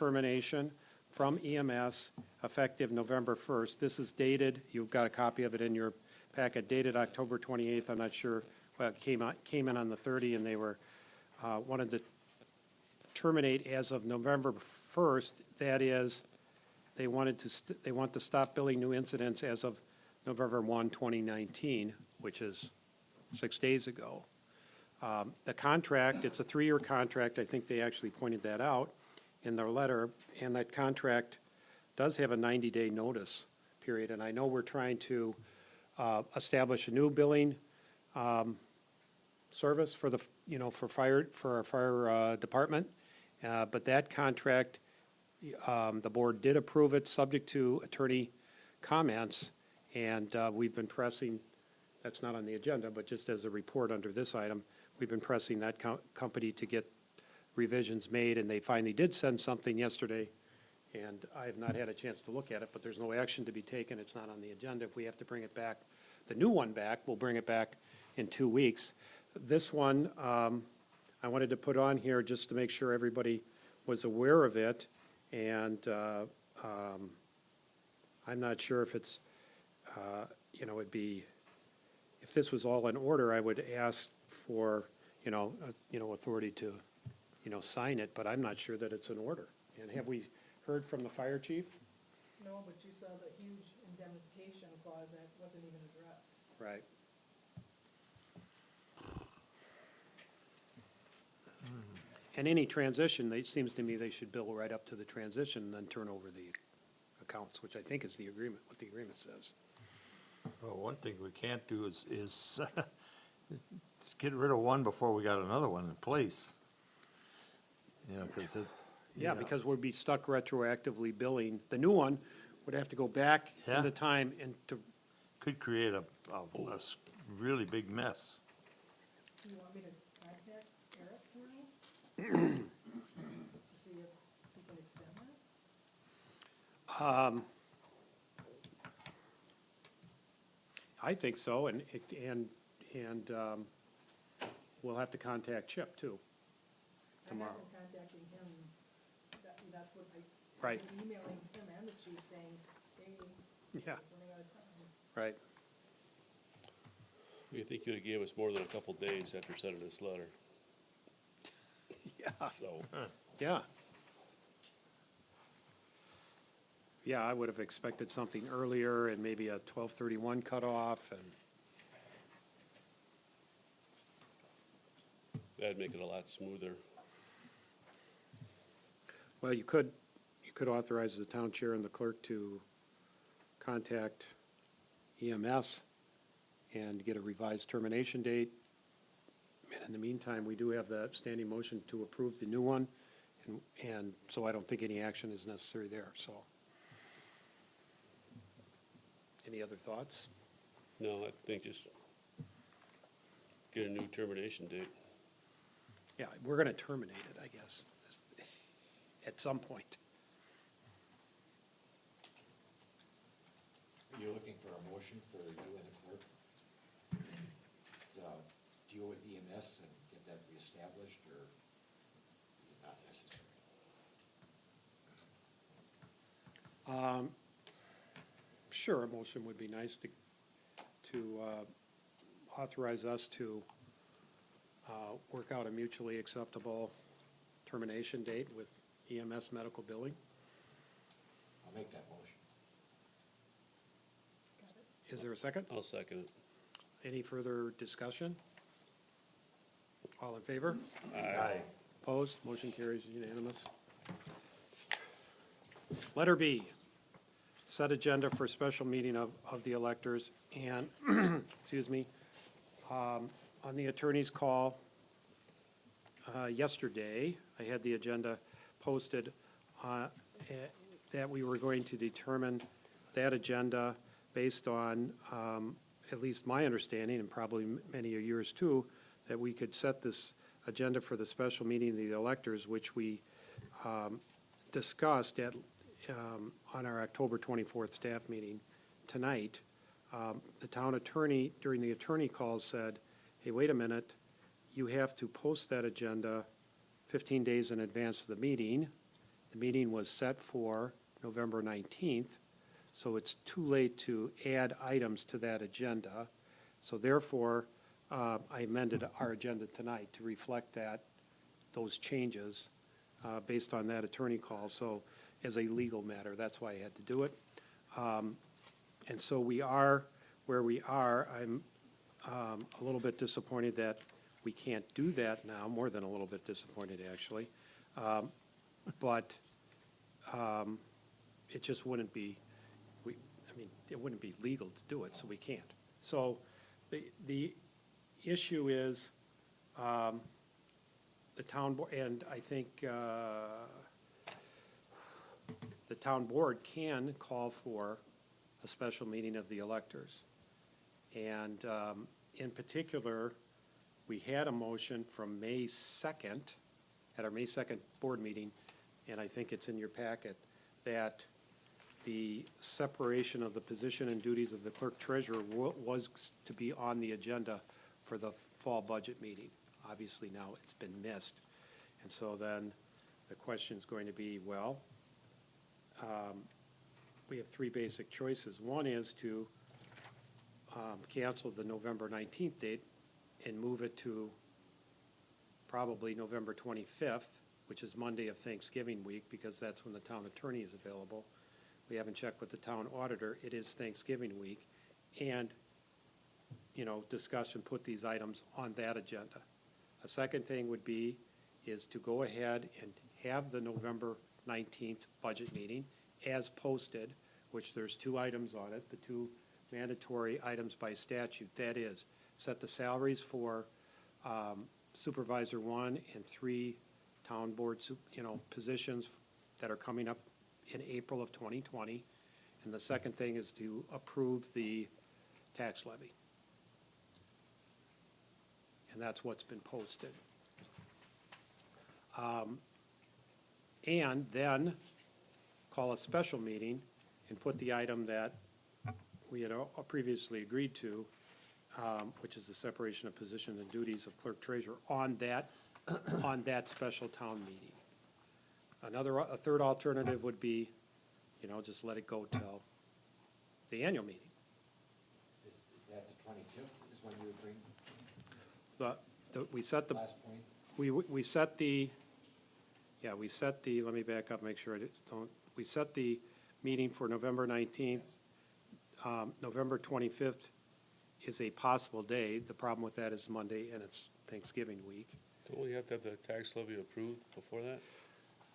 termination from EMS effective November 1st. This is dated, you've got a copy of it in your packet, dated October 28th. I'm not sure, well, it came in on the 30th, and they were, wanted to terminate as of November 1st. That is, they want to stop billing new incidents as of November 1, 2019, which is 6 days ago. The contract, it's a 3-year contract. I think they actually pointed that out in their letter, and that contract does have a 90-day notice period. And I know we're trying to establish a new billing service for the, for our fire department. But that contract, the board did approve it, subject to attorney comments, and we've been pressing, that's not on the agenda, but just as a report under this item, we've been pressing that company to get revisions made, and they finally did send something yesterday, and I have not had a chance to look at it, but there's no action to be taken. It's not on the agenda. If we have to bring it back, the new one back, we'll bring it back in 2 weeks. This one, I wanted to put on here just to make sure everybody was aware of it, and I'm not sure if it's, it'd be, if this was all in order, I would ask for, authority to, sign it, but I'm not sure that it's in order. And have we heard from the fire chief? No, but you saw the huge indemnification clause that wasn't even addressed. Right. And any transition, it seems to me they should bill right up to the transition and then turn over the accounts, which I think is the agreement, what the agreement says. Well, one thing we can't do is let's get rid of one before we got another one in place. Because it. Yeah, because we'd be stuck retroactively billing. The new one would have to go back in Yeah. the time and to, Could create a really big mess. Do you want me to contact Eric tomorrow? To see if he can extend that? I think so, and we'll have to contact Chip too, tomorrow. I have been contacting him, that's what Right. I've been emailing him and the chief saying, hey, Yeah, running out of time. right. You think you'd have gave us more than a couple days after sending this letter, Yeah, so. yeah. Yeah, I would have expected something earlier and maybe a 12/31 cutoff, and, That'd make it a lot smoother. well, you could authorize the town chair and the clerk to contact EMS and get a revised termination date. And in the meantime, we do have that standing motion to approve the new one, and so I don't think any action is necessary there, so. Any other thoughts? No, I think just get a new termination date. Yeah, we're gonna terminate it, I guess, at some point. Are you looking for a motion for you and the clerk? To deal with EMS and get that reestablished, or is it not necessary? Sure, a motion would be nice to authorize us to work out a mutually acceptable termination date with EMS medical billing. I'll make that motion. Is there a second? I'll second it. Any further discussion? All in favor? Aye. Opposed? Motion carries unanimous. Letter B, set agenda for special meeting of the electors, and, excuse me, on the attorney's call yesterday, I had the agenda posted that we were going to determine that agenda based on, at least my understanding, and probably many of yours too, that we could set this agenda for the special meeting of the electors, which we discussed on our October 24th staff meeting tonight. The town attorney, during the attorney call, said, hey, wait a minute, you have to post that agenda 15 days in advance of the meeting, The meeting was set for November 19th, so it's too late to add items to that agenda. So therefore, I amended our agenda tonight to reflect those changes based on that attorney call. So as a legal matter, that's why I had to do it. And so we are where we are. I'm a little bit disappointed that we can't do that now, more than a little bit disappointed, actually. But it just wouldn't be, it wouldn't be legal to do it, so we can't. So the issue is, the town, and I think the town board can call for a special meeting of the electors. And in particular, we had a motion from May 2nd, at our May 2nd board meeting, and I think it's in your packet, that the separation of the position and duties of the clerk treasurer was to be on the agenda for the fall budget meeting. Obviously now it's been missed. And so then the question is going to be, well, we have three basic choices. One is to cancel the November 19th date and move it to probably November 25th, which is Monday of Thanksgiving week, because that's when the town attorney is available. We haven't checked with the town auditor. It is Thanksgiving week. And, discuss and put these items on that agenda. A second thing would be, is to go ahead and have the November 19th budget meeting as posted, which there's two items on it, the two mandatory items by statute. That is, set the salaries for Supervisor 1 and 3 town board, positions that are coming up in April of 2020. And the second thing is to approve the tax levy. And that's what's been posted. And then call a special meeting and put the item that we had previously agreed to, which is the separation of position and duties of clerk treasurer, on that special town meeting. A third alternative would be, just let it go till the annual meeting. Is that the 25th is when you would bring We set the, last point? we set the, let me back up, make sure I don't, we set the meeting for November 19th. November 25th is a possible day. The problem with that is Monday, and it's Thanksgiving week. Don't we have to have the tax levy approved before that?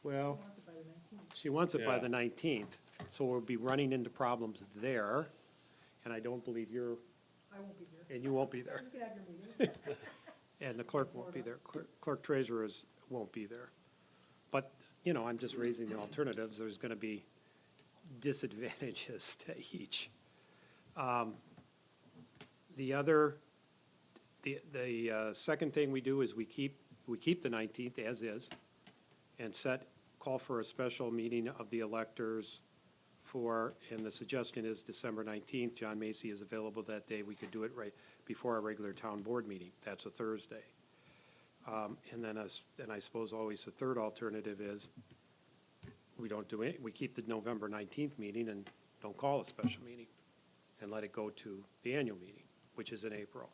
Well, Wants it by the 19th. she wants it by Yeah. the 19th, so we'll be running into problems there, and I don't believe I won't be here. and you won't be there, You can have your meeting. and the clerk won't be there. Clerk treasurer won't be there. But, I'm just raising the alternatives. There's going to be disadvantages to each. The second thing we do is we keep the 19th as is, and call for a special meeting of the electors and the suggestion is December 19th. John Macy is available that day. We could do it right before our regular town board meeting. That's a Thursday. And then I suppose always the third alternative is we keep the November 19th meeting and don't call a special meeting and let it go to the annual meeting, which is in April.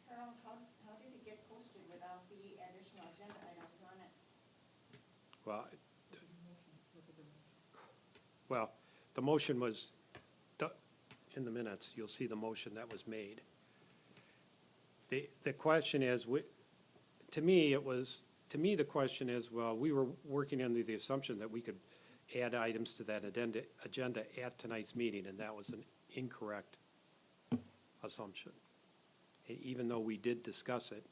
Harold, how did it get posted without the additional agenda items on it? Well, the motion was, in the minutes, you'll see the motion that was made. The question is, to me, the question is, well, we were working under the assumption that we could add items to that agenda at tonight's meeting, and that was an incorrect assumption. Even though we did discuss it,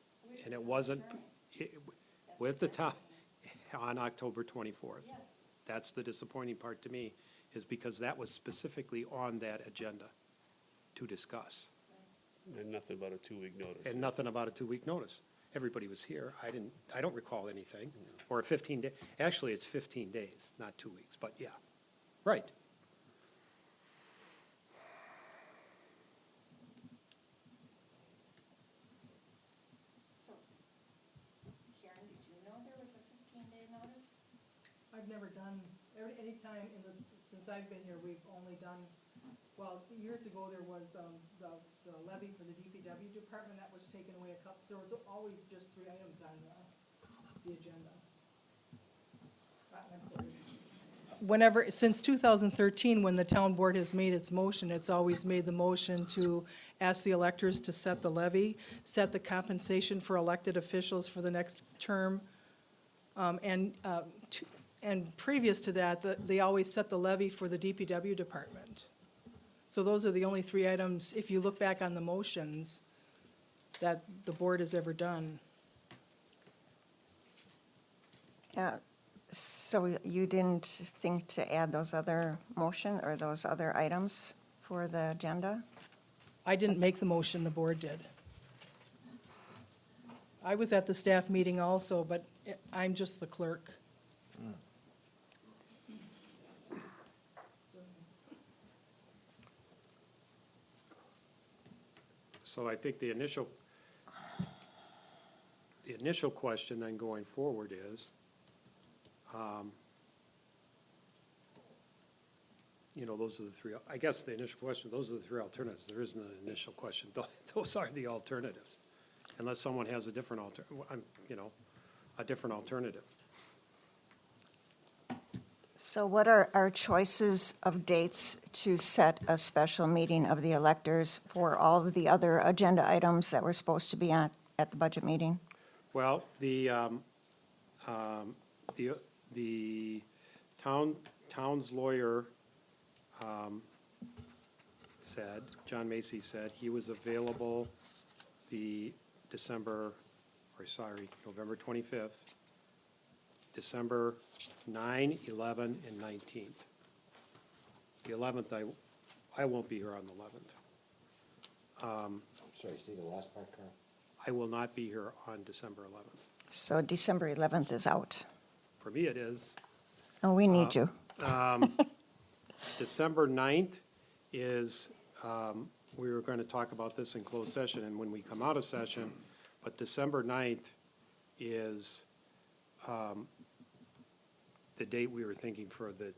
and it wasn't, with the town, on October 24th. Yes. That's the disappointing part to me, is because that was specifically on that agenda to discuss. And nothing about a 2-week notice. And nothing about a 2-week notice. Everybody was here. I don't recall anything. Or a 15-day, actually, it's 15 days, not 2 weeks, but yeah. Right. So, Karen, did you know there was a 15-day notice? I've done, anytime since I've been here, we've only done, well, years ago, there was, the levy for the DPW department that was taken away a couple, so there was always just 3 items on the agenda. I'm sorry. Whenever, since 2013, when the town board has made its motion, it's always made the motion to ask the electors to set the levy, set the compensation for elected officials for the next term, and previous to that, they always set the levy for the DPW department. So those are the only 3 items, if you look back on the motions, that the board has ever done. So you didn't think to add those other motion or those other items for the agenda? I didn't make the motion, the board did. I was at the staff meeting also, but I'm just the clerk. So I think the initial question then going forward is, those are the 3, I guess the initial question, those are the 3 alternatives. There isn't an initial question. Those are the alternatives, unless someone has a different a different alternative. So what are our choices of dates to set a special meeting of the electors for all of the other agenda items that were supposed to be at the budget meeting? Well, the town's lawyer said, John Macy said, he was available November 25th, December 9, 11, and 19th. The 11th, I won't be here on the 11th. Sorry, say the last part, Carl? I will not be here on December 11th. So December 11th is out. For me, it is. Oh, we need you. December 9th is, we were going to talk about this in closed session and when we come out of session, but December 9th is the date we were thinking for the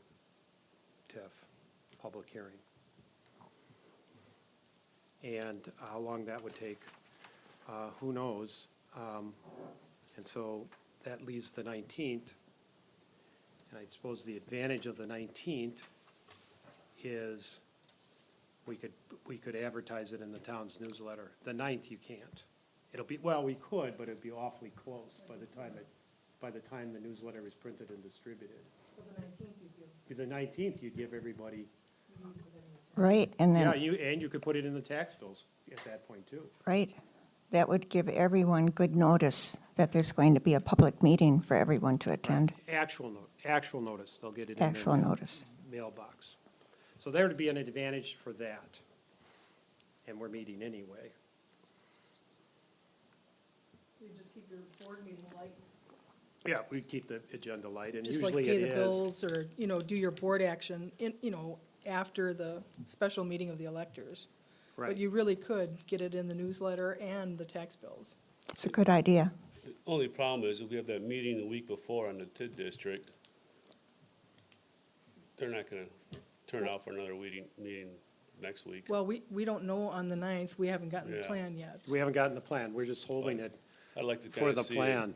TIF public hearing. And how long that would take, who knows? And so that leaves the 19th. And I suppose the advantage of the 19th is we could advertise it in the town's newsletter. The 9th, you can't. It'll be, well, we could, but it'd be awfully close by the time the newsletter is printed and distributed. For the 19th, you give, By the 19th, you'd give everybody, you need to put it Right, and yeah, then, you could put it in the tax bills at that point, too. right, that would give everyone good notice that there's going to be a public meeting for everyone to attend. Actual notice, they'll get it in their Actual notice. mailbox. So there would be an advantage for that. And we're meeting anyway. You just keep your board meeting light. Yeah, we'd keep the agenda light, and Just like usually pay it the is. bills or, do your board action after the special meeting of the electors. But Right. you really could get it in the newsletter and the tax bills. It's a good idea. The only problem is if we have that meeting the week before on the TID district, they're not gonna turn out for another meeting next week. Well, we don't know on the 9th, we haven't gotten the Yeah. plan yet. We haven't gotten the plan, we're just holding it I'd like to for kinda the see it plan.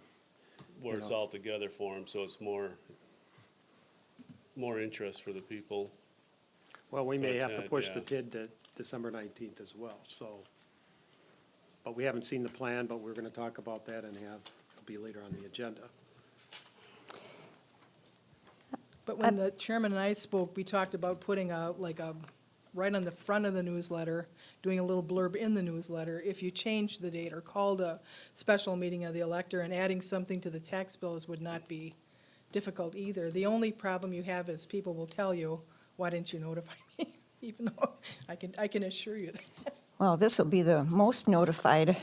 where you it's know. all together for them, so it's more interest for the people. Well, we may For have to TID, push the yeah. TID to December 19th as well, so. But we haven't seen the plan, but we're gonna talk about that and it'll be later on the agenda. But when the chairman and I spoke, we talked about putting right on the front of the newsletter, doing a little blurb in the newsletter, if you change the date or called a special meeting of the elector, and adding something to the tax bills would not be difficult either. The only problem you have is people will tell you, why didn't you notify me? Even though I can assure you that. Well, this will be the most notified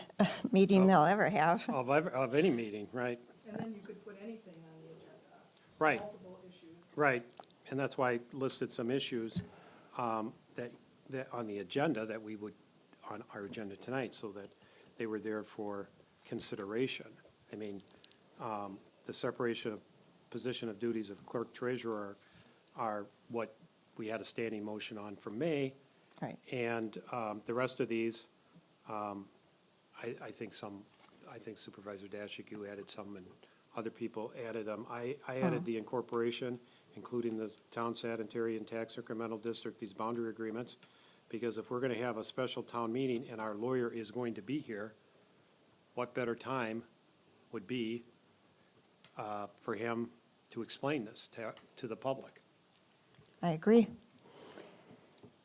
meeting they'll ever have. Of any meeting, right, And then you could put anything on the agenda. right, Multiple issues. right. And that's why I listed some issues that on the agenda that we would, on our agenda tonight, so that they were there for consideration. I mean, the separation of position of duties of clerk treasurer are what we had a standing motion on from May. Right. And the rest of these, I think Supervisor Dashick, you added some, and other people added them. I added the incorporation, including the town sanitary and tax incremental district, these boundary agreements, because if we're gonna have a special town meeting and our lawyer is going to be here, what better time would be for him to explain this to the public? I agree.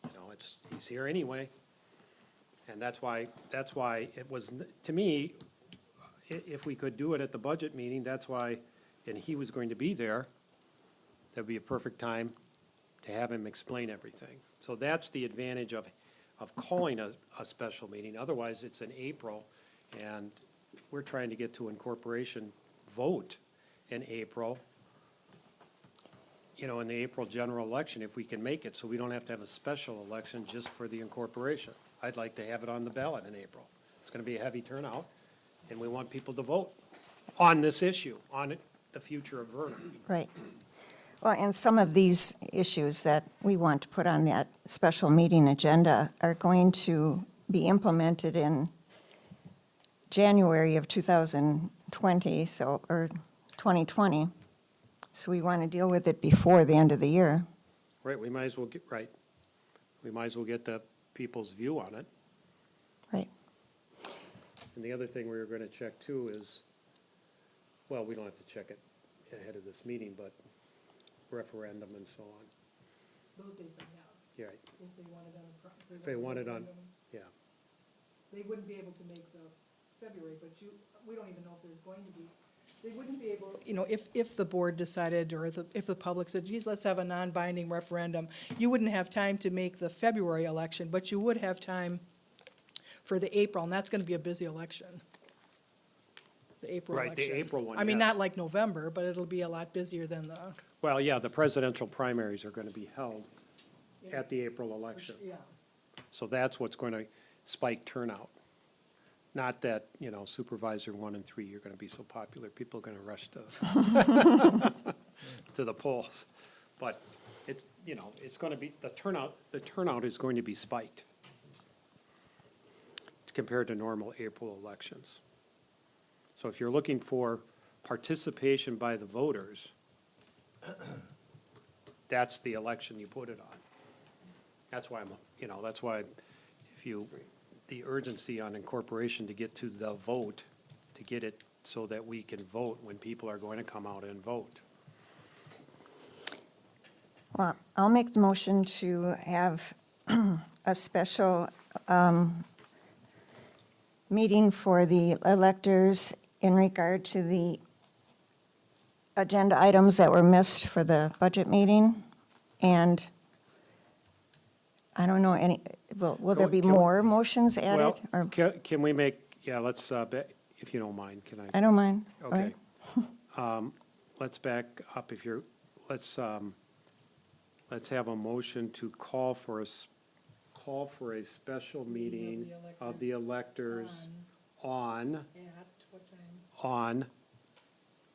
You know, he's here anyway. And that's why it was, to me, if we could do it at the budget meeting, that's why, and he was going to be there, that'd be a perfect time to have him explain everything. So that's the advantage of calling a special meeting. Otherwise, it's in April, and we're trying to get to incorporation vote in April, you know, in the April general election, if we can make it, so we don't have to have a special election just for the incorporation. I'd like to have it on the ballot in April. It's gonna be a heavy turnout, and we want people to vote on this issue, on the future of Vernon. Right. Well, and some of these issues that we want to put on that special meeting agenda are going to be implemented in January of 2020, or 2020. So we want to deal with it before the end of the year. Right, we might as well get the people's view on it. Right. And the other thing we were gonna check too is, well, we don't have to check it ahead of this meeting, but referendum and so on. Those dates I have, Yeah, right. if they wanted on. If they wanted on, yeah. They wouldn't be able to make the February, but we don't even know if there's going to be. They wouldn't be able, you know, if the board decided, or if the public said, geez, let's have a non-binding referendum, you wouldn't have time to make the February election, but you would have time for the April, and that's gonna be a busy election. The April Right, election. the April one, I mean, yes. not like November, but it'll be a lot busier than the, Well, yeah, the presidential primaries are gonna be held at the April election. yeah. So that's what's going to spike turnout. Not that, you know, Supervisor 1 and 3, you're going to be so popular, people are going to rush to, to the polls. But it's, you know, it's going to be, the turnout is going to be spiked compared to normal April elections. So if you're looking for participation by the voters, that's the election you put it on. That's why that's why the urgency on incorporation to get to the vote, to get it so that we can vote when people are going to come out and vote. Well, I'll make the motion to have a special meeting for the electors in regard to the agenda items that were missed for the budget meeting. And I don't know, will there be Can we- more motions added? Well, Or can we make, yeah, let's, if you don't mind, can I? I don't mind. All Okay. right. Let's back up let's have a motion to call for a special meeting of the electors on At what time? on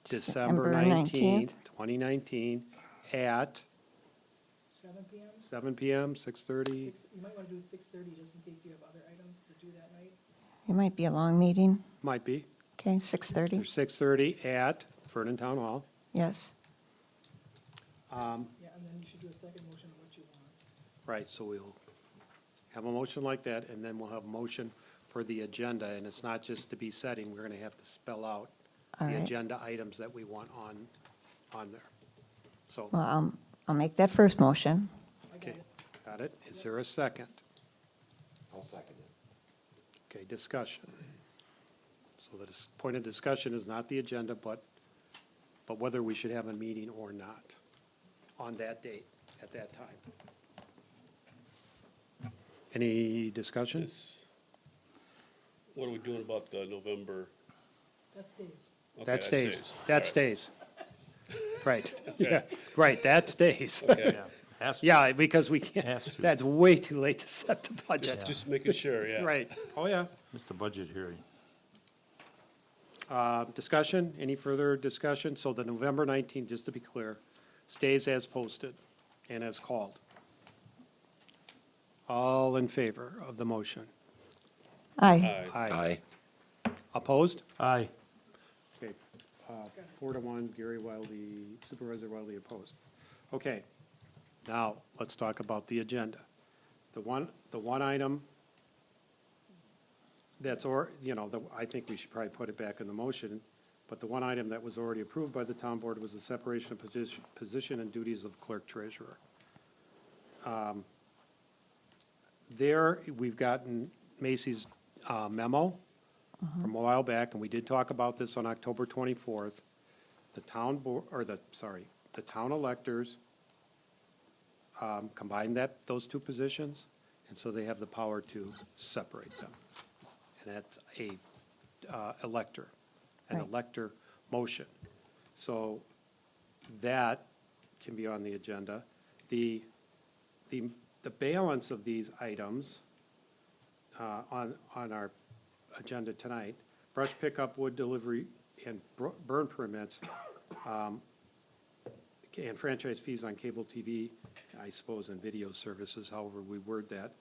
December December 19th. 19th, 2019, at 7 PM? 7 PM, 6:30? You might want to do 6:30, just in case you have other items to do that night. It might be a long meeting. Might be. Okay, 6:30, Or 6:30 at Vernon Town Hall. yes. Yeah, and then you should do a second motion of what you want. Right, so we'll have a motion like that, and then we'll have a motion for the agenda, and it's not just to be setting, we're gonna have to spell out All the right. agenda items that we want on there. So, Well, I'll make that first motion. I got okay, it. got it? Is there a second? I'll second it. Okay, discussion. So the point of discussion is not the agenda, but whether we should have a meeting or not on that date, at that time. Any discussion? What are we doing about the November? That stays. Okay, That stays, All that right. stays. Right, yeah, right, that stays. Okay, Yeah, has to. Yeah, because we can't, Has to. that's way too late to set the budget. just making sure, yeah. Right, oh, yeah. It's the budget hearing. Discussion, any further discussion? So the November 19th, just to be clear, stays as posted and as called. All in favor of the motion? Aye. Aye. Opposed? Aye. Okay, 4-1, Gary Wildey, Supervisor Wildey opposed. Okay, now, let's talk about the agenda. The one item that's, I think we should probably put it back in the motion, but the one item that was already approved by the town board was the separation of position and duties of clerk treasurer. There, we've gotten Macy's memo from a while back, and we did talk about this on October 24th. The town board, the town electors combine those two positions, and so they have the power to separate them. And that's an Right. elector motion. So that can be on the agenda. The balance of these items on our agenda tonight, brush pickup, wood delivery, and burn permits, and franchise fees on cable TV, I suppose, and video services, however we word that.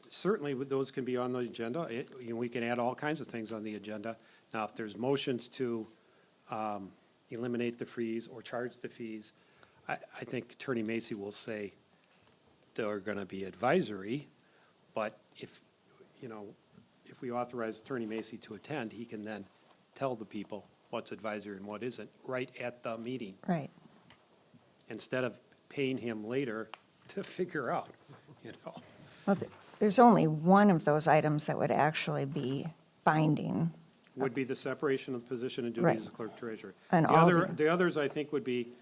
Certainly, those can be on the agenda. We can add all kinds of things on the agenda. Now, if there's motions to eliminate the fees or charge the fees, I think Attorney Macy will say they're going to be advisory, but if we authorize Attorney Macy to attend, he can then tell the people what's advisory and what isn't, right at the meeting, Right. instead of paying him later to figure out. Well, there's only one of those items that would actually be binding. Would be the separation of position and Right. duties of clerk treasurer. And The all other, the- the others, I think, would be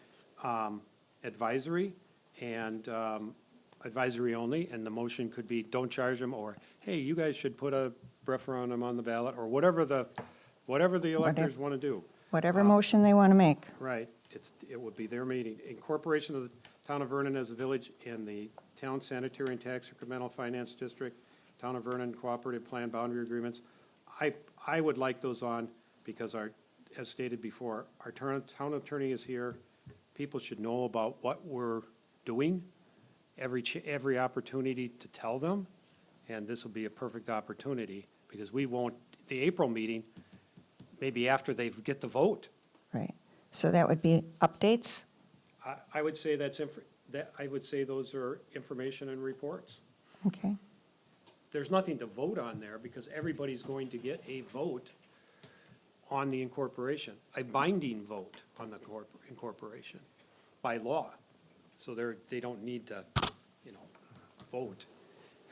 advisory and advisory only, and the motion could be, don't charge them, or, hey, you guys should put a referendum on the ballot, or whatever the electors want to do. Whatever motion they want to make. Right, it would be their meeting. Incorporation of the town of Vernon as a village and the town sanitary and tax incremental finance district, town of Vernon cooperative plan boundary agreements. I would like those on because as stated before, our town attorney is here. People should know about what we're doing, every opportunity to tell them, and this will be a perfect opportunity because we won't, the April meeting, maybe after they get the vote. Right. So that would be updates? I would say I would say those are information and reports. Okay. There's nothing to vote on there because everybody's going to get a vote on the incorporation, a binding vote on the incorporation by law. So they don't need to, vote.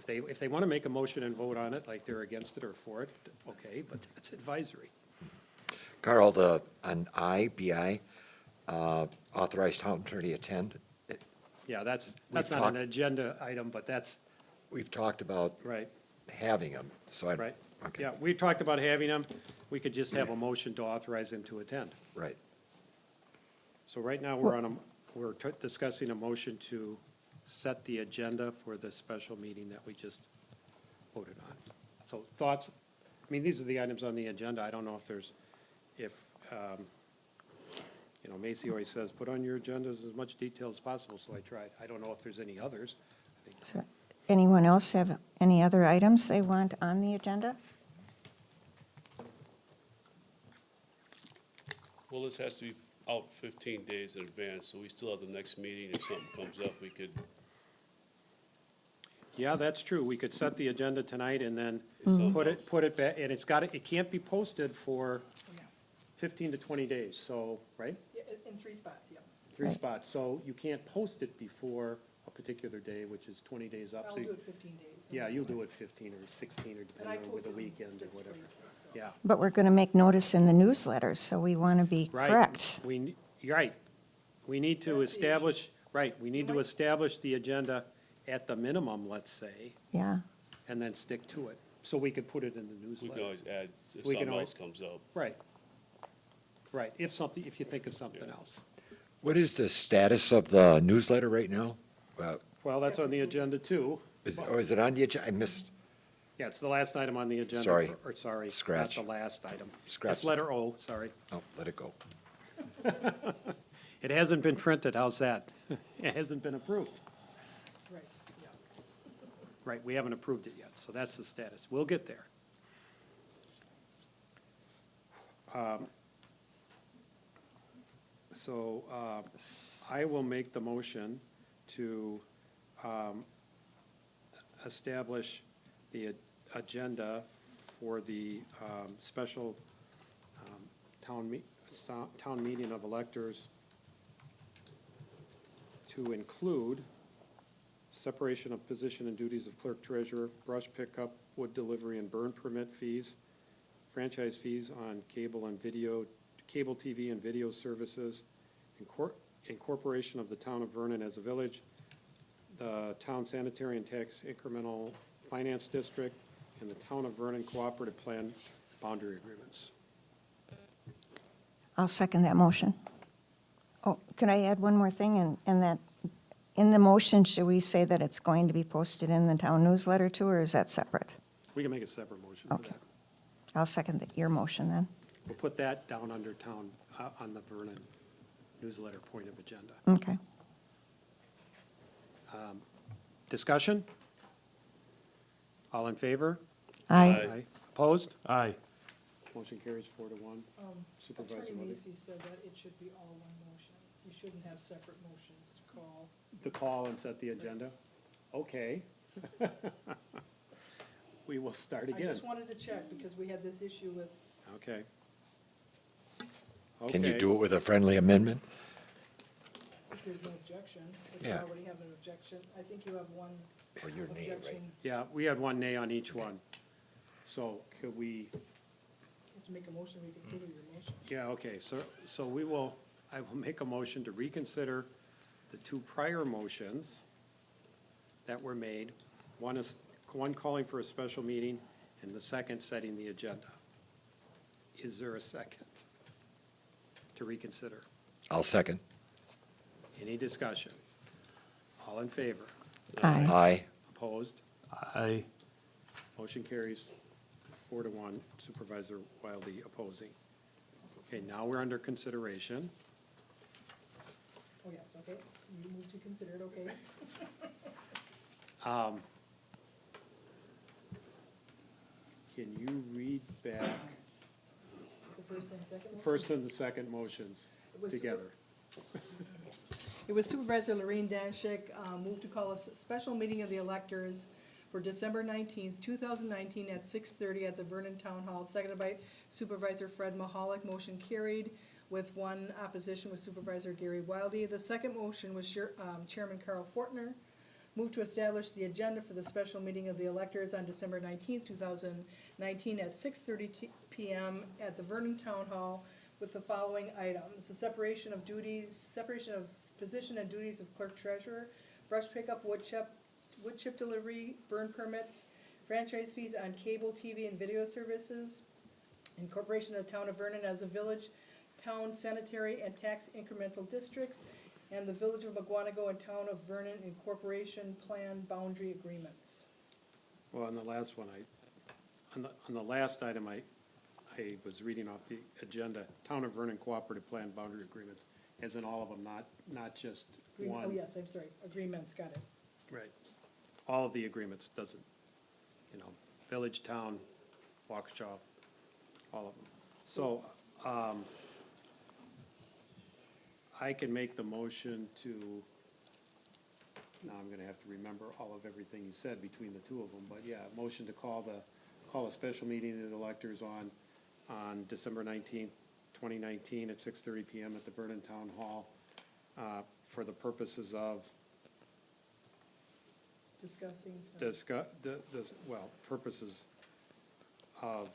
If they want to make a motion and vote on it, like they're against it or for it, okay, but that's advisory. Carl, on BI, authorized town attorney attend. Yeah, that's We've not an talked- agenda item, but that's, We've talked about right. having them, so I. Right. Okay. Yeah, we talked about having them. We could just have a motion to authorize him to attend. Right. So right now, we're discussing a motion to set the agenda for the special meeting that we just voted on. So thoughts, these are the items on the agenda. I don't know if Macy always says, put on your agendas as much detail as possible, so I tried. I don't know if there's any others. I think So anyone else have any other items they want on the agenda? Well, this has to be out 15 days in advance, so we still have the next meeting. If something comes up, we could, Yeah, that's true. We could set the agenda tonight and then Mhm. put it back, and it can't be posted for 15 to 20 days, so, right? In 3 spots, yeah. 3 Right. spots, so you can't post it before a particular day, which is 20 days up. I'll So you- do it 15 days. Yeah, you'll do it 15 or 16, or And I depending on with the posted in weekend or 6 whatever. places, so. Yeah. But we're going to make notice in the newsletter, so we want to be Right. correct. You're right. We need to That's the issue. establish, right, we need to establish the agenda at the minimum, let's say, Yeah. and then stick to it. So we could put it in the we can newsletter. always add if We can something al- else comes up. Right. Right, if you think of something else. What is the status of the newsletter right now? Well, that's on the agenda too. Is it on the agenda? I missed, Yeah, it's the last item on the agenda. Sorry. Or, sorry, Scratch. not the last item. Scratch. It's letter O, sorry. Oh, let it go. It hasn't been printed, how's that? It hasn't been approved. Right, yeah. Right, we haven't approved it yet, so that's the status. We'll get there. So I will make the motion to establish the agenda for the special town meeting of electors to include separation of position and duties of clerk treasurer, brush pickup, wood delivery and burn permit fees, franchise fees on cable and video, cable TV and video services, incorporation of the town of Vernon as a village, the town sanitary and tax incremental finance district, and the town of Vernon cooperative plan boundary agreements. I'll second that motion. Oh, can I add one more thing? And that, in the motion, should we say that it's going to be posted in the town newsletter too, or is that separate? We can make a separate motion for Okay. that. I'll second your motion then. We'll put that down under town, on the Vernon newsletter point of agenda. Okay. Discussion? All in favor? Aye. Opposed? Aye. Motion carries 4-1. Supervisor Attorney Levy? Macy said that it should be all one motion. You shouldn't have separate motions to call. To call and set the agenda? Okay. We will start I again. just wanted to check because we had this issue with, Okay. Can you Okay. do it with a friendly amendment? if there's no objection, if you Yeah. already have an objection. I think you have one Or your name, right? objection. Yeah, we had one nay on each one. So could we, You have to make a motion, reconsider your motion. yeah, okay, so I will make a motion to reconsider the two prior motions that were made. One calling for a special meeting and the second setting the agenda. Is there a second to reconsider? I'll second. Any discussion? All in favor? Aye. Aye. Opposed? Aye. Motion carries 4-1. Supervisor Wildy opposing. Okay, now we're under consideration. Oh, yes, okay. You move to consider it, okay. Can you read back The first and second motion? first and the second motions It was together? It was Supervisor Lorraine Danshek, moved to call a special meeting of the electors for December 19th, 2019 at 6:30 at the Vernon Town Hall, seconded by Supervisor Fred Mahalik. Motion carried with one opposition with Supervisor Gary Wildy. The second motion was Chairman Carl Fortner. Moved to establish the agenda for the special meeting of the electors on December 19th, 2019 at 6:30 PM at the Vernon Town Hall with the following items: the separation of position and duties of clerk treasurer, brush pickup, wood chip delivery, burn permits, franchise fees on cable, TV, and video services, incorporation of the town of Vernon as a village, town sanitary and tax incremental districts, and the village of McGuanago and town of Vernon incorporation plan boundary agreements. Well, on the last one, on the last item, I was reading off the agenda, Town of Vernon Cooperative Plan Boundary Agreements, as in all of them, not just one. Oh, yes, I'm sorry, agreements, got it. Right. All of the agreements, doesn't, village, town, Waukesha, all of them. So, I can make the motion to, now I'm gonna have to remember all of everything you said between the two of them, but yeah, motion to call a special meeting of the electors on December 19th, 2019 at 6:30 PM at the Vernon Town Hall, for the purposes of Discussing. purposes of,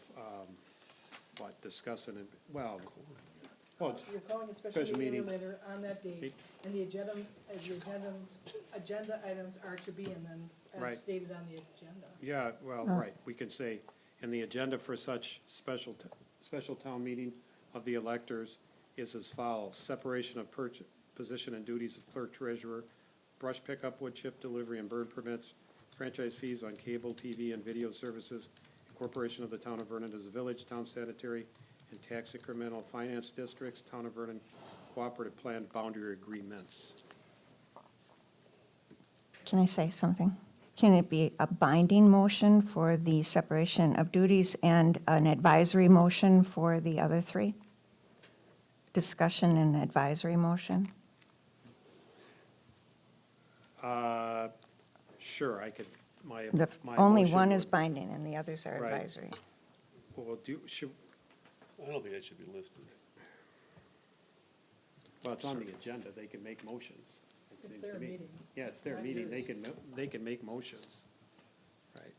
discussing it, well, You're calling a special Special meeting meeting. later on that date, and the agenda items are to be in them Right. as stated on the agenda. yeah, well, right, we can say, and the agenda for such special town meeting of the electors is as follows: separation of position and duties of clerk treasurer, brush pickup, wood chip delivery and burn permits, franchise fees on cable, TV, and video services, incorporation of the town of Vernon as a village, town sanitary and tax incremental finance districts, town of Vernon cooperative plan boundary agreements. Can I say something? Can it be a binding motion for the separation of duties and an advisory motion for the other three? Discussion and advisory motion? Sure, I could, my Only motion one is would- binding and the others are Right. advisory. Well, should, I don't think that should be listed. well, it's on the agenda, they can make motions. it It's seems their to me. meeting. Yeah, it's their Not meeting, yours. they can make motions. Right,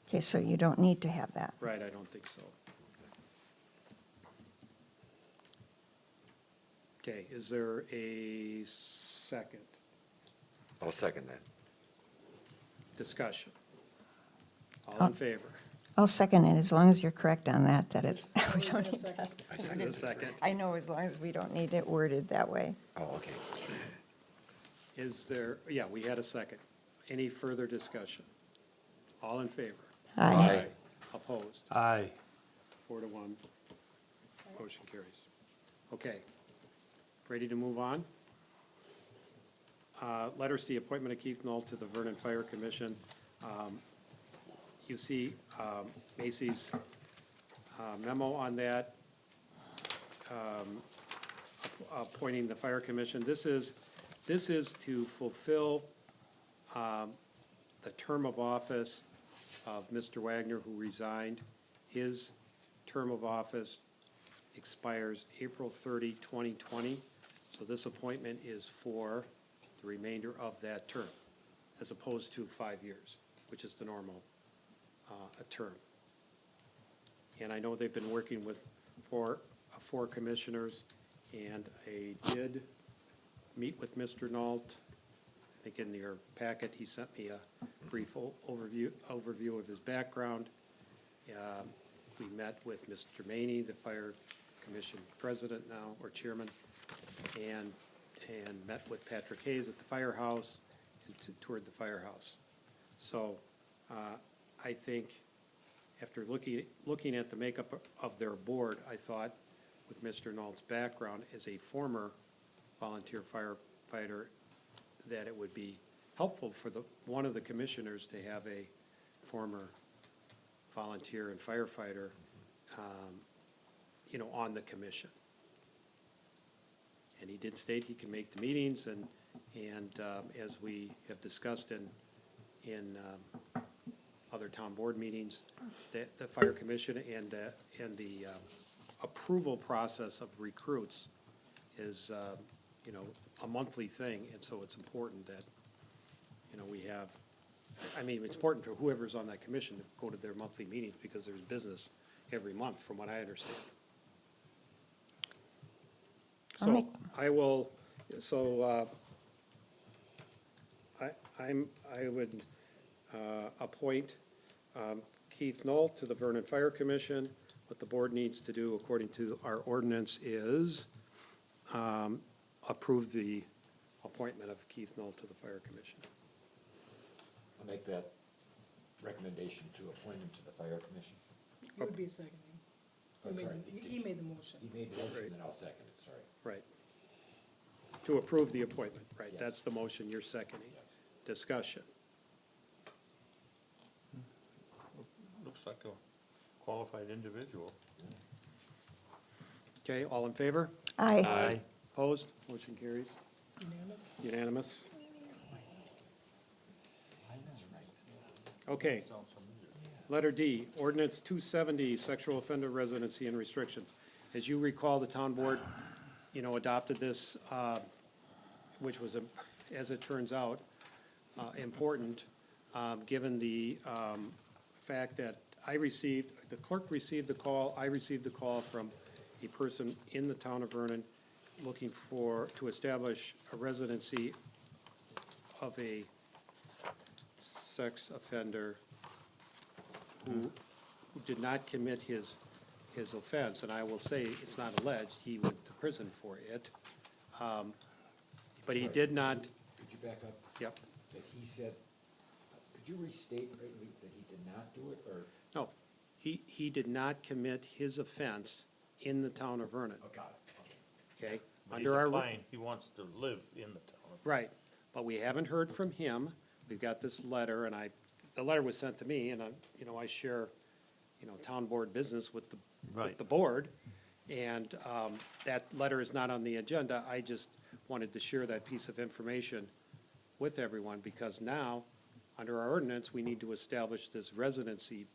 Okay, so you don't need to have that. right, I don't think so. Okay, is there a second I'll second that. discussion? All in favor? I'll second it as long as you're correct on that, that it's, we Wait don't a need second. that. I second a second. I know, as long as we don't need it worded that way. Oh, okay. Is there, yeah, we had a second. Any further discussion? All in favor? Aye. Opposed? Aye. 4-1. Motion carries. Okay. Ready to move on? Letter C, appointment of Keith Knoll to the Vernon Fire Commission. You see Macy's memo on that, appointing the Fire Commission. This is to fulfill the term of office of Mr. Wagner, who resigned. His term of office expires April 30, 2020. So this appointment is for the remainder of that term, as opposed to 5 years, which is the normal term. And I know they've been working with four commissioners, and I did meet with Mr. Nault. I think in your packet, he sent me a brief overview of his background. We met with Mr. Maney, the Fire Commission president now, or chairman, and met with Patrick Hayes at the firehouse and toured the firehouse. So I think after looking at the makeup of their board, I thought with Mr. Nault's background as a former volunteer firefighter, that it would be helpful for one of the commissioners to have a former volunteer and firefighter, on the commission. And he did state he can make the meetings, and as we have discussed in other town board meetings, the fire commission and the approval process of recruits is, a monthly thing, and so it's important that, we have, it's important for whoever's on that commission to go to their monthly meetings, because there's business every month, from what I understand. I'll make- I would appoint Keith Knoll to the Vernon Fire Commission. What the board needs to do, according to our ordinance, is approve the appointment of Keith Knoll to the Fire Commission. I'll make that recommendation to appoint him to the fire commission. You would be seconding. I'm sorry. He made the motion. He made the motion, then I'll second it, sorry. Right. To approve the appointment, right, Yes. that's the motion you're seconding. Yes. Discussion. Looks like a qualified individual. Okay, all in favor? Aye. Opposed? Motion carries. Unanimous? Unanimous? Okay. Letter D, ordinance 270, sexual offender residency and restrictions. As you recall, the town board, adopted this, which was, as it turns out, important, given the fact that the clerk received the call, I received the call from a person in the town of Vernon looking to establish a residency of a sex offender who did not commit his offense, and I will say, it's not alleged, he went to prison for it. But he did not, Could you back up? yep, That he said you restate that he did not do it, or? No, he did not commit his offense in the town of Vernon, Oh, got it, okay. okay? But he's Under our applying, he wants to live in the town. Right, but we haven't heard from him. We've got this letter, and the letter was sent to me, and I share, town board business with the Right. board. And, that letter is not on the agenda. I just wanted to share that piece of information with everyone, because now, under our ordinance, we need to establish this residency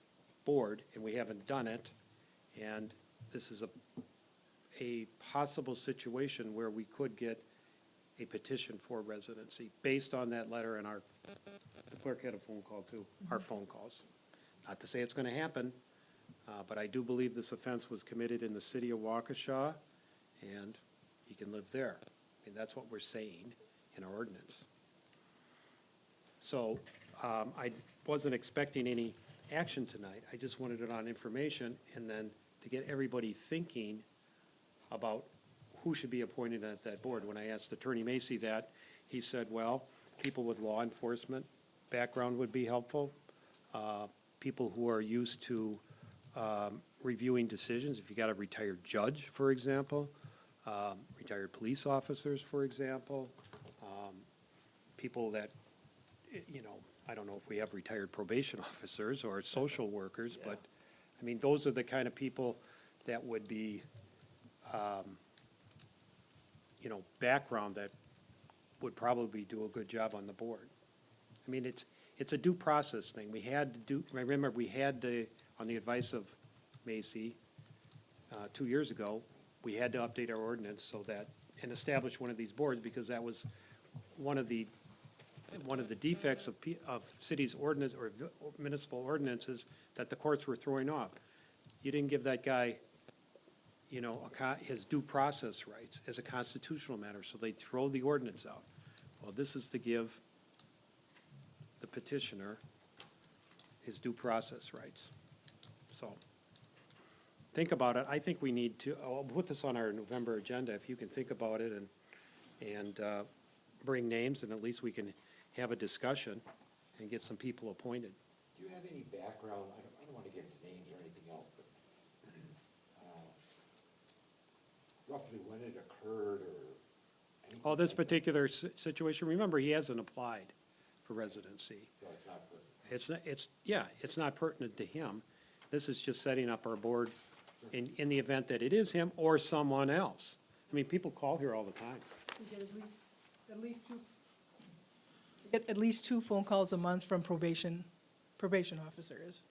board, and we haven't done it. And this is a possible situation where we could get a petition for residency based on that letter, and the clerk had a phone call too, our phone calls. Not to say it's gonna happen, but I do believe this offense was committed in the city of Waukesha, and he can live there. I mean, that's what we're saying in our ordinance. So, I wasn't expecting any action tonight. I just wanted it on information, and then to get everybody thinking about who should be appointed at that board. When I asked Attorney Macy that, he said, well, people with law enforcement background would be helpful. People who are used to reviewing decisions, if you got a retired judge, for example, retired police officers, for example, people that, I don't know if we have retired probation officers or social workers, but, I mean, those are the kind of people that would be, background that would probably do a good job on the board. I mean, it's a due process thing. We had to do, remember, we had to, on the advice of Macy, 2 years ago, we had to update our ordinance so that, and establish one of these boards, because that was one of the defects of cities' ordinance or municipal ordinances that the courts were throwing off. You didn't give that guy, his due process rights as a constitutional matter, so they'd throw the ordinance out. Well, this is to give the petitioner his due process rights. So, think about it. I think we need to, I'll put this on our November agenda, if you can think about it and bring names, and at least we can have a discussion and get some people appointed. Do you have any background, I don't want to get into names or anything else, but roughly when it occurred or anything? Oh, this like that? particular situation, remember, he hasn't applied for residency. So it's not pertinent. It's not pertinent to him. This is just setting up our board in the event that it is him or someone else. I mean, people call here all the time. Get at least 2 phone calls a month from probation officers,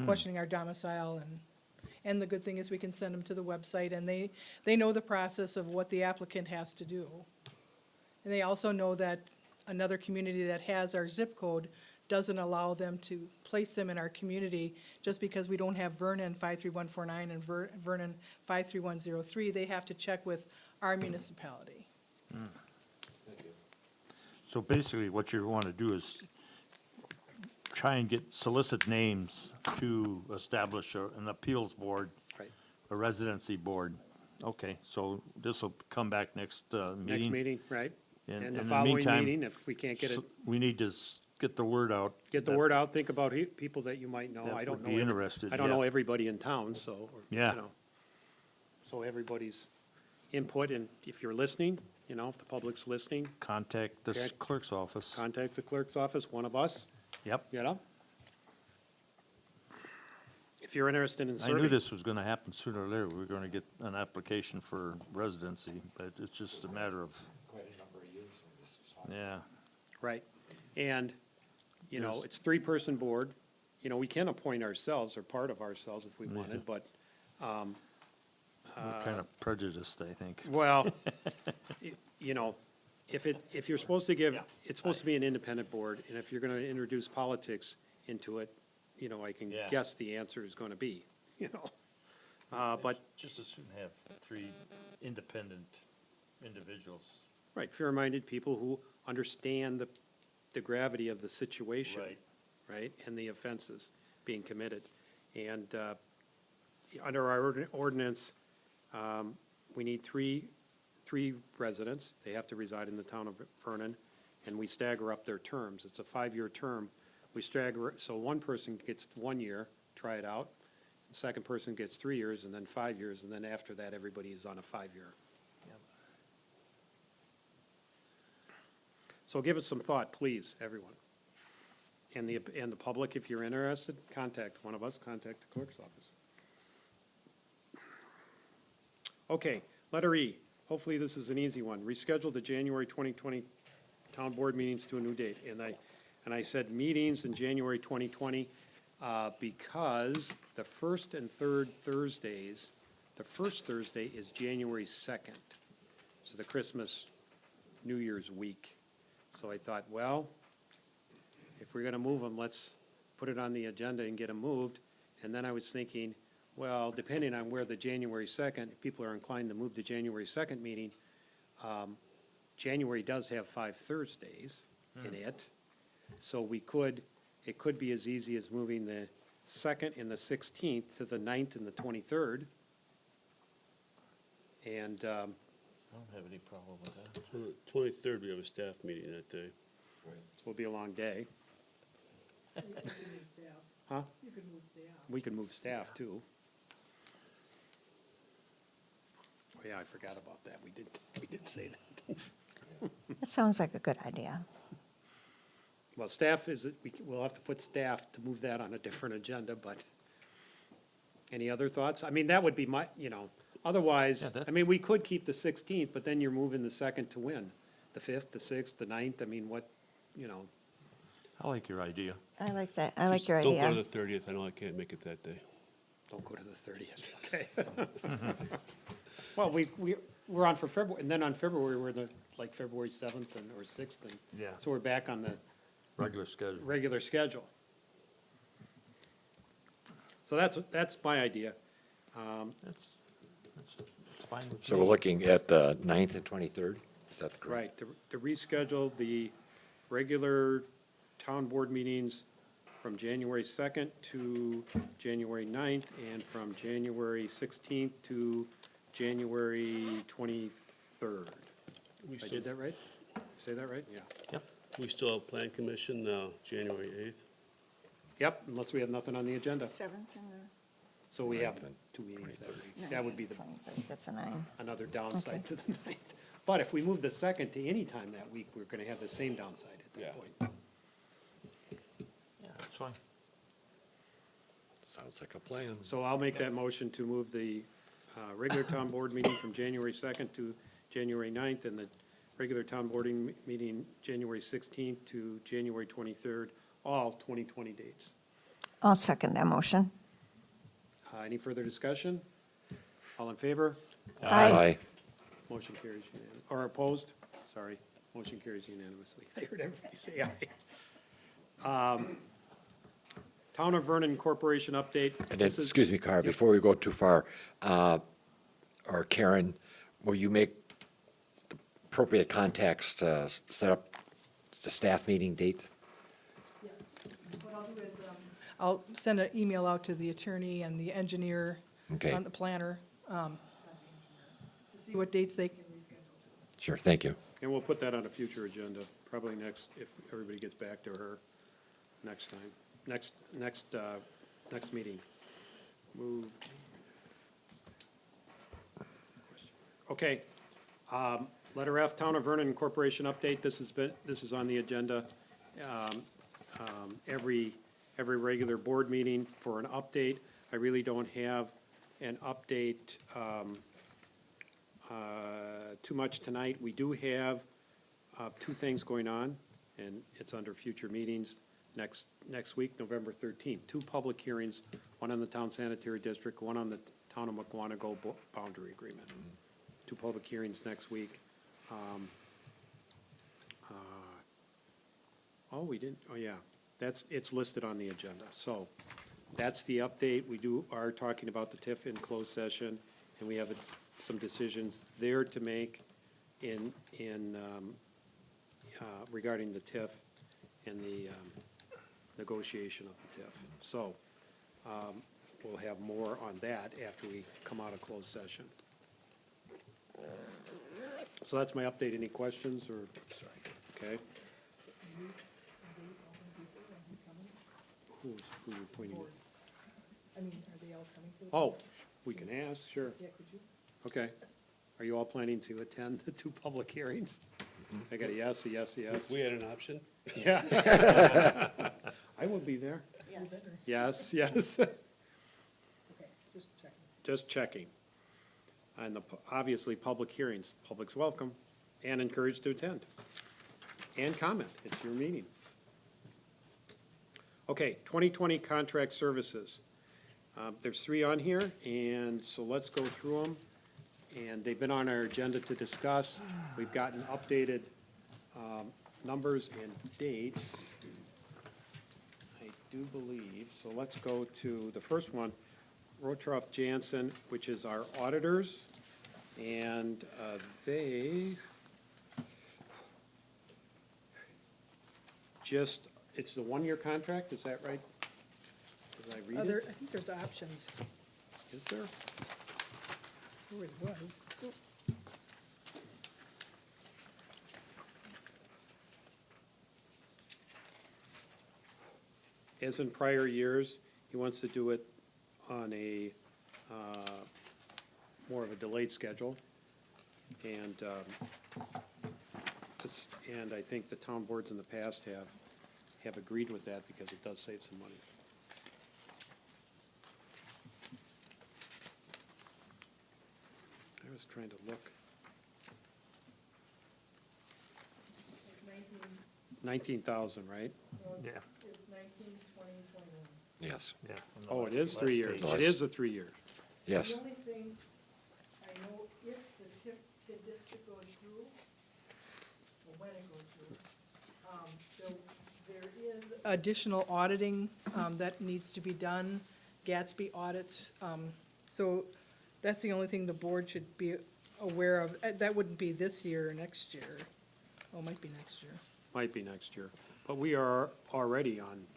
questioning our domicile, and the good thing is we can send them to the website, and they know the process of what the applicant has to do. And they also know that another community that has our zip code doesn't allow them to place them in our community just because we don't have Vernon 53149 and Vernon 53103. They have to check with our municipality. Thank you. So basically, what you want to do is try and solicit names to establish an appeals board, Right. a residency board. Okay, so this will come back next meeting. Next meeting, right? In- And in the the following meantime, meeting, if we can't get it, We need to get the word out. get the that- word out, think about people that you might know. That I don't would know. be interested, I don't know yeah. everybody in town, so, Yeah. So everybody's input, and if you're listening, if the public's listening, Contact the Okay. clerk's office. contact the clerk's office, one of us, Yep. If you're interested in I serving. knew this was going to happen sooner or later. We were going to get an application for residency, but it's just a matter of, Quite a number of years when this was happening. yeah. Right. And, There's- it's 3-person board. We can appoint ourselves or part of ourselves if we wanted, but, We're kind of prejudiced, I think. well, if you're supposed to give, it's supposed to be an independent board, and if you're gonna introduce politics into it, I can Yeah. guess the answer is gonna be, but, Just as soon have 3 independent individuals. right, fair-minded people who understand the gravity of the situation. Right. Right, and the offenses being committed. And under our ordinance, we need three residents. They have to reside in the town of Vernon, and we stagger up their terms. It's a 5-year term we stagger, it, so one person gets 1 year, try it out. The second person gets 3 years, and then 5 years, and then after that, everybody is on a 5-year. So give it some thought, please, everyone. And the public, if you're interested, contact one of us, contact the clerk's office. Okay, letter E. Hopefully this is an easy one. Reschedule the January 2020 town board meetings to a new date. And I said meetings in January 2020 because the first and third Thursdays, the first Thursday is January 2nd. So the Christmas, New Year's week. So I thought, well, if we're going to move them, let's put it on the agenda and get them moved. And then I was thinking, well, depending on where the January 2nd, if people are inclined to move the January 2nd meeting, January does have 5 Thursdays in it. So it could be as easy as moving the 2nd and the 16th to the 9th and the 23rd. And I don't have any problem with that. So the 23rd, we have a staff meeting that day. it will be a long day. Huh? You could move staff. We could move staff, too. Oh, yeah, I forgot about that. We did say that. That sounds like a good idea. Well, staff we'll have to put staff to move that on a different agenda, but any other thoughts? I mean, that would be my, otherwise, Yeah, I mean, we could keep the 16th, but then you're moving the 2nd to when? The 5th, the 6th, the 9th? I mean, what, I like your idea. I like that. I like Just your Don't go idea. to the 30th, I know I can't make it that day. don't go to the 30th, okay? Well, we're on for February, and then on February, we're like February 7th or 6th, and Yeah. so we're back on the Regular schedule. regular schedule. So that's my idea. That's fine with So me. we're looking at the 9th and 23rd? Is that correct? Right, to reschedule the regular town board meetings from January 2nd to January 9th, and from January 16th to January 23rd. We I still, did that right? Say that right? Yeah. Yep. we still have plan commission, January 8th. Yep, unless we have nothing on the agenda. 7th and So we have 9th and 2 meetings that week. the. That would be the 23rd. That's a 9. another downside Okay. to the 9th. But if we move the 2nd to any time that week, we're going to have the same downside at Yeah. that point. Yeah, that's fine. Sounds like a plan. So I'll make that motion to move the regular town board meeting from January 2nd to January 9th, and the regular town boarding meeting January 16th to January 23rd, all 2020 dates. I'll second that motion. Any further discussion? All in favor? Aye. Motion carries unanimously. Or opposed? Sorry, motion carries unanimously. I heard everybody say aye. Town of Vernon Corporation update. And then, This is- excuse me, Carl, Yep. before we go too far, or Karen, will you make the appropriate contacts to set up the staff meeting date? Yes. What I'll do is, I'll send an email out to the attorney and the engineer, Okay. on the planner, to see what dates they can reschedule. Sure, thank you. And we'll put that on a future agenda, probably next, if everybody gets back to her next time, next meeting. Moved. Okay, letter F, Town of Vernon Corporation update, this is on the agenda, every regular board meeting for an update. I really don't have an update, too much tonight. We do have 2 things going on, and it's under future meetings next week, November 13th. 2 public hearings, one on the Town Sanitary District, one on the Town of McWanago boundary agreement. 2 public hearings next week. It's listed on the agenda. So that's the update. We are talking about the TIF in closed session, and we have some decisions there to make regarding the TIF and the negotiation of the TIF. So we'll have more on that after we come out of closed session. So that's my update. Any questions or? Okay. who are you pointing at? I mean, are they all coming to the? Oh, we can ask, sure. Yeah, could you? Okay. Are you all planning to attend the 2 public hearings? I got a yes, a yes, a yes. If we had an option, Yeah. I will be there. Yes. Yes, yes. Okay, just checking. Just checking. And obviously, public hearings, public's welcome and encouraged to attend. And comment, it's your meeting. Okay, 2020 contract services. There's 3 on here, and so let's go through them. And they've been on our agenda to discuss. We've gotten updated numbers and dates, I do believe. So let's go to the first one, Rotroff Jansen, which is our auditors. And it's the 1-year contract, is that right? Did I read Other, it? I think there's options. Is there? Always was. As in prior years, he wants to do it on a, more of a delayed schedule. And, and I think the town boards in the past have agreed with that because it does save some money. I was trying to look. 19,000, right? Yeah, It's 19, 20, 21. Yes, yeah. on the Oh, it last- is last 3 years. page. It is a 3 year. yes. The only thing, I know if the TID district goes through, or when it goes through, there is additional auditing that needs to be done, Gatsby audits. So that's the only thing the board should be aware of. That wouldn't be this year or next year. Oh, it might be next year. Might be next year. But we are already on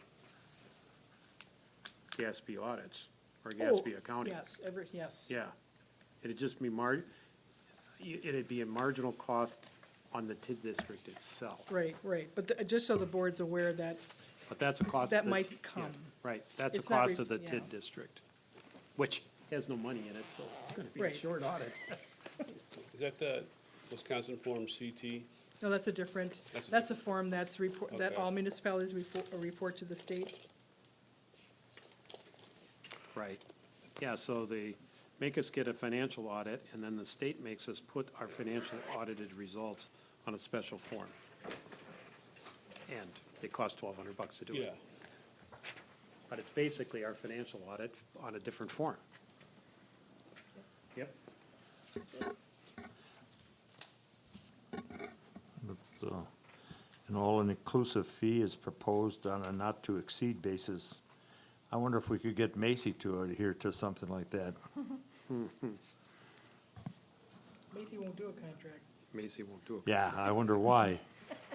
Gatsby audits, or Gatsby Oh, accounting. Yes, yes. Yeah. It'd just be it'd be a marginal cost on the TID district itself. Right, right. But just so the board's aware that But that's a cost. of that the- might yeah, come. Right, that's a It's not cost of the yeah. TID district, which has no money in it, so it's gonna be a Right. short audit. is that the Wisconsin Form CT? No, that's a different, That's a that's a form that Okay. all municipalities report to the state. Right. Yeah, so they make us get a financial audit, and then the state makes us put our financial audited results on a special form. And it costs $1,200 to do it. Yeah, But it's basically our financial audit on a different form. Yep. It's, an all-inclusive fee is proposed on a not-to-exceed basis. I wonder if we could get Macy to adhere to something like that. Macy won't do a contract. Macy won't do it. Yeah, I wonder why.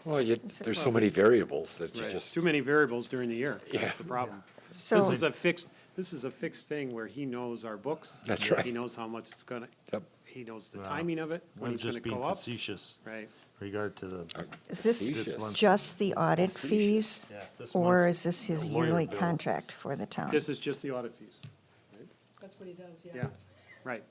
Well, there's so many variables that you Right. just, Too many variables during the year. Yeah. That's the problem. This So, is a fixed thing where he knows our books. That's right. He knows how much it's gonna, Yep. he knows the Wow. timing of it, when I'm he's just gonna being go up. facetious Right. regard to the, is this Facetious. one. just the audit fees? Yeah, this Or one's is this his a lawyer yearly bill. contract for the town? This is just the audit fees. That's what he does, yeah. Yeah, right.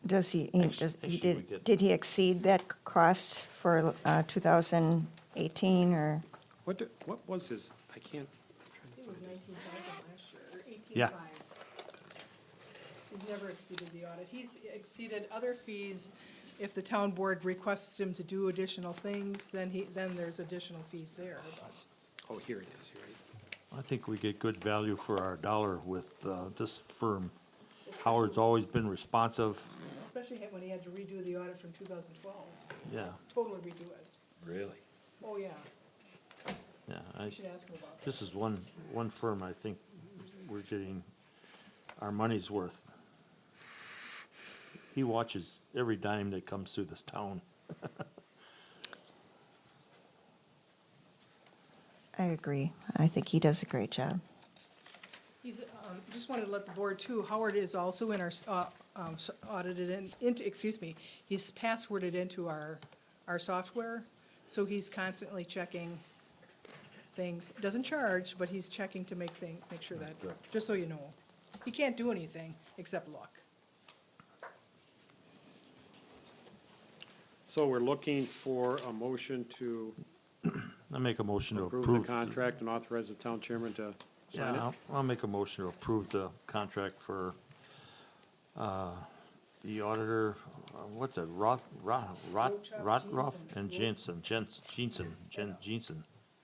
Does he, Actually, we get- did he exceed that cost for 2018 or? What was his, I can't, It was 19,000 last year, or 18,500. Yeah. He's never exceeded the audit. He's exceeded other fees. If the town board requests him to do additional things, then there's additional fees there, but. oh, here it is, you're right. I think we get good value for our dollar with this firm. Howard's always been responsive, Especially when he had to redo the audit from 2012, yeah, totally redo it. really? Oh, yeah, yeah. you should ask him about that. This is one firm I think we're getting our money's worth. He watches every dime that comes through this town. I agree. I think he does a great job. He's, just wanted to let the board too, Howard is also in our, audited he's passworded into our software, so he's constantly checking things. Doesn't charge, but he's checking to make sure that, just so you know. He can't do anything except look. So we're looking for a motion to I make a motion to approve approve. the contract and authorize the town chairman to sign Yeah, it. I'll make a motion to approve the contract for, the auditor, what's it, Rothroff and Jensen.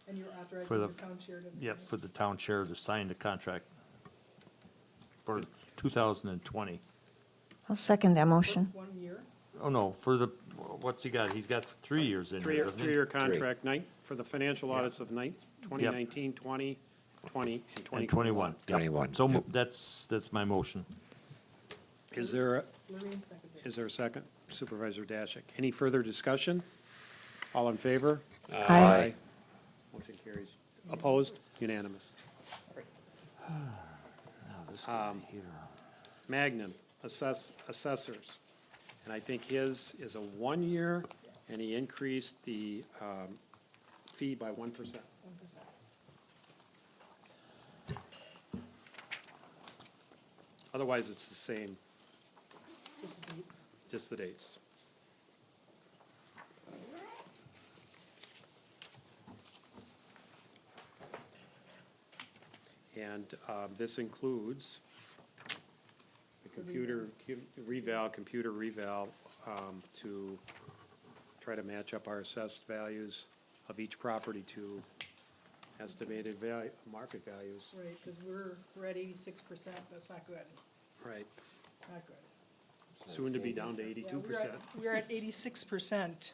And you're For authorizing the- the town chair to. Yep, for the town chair to sign the contract for 2020. I'll second that motion. 1 year? Oh, no, for the, what's he got? He's got 3 years in here, doesn't he? Three-year contract, for the financial audits of 2019, 20, 20, and And 2021. 21. Yep. 21, So yep. that's my motion. Is there, Lorraine seconded. is there a second? Supervisor Dashick. Any further discussion? All in favor? Aye. Motion carries. Opposed? Unanimous. Magnan, assessors. And I think his is a 1 year, and he increased the fee by 1%. Otherwise, it's the same, Just the dates. just the dates. And this includes the computer reval to try to match up our assessed values of each property to estimated value, market values. Right, because we're at 86%, that's not good, Right. not good. Soon to be down to Yeah, 82%. we're at 86%,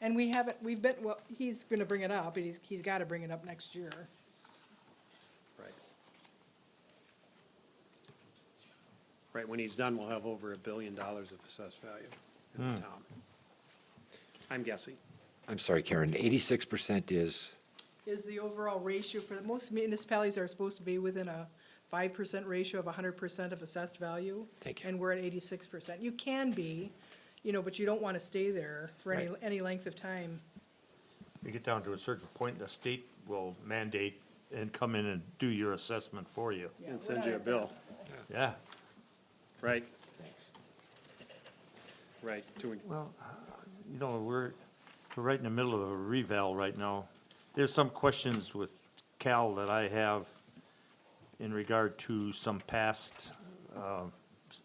and we've been, well, he's gonna bring it up, and he's gotta bring it up next year. Right. Right, when he's done, we'll have over $1 billion of assessed value in the town. I'm guessing. I'm sorry, Karen, 86% is, Is the overall ratio for, most municipalities are supposed to be within a 5% ratio of 100% of assessed value. Thank you. And we're at 86%. You can be, but you don't want to stay there for any, Right. any length of time. You get down to a certain point, the state will mandate and come in and do your assessment for you. Yeah, And we're send not you a at bill. that level. Yeah. Right. Right, doing, Well, we're right in the middle of a reval right now. There's some questions with Cal that I have in regard to some past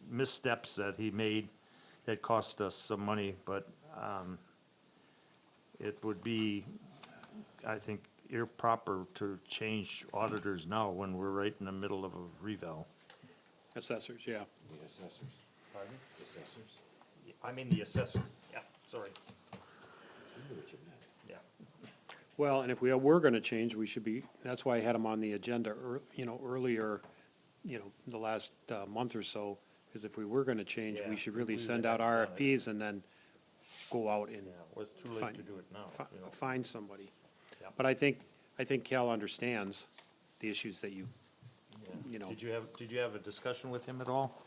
missteps that he made that cost us some money, but it would be, I think, improper to change auditors now when we're right in the middle of a reval. assessors, yeah. The assessors. Pardon? Assessors? I mean, the assessor, yeah, sorry. Yeah. Well, and if we were gonna change, we should be, that's why I had them on the agenda, earlier, the last month or so, because if we were gonna change, Yeah, we should we really would send have out done it. RFPs and then go out and Yeah, well, it's too late Fine. to do it now, find somebody. Yeah. But I think Cal understands the issues that you know. Did you have a discussion with him at all?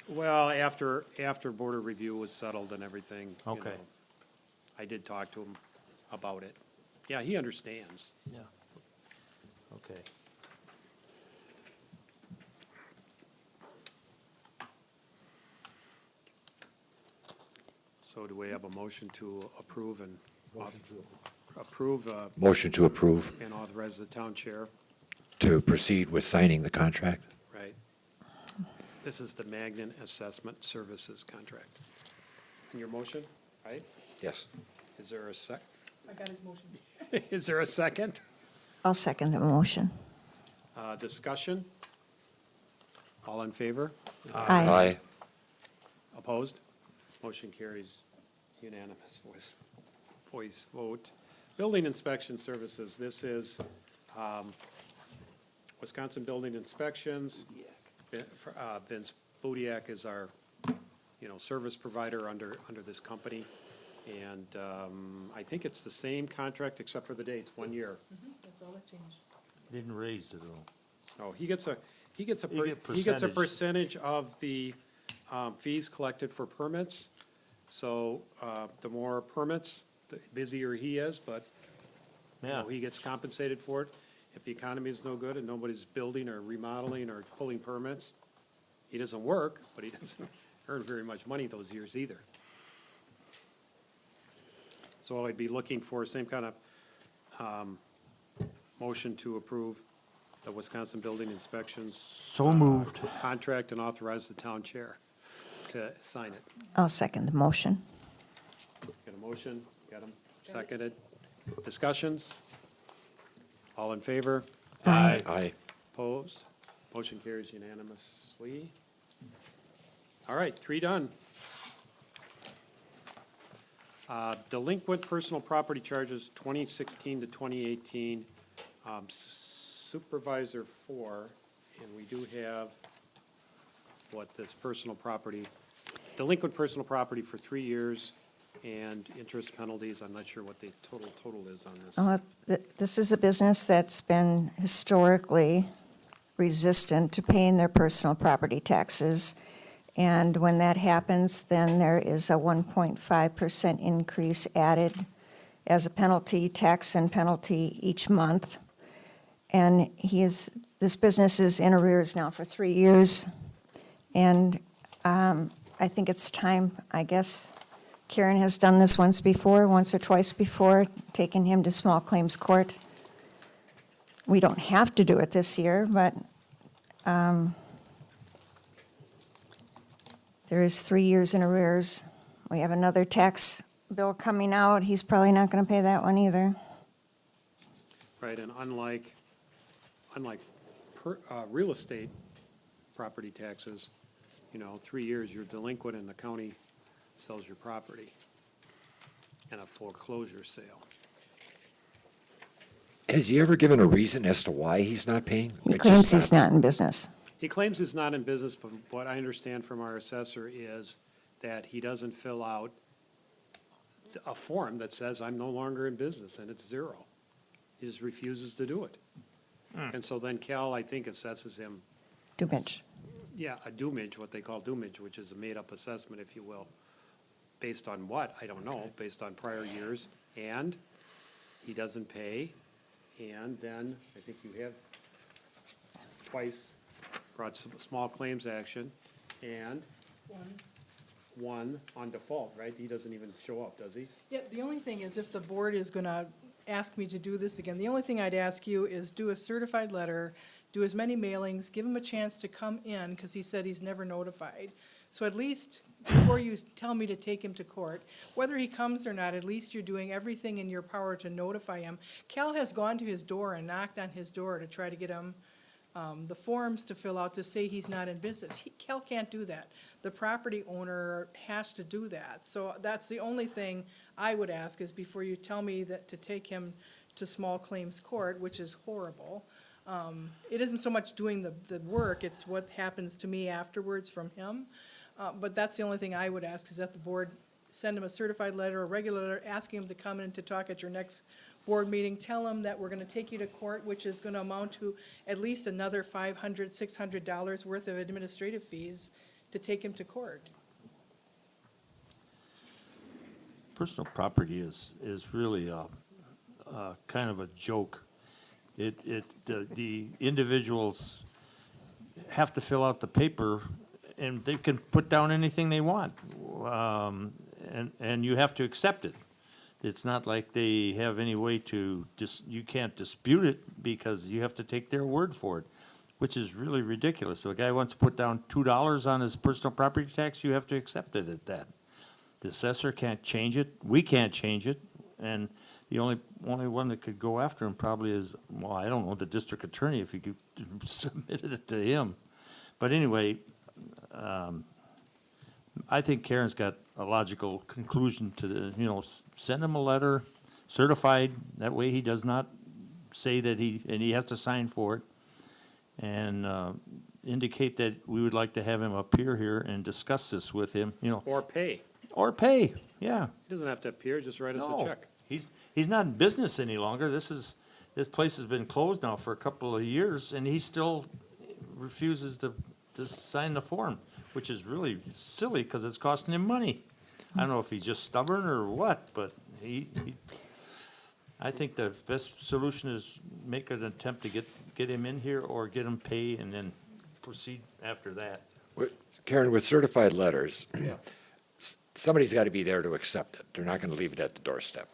Well, after border review was settled and everything, Okay. I did talk to him about it. Yeah, he understands. Yeah. Okay. So do we have a motion to approve and approve Motion to approve and authorize the town chair, to proceed with signing the contract. right? This is the Magnan Assessment Services contract. And your motion, right? Yes. Is there a sec, I got his motion. is there a second? I'll second the motion. Discussion? All in favor? Aye. Opposed? Motion carries unanimous voice vote. Building inspection services, this is Wisconsin Building Inspections. Vince Bodiak is our, service provider under this company. And I think it's the same contract except for the dates, 1 year. That's all that changed. Didn't raise it all. Oh, he gets a You get percentage. percentage of the fees collected for permits. So the more permits, the busier he is, but You know, Yeah. he gets compensated for it. If the economy is no good and nobody's building or remodeling or pulling permits, he doesn't work, but he doesn't earn very much money those years either. So I'd be looking for same kind of motion to approve the Wisconsin Building Inspections So moved. contract and authorize the town chair to sign it. I'll second the motion. Got a motion? Got him seconded? Discussions? All in favor? Aye. Aye. Opposed? Motion carries unanimously. All right, 3 done. Delinquent personal property charges, 2016 to 2018. Supervisor 4, and we do have this personal property, delinquent personal property for 3 years and interest penalties. I'm not sure what the total is on this. This is a business that's been historically resistant to paying their personal property taxes. And when that happens, then there is a 1.5% increase added as a penalty, tax and penalty each month. And this business is in arrears now for 3 years. And I think it's time, I guess, Karen has done this once or twice before, taken him to small claims court. We don't have to do it this year, but there is 3 years in arrears. We have another tax bill coming out. He's probably not going to pay that one either. Right, and unlike real estate property taxes, 3 years, you're delinquent and the county sells your property in a foreclosure sale. Has he ever given a reason as to why he's not paying? He It's claims just he's not in business. He claims he's not in business, but what I understand from our assessor is that he doesn't fill out a form that says, I'm no longer in business, and it's 0. He just refuses to do it. And so then Cal, I think, assesses him, Dumage. yeah, a doomage, what they call doomage, which is a made-up assessment, if you will. Based on what? I don't know, based on prior years, and he doesn't pay, and then, I think you have twice brought some small claims action, and one on default, right? He doesn't even show up, does he? Yeah, the only thing is if the board is going to ask me to do this again, the only thing I'd ask you is do a certified letter, do as many mailings, give him a chance to come in, because he said he's never notified. So at least before you tell me to take him to court, whether he comes or not, at least you're doing everything in your power to notify him. Cal has gone to his door and knocked on his door to try to get him the forms to fill out to say he's not in business. Cal can't do that. The property owner has to do that. So that's the only thing I would ask is before you tell me that to take him to small claims court, which is horrible. It isn't so much doing the work, it's what happens to me afterwards from him. But that's the only thing I would ask is that the board send him a certified letter, a regular letter, asking him to come in to talk at your next board meeting. Tell him that we're going to take you to court, which is going to amount to at least another $500, $600 worth of administrative fees to take him to court. Personal property is really a kind of a joke. The individuals have to fill out the paper, and they can put down anything they want, and you have to accept it. It's not like they have any way to you can't dispute it because you have to take their word for it, which is really ridiculous. So a guy wants to put down $2 on his personal property tax, you have to accept it at that. The assessor can't change it, we can't change it, and the only one that could go after him probably is, well, I don't know, the district attorney, if he could submitted it to him. But anyway, I think Karen's got a logical conclusion to the, send him a letter, certified, that way he does not say that he has to sign for it, and indicate that we would like to have him appear here and discuss this with him, Or pay. or pay, yeah. He doesn't have to appear, just write us a No, check. he's not in business any longer. This place has been closed now for a couple of years, and he still refuses to sign the form, which is really silly because it's costing him money. I don't know if he's just stubborn or what, but I think the best solution is make an attempt to get him in here or get him pay and then proceed after that. Karen, with certified letters, somebody's got to be there to accept it. They're not going to leave it at the doorstep.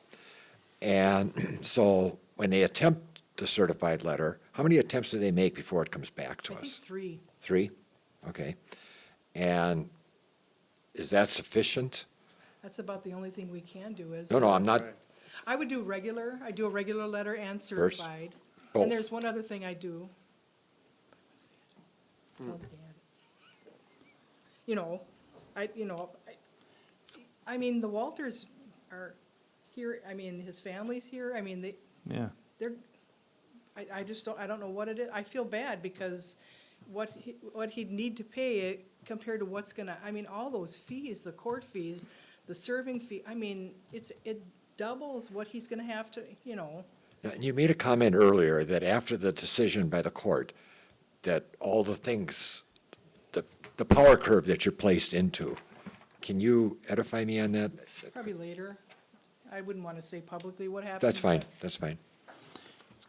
And so when they attempt the certified letter, how many attempts do they make before it comes back to I think us? 3. 3? Okay. And is that sufficient? That's about the only thing we can do is. No, I'm not, Right. I would do regular, I do a regular letter and certified. Both. And there's one other thing I do. Tells Dad. You know, I mean, the Walters are here, I mean, his family's here, I mean, Yeah. they're, I just don't, I don't know what it is. I feel bad because what he'd need to pay compared to what's gonna, I mean, all those fees, the court fees, the serving fee, I mean, it doubles what he's gonna have to, you know. and you made a comment earlier that after the decision by the court, that all the things, the power curve that you're placed into, can you edify me on that? Probably later. I wouldn't want to say publicly what happened. That's fine, but- that's fine. It's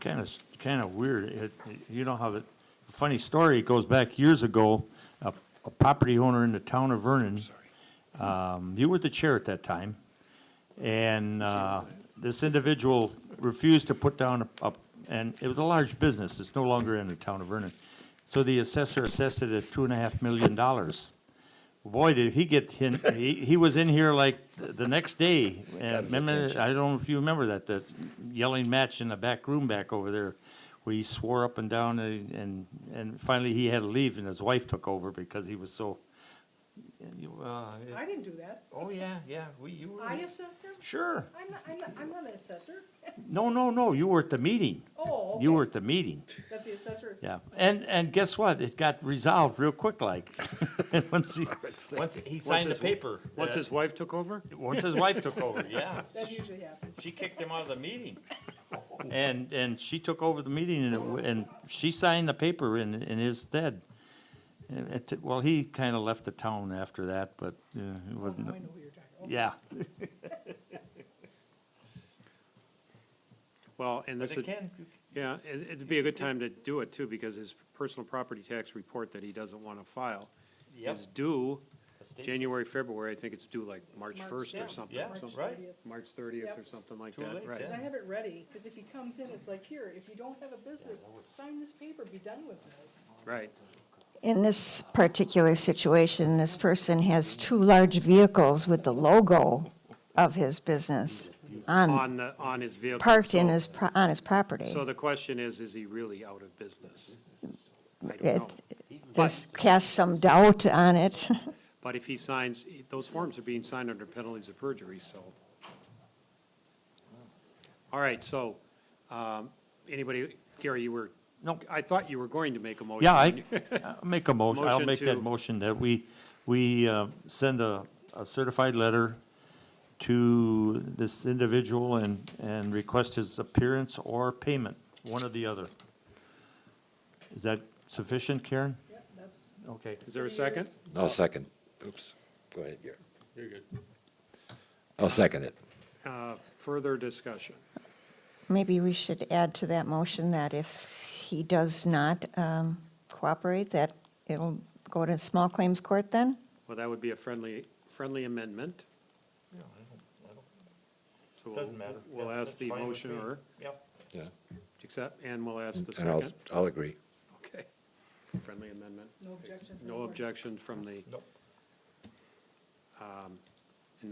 kind of weird. You know how the funny story, it goes back years ago, a property owner in the town of Vernon. You were the chair at that time. And, this individual refused to put down and it was a large business. It's no longer in the town of Vernon. So the assessor assessed it at $2.5 million. Boy, did he get him, he was in here like the next day. And his remember, attention. I don't know if you remember that, the yelling match in the back room back over there, where he swore up and down and finally he had to leave and his wife took over because he was so. I didn't do that. Oh, yeah, you were. I assessed him? Sure. I'm not an assessor. No, you were at the meeting. Oh, okay. You were at the meeting. That the assessor is. Yeah, and guess what? It got resolved real quick, like. Once he signed the paper. Once his wife took over? Once his wife took over, yeah. That usually happens. She kicked him out of the meeting. And she took over the meeting and she signed the paper in his stead. And well, he kind of left the town after that, but it Oh, wasn't, now I know who you're talking about. yeah. Well, and this is, yeah, it'd be a good time to do it too, because his personal property tax report that he doesn't want to file Yep. is due January, February. I think it's due like March 1st yeah, or something. yeah, something- right. March 30th Yep. or something like Too that, late, right. Because I have it ready, because if he comes in, it's like, here, if you don't have a business, sign this paper, be done with this. Right. In this particular situation, this person has 2 large vehicles with the logo of his business On his vehicle. parked in So- on his property. So the question is he really out of business? I don't know. There's cast some doubt on it. But if he signs, those forms are being signed under penalties of perjury, so. All right, so, anybody, Gary, you were, Nope. I thought you were going to make a motion. Yeah, I'll make a motion, I'll Motion make that to- motion that we send a certified letter to this individual and request his appearance or payment, one or the other. Is that sufficient, Karen? Yep, that's. Okay. Is there a second? I'll second. Oops, go ahead, Gary. You're good. I'll second it. Further discussion. Maybe we should add to that motion that if he does not cooperate, that it'll go to small claims court then? Well, that would be a friendly amendment. So Doesn't matter. We'll Yeah, ask the that's fine with me. motioner, Yep. Yeah. accept, and we'll ask the And second. I'll agree. Okay. Friendly amendment. No objection. from the No board. objections from the, Nope. and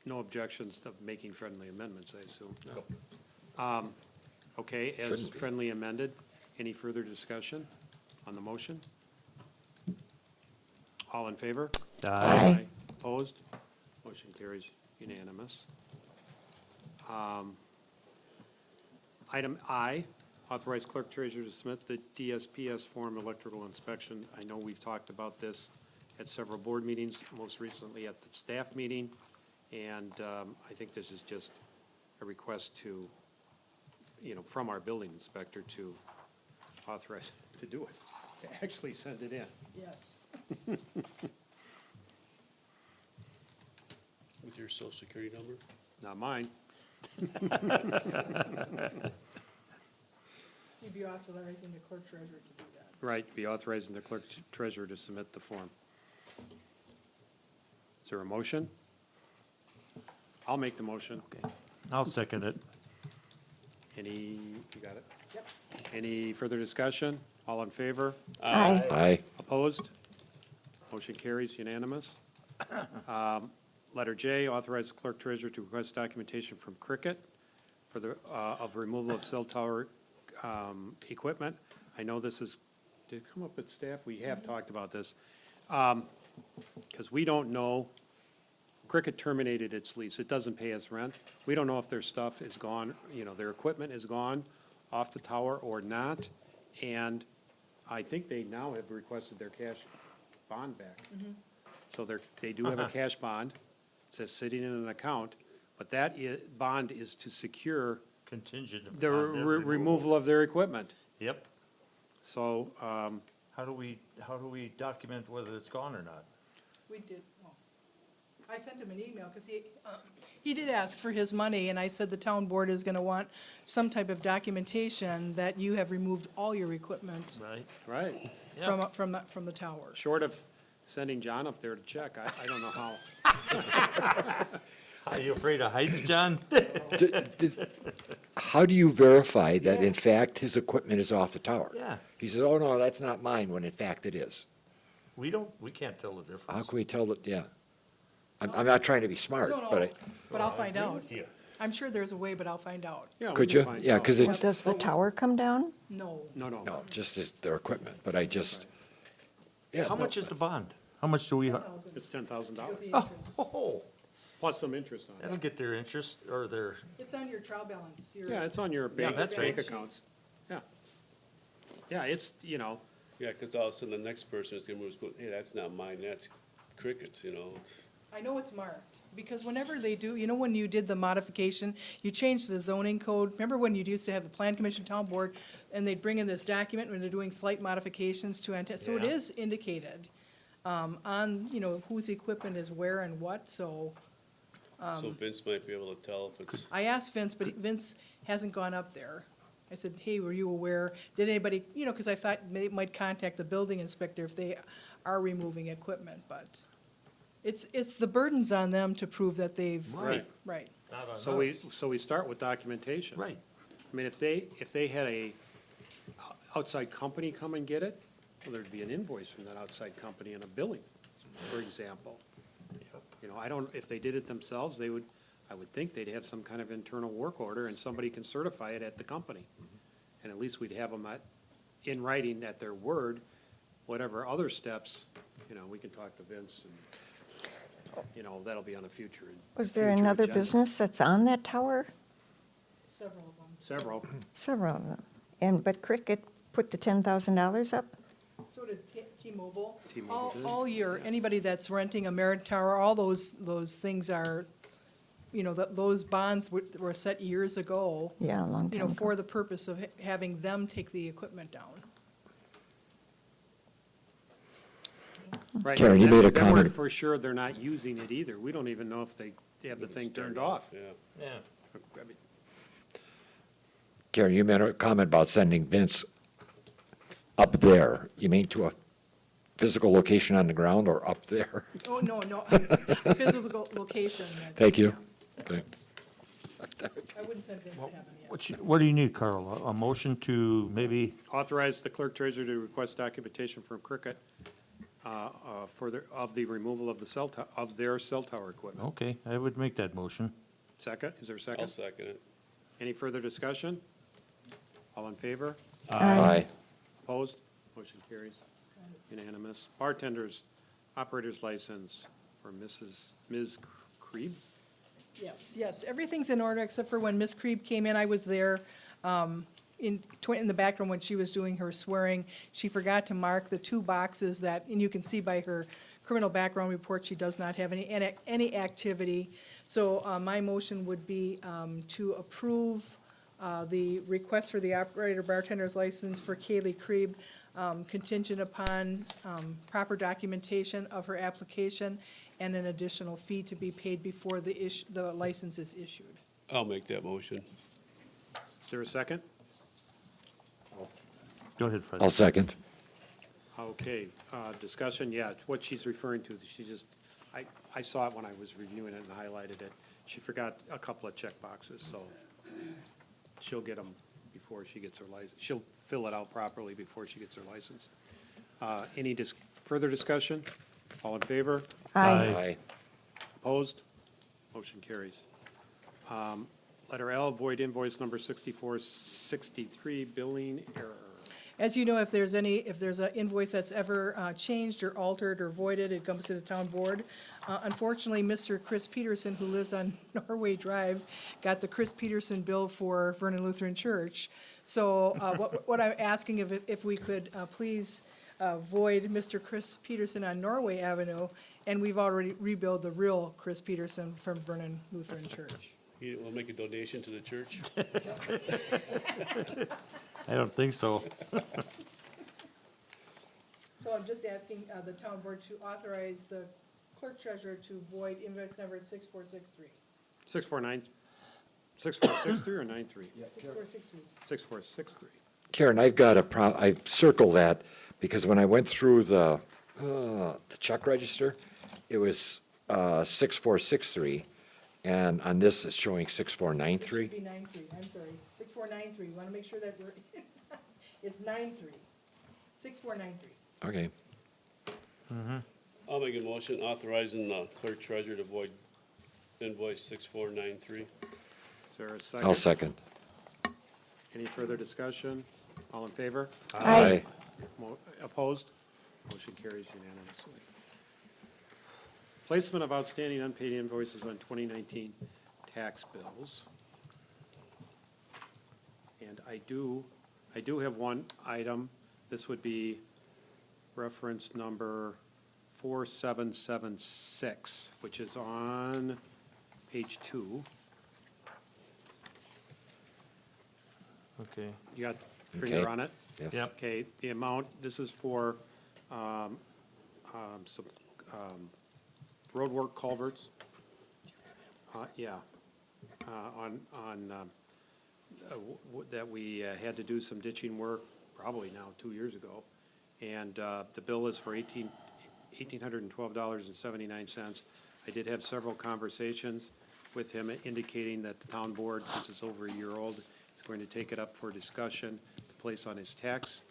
no objections to making friendly amendments, I assume. No. Okay, as Shouldn't be. friendly amended, any further discussion on the motion? All in favor? Aye. Opposed? Motion carries unanimous. Item I, authorize clerk treasurer to submit the DSPS form electrical inspection. I know we've talked about this at several board meetings, most recently at the staff meeting. And I think this is just a request to, from our building inspector to authorize to do it, to actually send it in. Yes. With your social security number? Not mine. You'd be authorizing the clerk treasurer to do that. Right, be authorizing the clerk treasurer to submit the form. Is there a motion? I'll make the motion. Okay. I'll second it. Any, you got it? Yep. Any further discussion? All in favor? Aye. Aye. Opposed? Motion carries unanimous. Letter J, authorize the clerk treasurer to request documentation from Cricket for the, of removal of cell tower equipment. I know this is, did it come up at staff? We have talked about this. Because we don't know, Cricket terminated its lease. It doesn't pay us rent. We don't know if their stuff is gone, you know, their equipment is gone off the tower or not. And I think they now have requested their cash bond back. So they do have a cash bond. It says sitting in an account, but that bond is to secure Contingent upon the their removal of their equipment. Yep. So, How do we document whether it's gone or not? We did, well, I sent him an email, because he did ask for his money, and I said the town board is gonna want some type of documentation that you have removed all your equipment Right. right, Yep. from the tower. short of sending John up there to check, I don't know how. Are you afraid of heights, John? How do you verify that in fact his equipment is off the tower? Yeah. He says, oh, no, that's not mine, when in fact it is. We can't tell the difference. How can we tell that, yeah? I'm not trying to be smart, No, but no, I, but I'll find out. with you. I'm sure there's a way, but I'll find out. Yeah, we could can you? find Yeah, out. because Well, it's, does the tower come down? No. No, no, just as their equipment, but I just, yeah. How no, much is the bond? How much do we? it's $10,000, With the interest. Oh, plus some interest on that'll it. get their interest or their, It's on your trial balance. Yeah, it's on your bank that's right. accounts. Yeah. Yeah, it's, you know, Yeah, because all of a sudden the next person is gonna move, hey, that's not mine, that's Cricket's, you know, it's. I know it's marked, because whenever they do, you know, when you did the modification, you changed the zoning code. Remember when you used to have the plan commission, town board, and they'd bring in this document when they're doing slight modifications to, so it Yeah. is indicated, on, you know, whose equipment is where and what, so. So Vince might be able to tell if it's, I asked Vince, but Vince hasn't gone up there. I said, hey, were you aware, did anybody, you know, because I thought they might contact the building inspector if they are removing equipment, but it's the burden's on them to prove that they've. Right. Right. not on so us. we start with documentation. Right. I mean, if they had a outside company come and get it, well, there'd be an invoice from that outside company and a billing, for example. You know, I don't, if they did it themselves, I would think they'd have some kind of internal work order and somebody can certify it at the company. And at least we'd have them in writing at their word, whatever other steps, you know, we can talk to Vince and, you know, that'll be on a future. Was there future another agenda. business that's on that tower? Several of them. Several. Several of them. But Cricket put the $10,000 up? So did T-Mobile. T-Mobile did. All year, anybody that's renting a Merit Tower, all those things are, you know, those bonds were set years ago, Yeah, a long you time know, ago. for the purpose of having them take the equipment down. Right. Karen, you Then- made a then we're comment. for sure they're not using it either. We don't even know if they have the thing turned off. yeah. Yeah. I mean, Karen, you made a comment about sending Vince up there. You mean to a physical location on the ground or up there? Oh, no, physical location. Thank you. Yeah. Okay. I wouldn't send Vince to have them yet. What do you need, Carl? A motion to maybe, Authorize the clerk treasurer to request documentation from Cricket of the removal of their cell tower equipment. okay, I would make that motion. Second, is there a I'll second? second it. Any further discussion? All in favor? Aye. Opposed? Motion carries. Unanimous. Bartenders, operator's license for Ms. Krieb? Yes, everything's in order, except for when Ms. Krieb came in, I was there, in the background when she was doing her swearing. She forgot to mark the two boxes that, and you can see by her criminal background report, she does not have any activity. So, my motion would be, to approve, the request for the operator bartender's license for Kaylee Krieb, contingent upon, proper documentation of her application and an additional fee to be paid before the license is issued. I'll make that motion. Is there a second? Go ahead, Fred. I'll second. Okay, discussion, yeah, it's what she's referring to, she just, I saw it when I was reviewing it and highlighted it. She forgot a couple of check boxes, so she'll get them before she gets her license. She'll fill it out properly before she gets her license. Any further discussion? All in favor? Aye. Aye. Opposed? Motion carries. Letter L, void invoice number 6463, billing error. As you know, if there's an invoice that's ever changed or altered or voided, it comes to the town board. Unfortunately, Mr. Chris Peterson, who lives on Norway Drive, got the Chris Peterson bill for Vernon Lutheran Church. So what I'm asking if we could please void Mr. Chris Peterson on Norway Avenue, and we've already rebilled the real Chris Peterson from Vernon Lutheran Church. You will make a donation to the church? I don't think so. So I'm just asking the town board to authorize the clerk treasurer to void invoice number 6463. 6463 or 93? 6463. 6463. Karen, I've got I circled that because when I went through the check register, it was 6463, and on this it's showing It 6493. should be 93, I'm sorry, 6493, we want to make sure that we're, it's 93, 6493. Okay. I'll make a motion authorizing the clerk treasurer to void invoice 6493. Is there a second? I'll second. Any further discussion? All in favor? Aye. Opposed? Motion carries unanimously. Placement of outstanding unpaid invoices on 2019 tax bills. And I do have one item. This would be reference number 4776, which is on page 2. Okay. You got finger Okay. on it? Yes. Yep. Okay, the amount, this is for some roadwork culverts. Yeah, that we had to do some ditching work, probably now 2 years ago. And the bill is for $1,812.79. I did have several conversations with him indicating that the town board, since it's over a year old, is going to take it up for discussion to place on his tax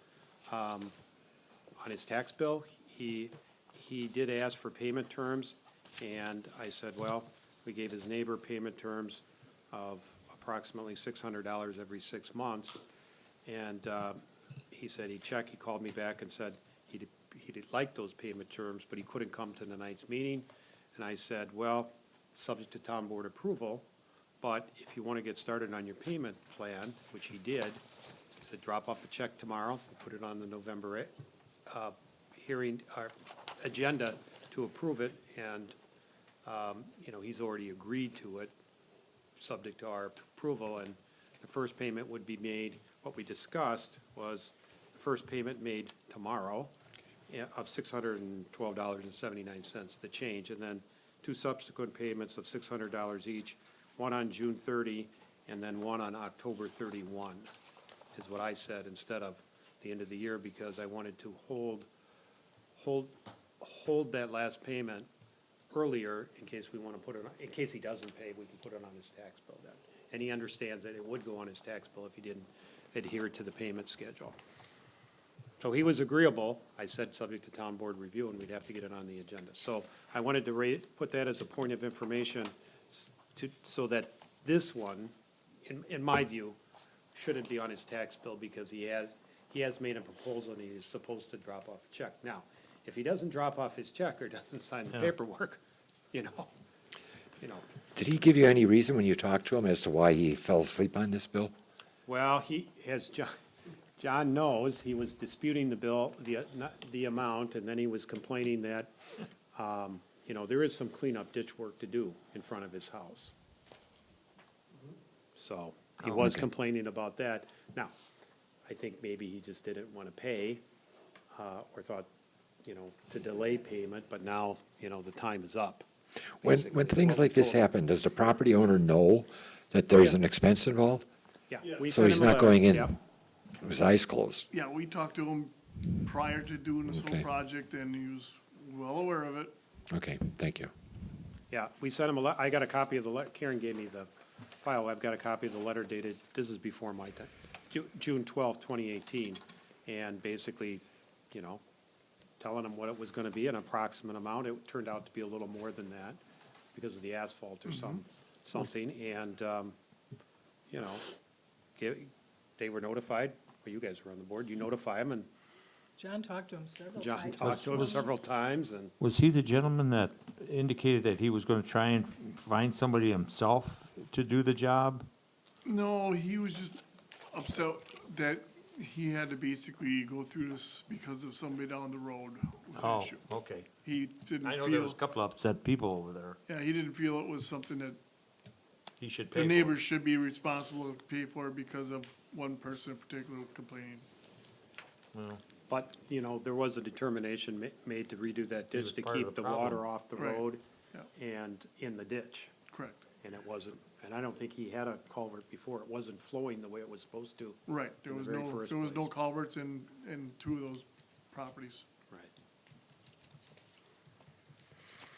bill. He did ask for payment terms, and I said, well, we gave his neighbor payment terms of approximately $600 every 6 months. And he said he called me back and said he did like those payment terms, but he couldn't come to tonight's meeting. And I said, well, subject to town board approval, but if you want to get started on your payment plan, which he did, he said, drop off a check tomorrow, we'll put it on the November hearing, agenda to approve it, and, he's already agreed to it, subject to our approval, and the first payment would be made, what we discussed was the first payment made tomorrow of $612.79, the change, and then 2 subsequent payments of $600 each, one on June 30 and then one on October 31, is what I said, instead of the end of the year, because I wanted to hold that last payment earlier in case we want to put it, in case he doesn't pay, we can put it on his tax bill then. And he understands that it would go on his tax bill if he didn't adhere to the payment schedule. So he was agreeable. I said, subject to town board review, and we'd have to get it on the agenda. So I wanted to put that as a point of information so that this one, in my view, shouldn't be on his tax bill, because he has made a proposal and he is supposed to drop off a check. Now, if he doesn't drop off his check or doesn't sign the Yeah. paperwork, Did he give you any reason when you talked to him as to why he fell asleep on this bill? well, he has, John knows, he was disputing the bill, the amount, and then he was complaining that, there is some cleanup ditch work to do in front of his house. So he Oh, was okay. complaining about that. Now, I think maybe he just didn't want to pay, or thought, to delay payment, but now, the time is up. When basically, is things what we like this told him. happen, does the property owner know That there's an expense involved? Yeah. Yeah. we So sent he's him a not letter. going in Yep. with his eyes closed? Yeah, we talked to him prior to doing this whole Okay. project, and he was well aware of it. Okay, thank you. Yeah, we sent him I got a copy of Karen gave me the file, I've got a copy of the letter dated, this is before my time, June 12th, 2018, and basically, you know, telling him what it was gonna be, an approximate amount, it turned out to be a little more than that, because of the asphalt or something, and, you know, they were notified, well, you guys were on the board, you notify them, and John talked to him several John times. talked to him several times, and Was he the gentleman that indicated that he was gonna try and find somebody himself to do the job? No, he was just upset that he had to basically go through this because of somebody down the road with an Oh, issue. okay. He didn't I know there was a feel, couple upset people over there. yeah, he didn't feel it was something that He should pay the for it. neighbors should be responsible to pay for because of one person in particular complaining. but, you know, there was a determination made to redo that He was ditch to part of keep the the water problem. off the Right. road Yeah. and in the ditch. Correct. And it wasn't, and I don't think he had a culvert before. It wasn't flowing the way it was supposed to. Right, there In the was very no, first there was no place. culverts in two of those properties. Right.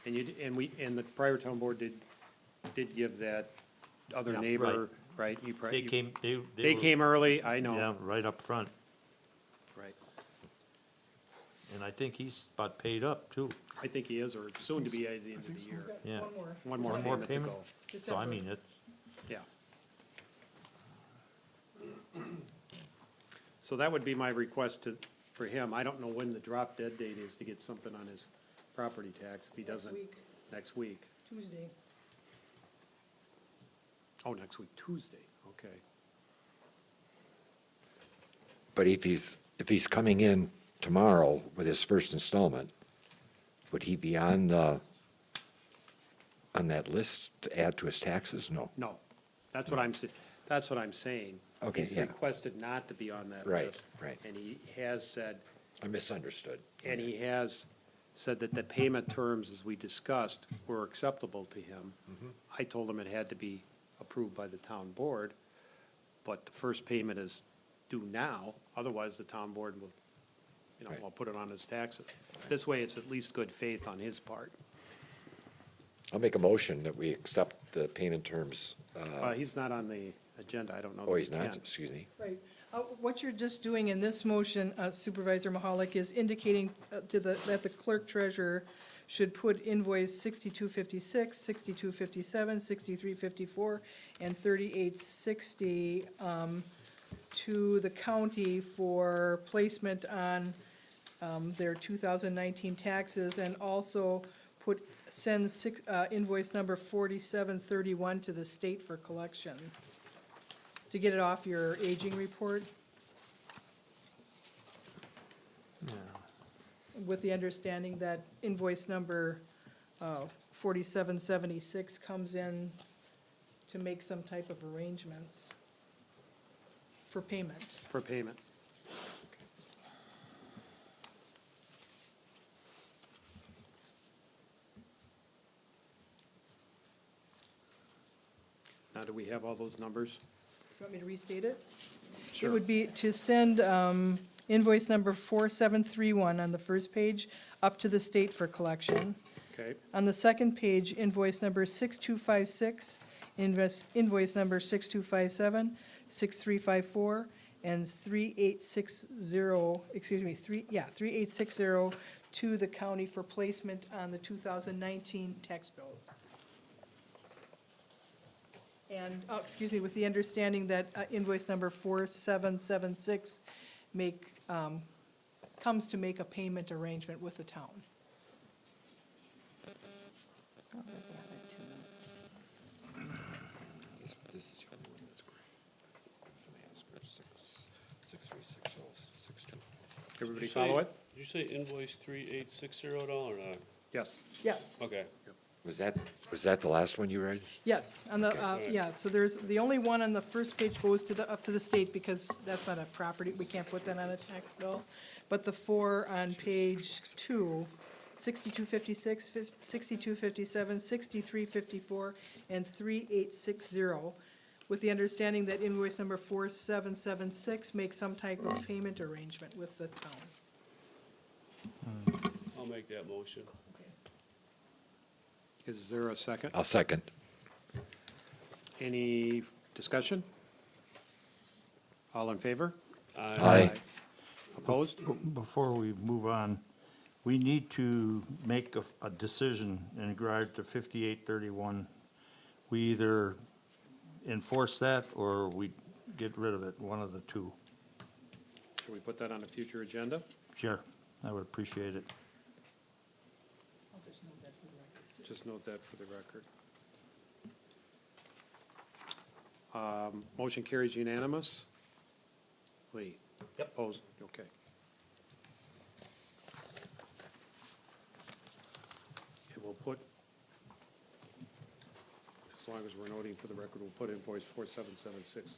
And and the prior town board did give that other Yeah, neighbor, right? They came, They were- came early, I know. Yeah, right up front, Right. and I think he's about paid up too. I think he is, or soon to be at the end of the year. Yeah. One more. One more One more payment to payment? go. So I December. mean, it's, Yeah. So that would be my request for him. I don't know when the drop dead date is to get something on his property tax, if he Next doesn't. week. Next week. Tuesday. Oh, next week, Tuesday, okay. But if he's coming in tomorrow with his first installment, would he be on that list to add to his taxes? No. No, that's what that's what I'm saying. Okay, He's yeah. requested not to be on that Right, list. right. And he has said, I misunderstood. and he has said that the payment terms, as we discussed, were acceptable to him. Mm-hmm. I told him it had to be approved by the town board, but the first payment is due now, otherwise the town board will, you know, Right. will put it on his taxes. This way, it's at least good faith on his part. I'll make a motion that we accept the payment terms. He's not on the agenda, I don't know. Oh, that he's he not? can. Excuse me. Right. What you're just doing in this motion, Supervisor Mahalik, is indicating that the clerk treasurer should put invoice 6256, 6257, 6354, and 3860 to the county for placement on their 2019 taxes, and also send invoice number 4731 to the state for collection, to get it off your aging report, with the understanding that invoice number 4776 comes in to make some type of arrangements for payment. For payment. Now, do we have all those numbers? You want me to restate it? Sure. It would be to send invoice number 4731 on the first page up to the state for collection. Okay, On the second page, invoice number 6256, invoice number 6257, 6354, and 3860, 3860 to the county for placement on the 2019 tax bills. And, with the understanding that invoice number 4776 comes to make a payment arrangement with the town. This is the only one that's correct. Somebody else correct. 6360624. everybody follow it? Did you say invoice 3860 at all or not? Yes. Yes, Okay. Was that the last one you read? yes, on the, yeah, so there's, the only one on the first page goes up to the state, because that's not a property, we can't put that on a tax bill. But the four on page 2, 6256, 6257, 6354, and 3860, with the understanding that invoice number 4776 makes some type of payment arrangement with the town. I'll make that motion. Is there a second? I'll second. Any discussion? All in favor? Aye. Opposed? Before we move on, we need to make a decision in regard to 5831. We either enforce that or we get rid of it, one of the two. Should we put that on a future agenda? Sure, I would appreciate it. Just note that for the record. Motion carries unanimous. Lee? Yep. Opposed? Okay. And we'll put, as long as we're noting for the record, we'll put invoice 4776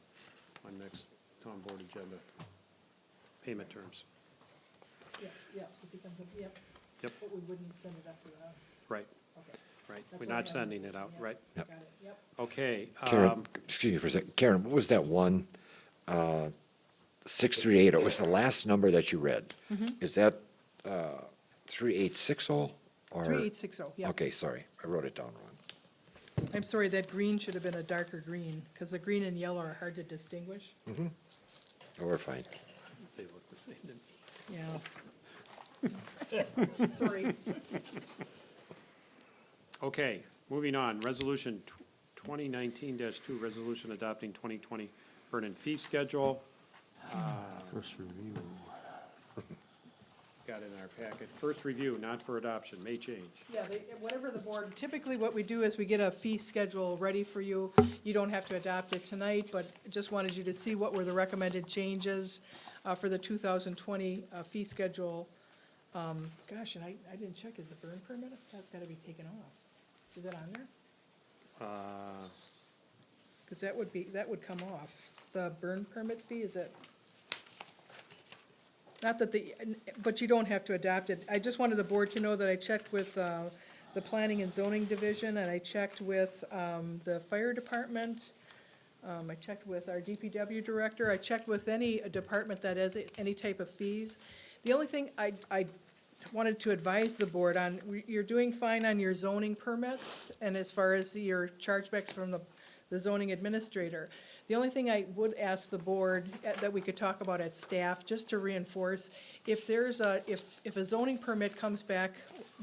on next town board agenda. Payment terms. Yes, yes, it becomes, yep. Yep. But we wouldn't send it up to the, Right, okay. right. That's We're what I not have. sending it out, Yeah, right? Yep. Got it, yep. Okay. Karen, excuse me for a second. Karen, what was that one, 638? It was the last number that you read. Is that 3860 or? 3860, yeah. Okay, sorry, I wrote it down wrong. I'm sorry, that green should have been a darker green, because the green and yellow are hard to distinguish. Oh, we're fine. They look the same to me. Yeah. Sorry. Okay, moving on, resolution 2019-2, resolution adopting 2020 Vernon fee schedule. First review. Got it in our packet. First review, not for adoption, may change. Yeah, whatever the board, typically what we do is we get a fee schedule ready for you. You don't have to adopt it tonight, but just wanted you to see what were the recommended changes for the 2020 fee schedule. Gosh, and I didn't check, is the burn permit, that's gotta be taken off. Is that on there? Because that would come off. The burn permit fee, is it? Not that but you don't have to adopt it. I just wanted the board to know that I checked with the Planning and Zoning Division, and I checked with the Fire Department. I checked with our DPW Director. I checked with any department that has any type of fees. The only thing I wanted to advise the board on, you're doing fine on your zoning permits, and as far as your chargebacks from the zoning administrator. The only thing I would ask the board that we could talk about at staff, just to reinforce, if there's if a zoning permit comes back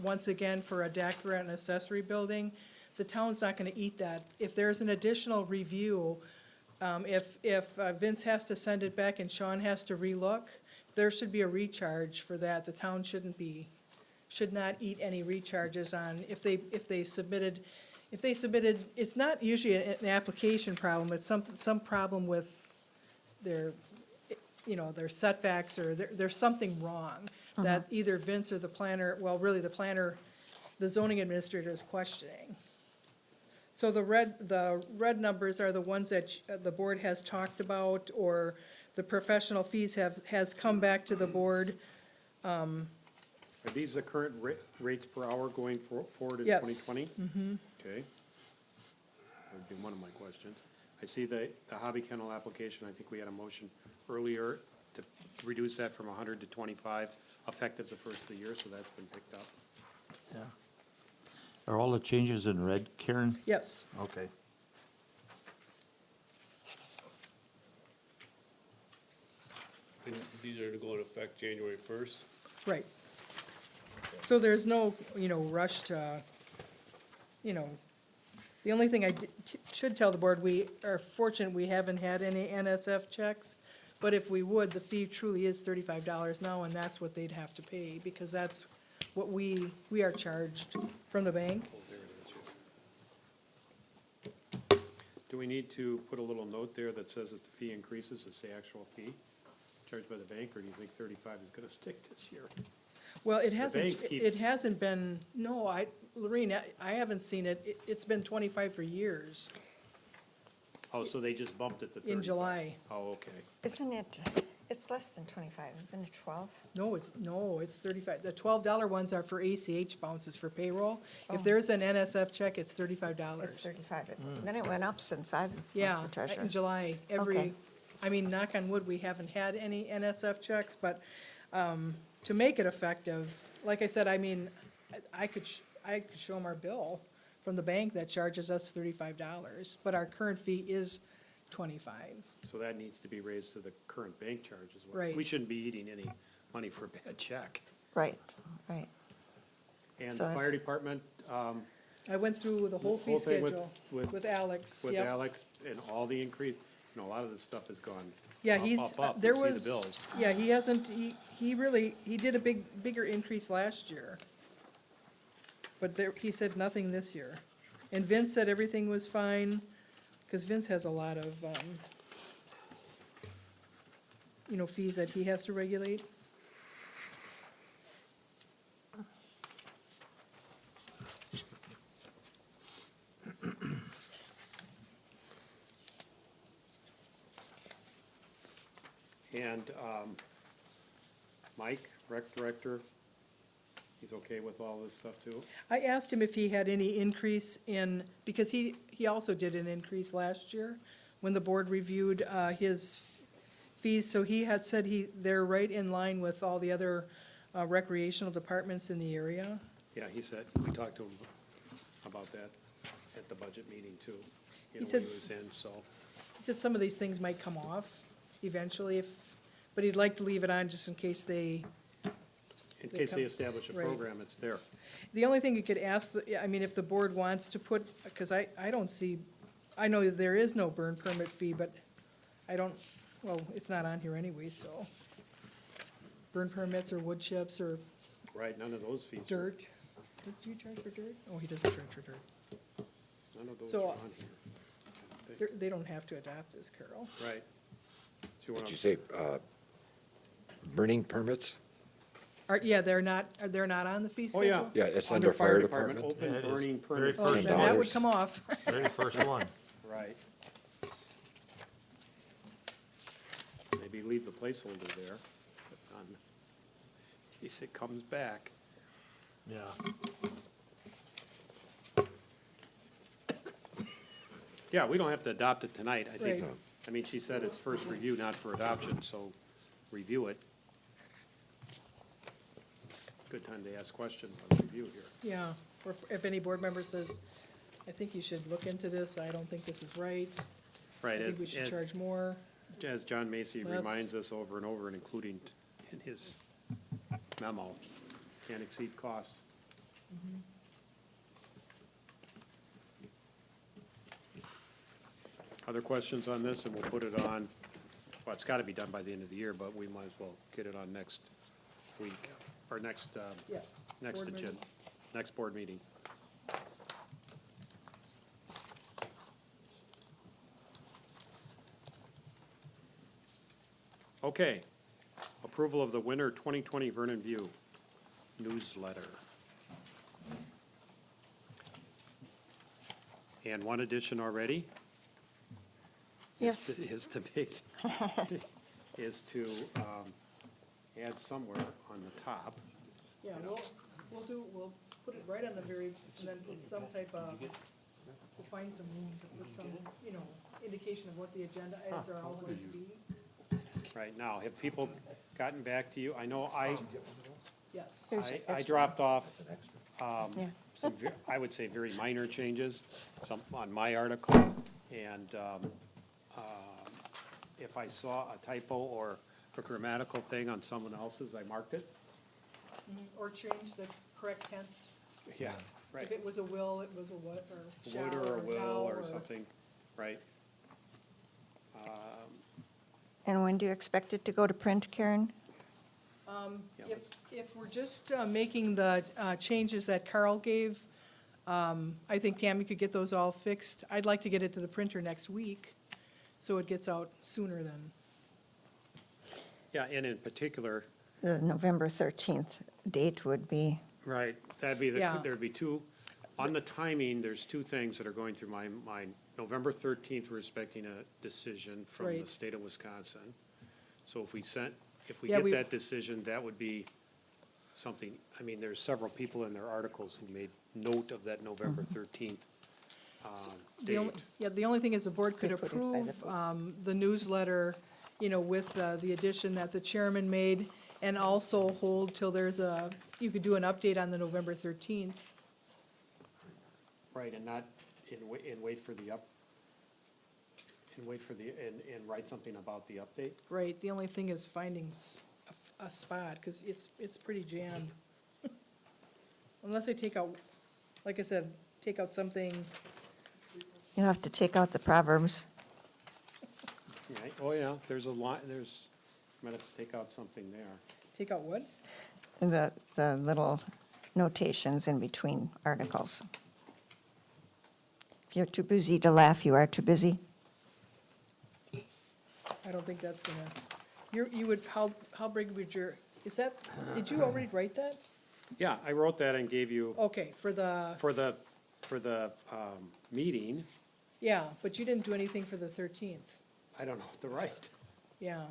once again for a deck or an accessory building, the town's not gonna eat that. If there's an additional review, if Vince has to send it back and Sean has to relook, there should be a recharge for that. The town should not eat any recharges on, if they submitted, it's not usually an application problem, it's some problem with their, their setbacks, or there's something wrong that either Vince or the planner, well, really the planner, the zoning administrator is questioning. So the red numbers are the ones that the board has talked about, or the professional fees has come back to the board. Are these the current rates per hour going forward in Yes. 2020? Okay. That would be one of my questions. I see the hobby kennel application, I think we had a motion earlier to reduce that from 100 to 25, effective the first of the year, so that's been picked up. Yeah. Are all the changes in red, Karen? Yes, Okay. And these are going to effect January 1st. right. So there's no, rush to, the only thing I should tell the board, we are fortunate we haven't had any NSF checks, but if we would, the fee truly is $35 now, and that's what they'd have to pay, because that's what we are charged from the bank. Oh, there it is. Do we need to put a little note there that says that the fee increases, it's the actual fee charged by the bank, or do you think 35 is gonna stick this year? Well, banks keep- it hasn't been, no, Lorene, I haven't seen it. It's been 25 for years, Oh, so they just bumped it to 35? in July. Oh, okay. Isn't It's less than 25, isn't it 12? No, it's 35. The $12 ones are for ACH bounces for payroll. If Oh. there's an NSF check, it's $35. It's 35. Then it went up since I was Yeah, the treasurer. in July, Okay. I mean, knock on wood, we haven't had any NSF checks, but to make it effective, like I said, I mean, I could show them our bill from the bank that charges us $35, but our current fee is 25. So that needs to be raised to the current bank charge as well. Right. We shouldn't be eating any money for a bad check. Right, right. And So the fire that's- department, I went through the whole fee Whole thing with- schedule with- with Alex, with yep. Alex and all the increase, you know, a lot of this stuff has gone Yeah, up, he's, up. there We see the was, bills. yeah, he hasn't, he really, he did a bigger increase last year. But there, he said nothing this year. And Vince said everything was fine, because Vince has a lot of, fees that he has to regulate. And Mike, rec director, he's okay with all this stuff too? I asked him if he had any increase in, because he also did an increase last year when the board reviewed his fees. So he had said they're right in line with all the other recreational departments in the area. Yeah, he said, we talked to him about that at the budget meeting too. He You know, when said he was in, so, He said some of these things might come off eventually but he'd like to leave it on just in case in They case they come- establish a right. program, it's there. The only thing you could ask, I mean, if the board wants to put, because I don't see, I know there is no burn permit fee, but I don't, well, it's not on here anyway, so. Burn permits or wood chips or Right, none of those fees. are- dirt. Do you charge for dirt? Oh, he doesn't charge for dirt. None of those So- are on here. They don't have to adopt this, Carol. Right. Do you want Did you to, say, burning permits? Yeah, they're not on the fee oh, schedule? yeah. Yeah, it's under fire department. Oh, Open Yeah, it is. burning Very permit. Oh, first then that would $10. come off. Very first one. Right. Maybe leave the placeholder there, in case it comes back. Yeah. Yeah, we don't have to adopt it tonight, I think. Right. I mean, she said it's first review, not for adoption, so review it. Good time to ask questions on review here. Yeah, or if any board member says, I think you should look into this, I don't think this is right. I Right, think we should and charge more. as John Macy Less. reminds us over and over, and including in his memo, can't exceed costs. Other questions on this, and we'll put it on, well, it's gotta be done by the end of the year, but we might as well get it on next week, or next, Yes. next board agenda, meeting. next board meeting. Okay, approval of the winter 2020 Vernon View newsletter. And one addition already? Yes, Is to make, is to add somewhere on the top. Yeah, we'll put it right on the very, and then put some type of, we'll find some room to put some, indication of what the agenda items are all going to be. Right now, have people gotten back to you? I know Yes. There's I extra. dropped off yeah. some, I would say, very minor changes, some on my article, and if I saw a typo or a grammatical thing on someone else's, I marked it. Or change the correct tense. Yeah, right. If it was a will, it was a what, or shall, Would or or will now, or something, right? And when do you expect it to go to print, Karen? Yeah, If we're just making the changes that Carl gave, I think Tammy could get those all fixed. I'd like to get it to the printer next week, so it gets out sooner than, Yeah, and in particular, The November 13th date would be, right, that'd be, Yeah. there'd be two, on the timing, there's two things that are going through my mind. November 13th, we're expecting a decision from the Right. state of Wisconsin. So if we Yeah, get we- that decision, that would be something, I mean, there's several people in their articles who made note of that November 13th The only, date. yeah, the only thing is the board could They put it by the approve the newsletter, with the addition that the chairman made, and also hold till there's you could do an update on the November 13th. Right, and not, and wait for the and write something about the update? Right, the only thing is finding a spot, because it's pretty jammed. Unless I take out, like I said, take out something, You'll have to take out the Proverbs. Right, oh yeah, there's a lot, might have to take out something there. take out what? The little notations in between articles. If you're too busy to laugh, you are too busy. I don't think that's gonna, you would, how big would your, did you already write that? Yeah, I wrote that and gave you, Okay, for the, meeting, yeah, but you didn't do anything for the 13th, I don't know what to write. yeah.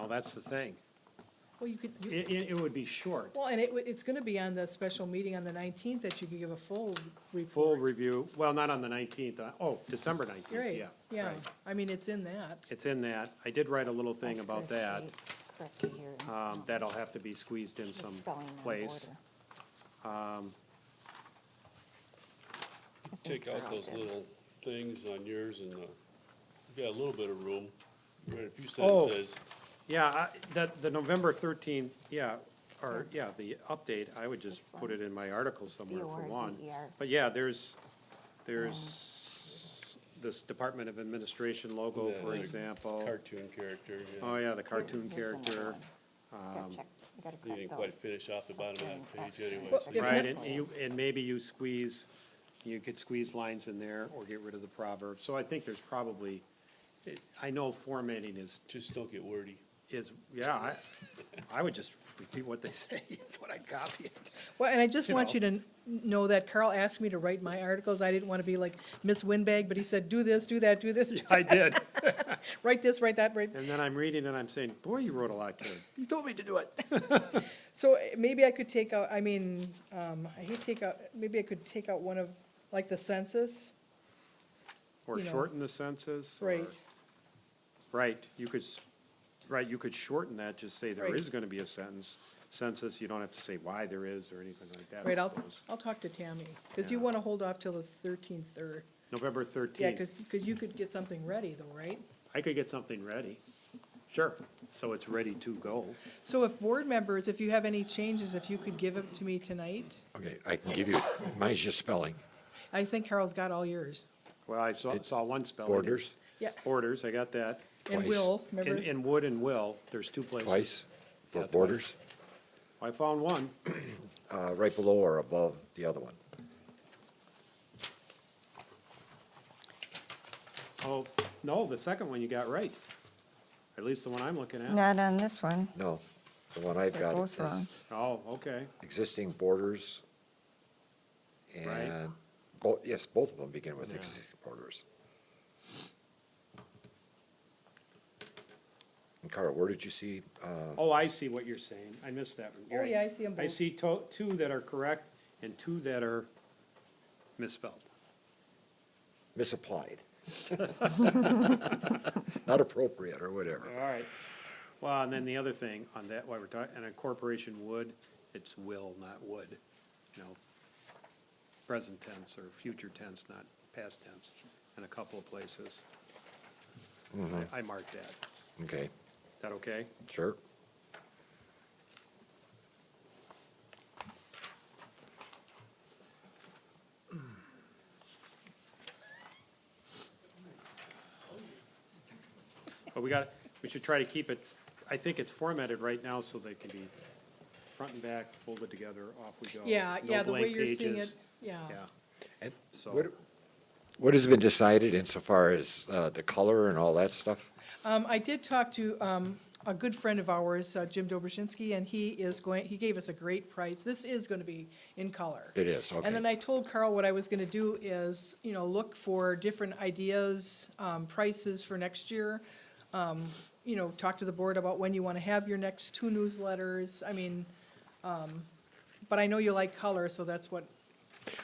That's the thing. Well, you could, It would be short. well, and it's gonna be on the special meeting on the 19th that you could give a full Full report. review, well, not on the 19th, December 19th, You're right, yeah. yeah, right. I mean, it's in that. It's in that. I did write a little thing about that. Correctly here. That'll have to be squeezed in some place. Take out those little things on yours and, you got a little bit of room. Right, a few Oh. sentences. Yeah, the November 13th, the update, I would just This put one. it in my article somewhere for one. BORDER. But yeah, there's this Department of Administration logo, Yeah, for the example. Cartoon character, yeah. Oh, yeah, the cartoon Here's another character. one. Gotta check. We gotta You correct didn't quite those. finish off the bottom of that page anyway. Well, so if you- Right, and maybe you could squeeze lines in there or get rid of the proverb. So I think there's probably, I know formatting Just don't get wordy. I would just repeat what they say, is what I copied. Well, and I just You want you know. to know that Carl asked me to write my articles. I didn't want to be like Miss Windbag, but he said, do this, do that, do this, I did. write this, write that, write. And then I'm reading and I'm saying, boy, you wrote a lot, Karen. You told me to do it. So maybe I could take out, I hate to take out, maybe I could take out one of, like the census. Or You know. shorten the census. or- Right. Right, you could shorten that, just say there Right. is gonna be a census, you don't have to say why there is or anything like that. I Right, suppose. I'll talk to Tammy, because you want to hold off till the 13th or, November yeah, 13th. because you could get something ready though, right? I could get something ready. Sure, so it's ready to go. So if board members, if you have any changes, if you could give them to me tonight, Okay, I can give you, mine's just spelling. I think Carl's got all yours. Well, I saw one spelling. Borders, Yeah, Borders, I got that. and Twice. Will, remember? In Wood and Will, there's two places. twice, for Yeah, twice. borders, I found one. right below or above the other one. Oh, no, the second one you got right. At least the one I'm looking at. Not on this one. No, the one I've They're got both wrong. is Oh, okay. existing borders. Right. And, yes, both of them begin with existing borders. And Carl, where did you see, Oh, I see what you're saying. I missed that one. You're Oh, right. yeah, I see 'em I both. see two that are correct and two that are misspelled. misapplied? Not appropriate or whatever. All right. Well, and then the other thing on that, while we're talking, and a corporation would, it's will, not would. You know, present tense or future tense, not past tense, in a couple of places. I marked that. Is Okay, that okay? sure. But we should try to keep it, I think it's formatted right now so they can be front and back, folded together, off we go. Yeah, No yeah, the way blank you're seeing it, pages. yeah. Yeah, And so. what has been decided insofar as the color and all that stuff? I did talk to a good friend of ours, Jim Dobrzinski, and he gave us a great price. This is going to be in color. It is, And then okay. I told Carl what I was going to do is, look for different ideas, prices for next year. you know, talk to the board about when you want to have your next 2 newsletters. I mean, but I know you like color, so that's what,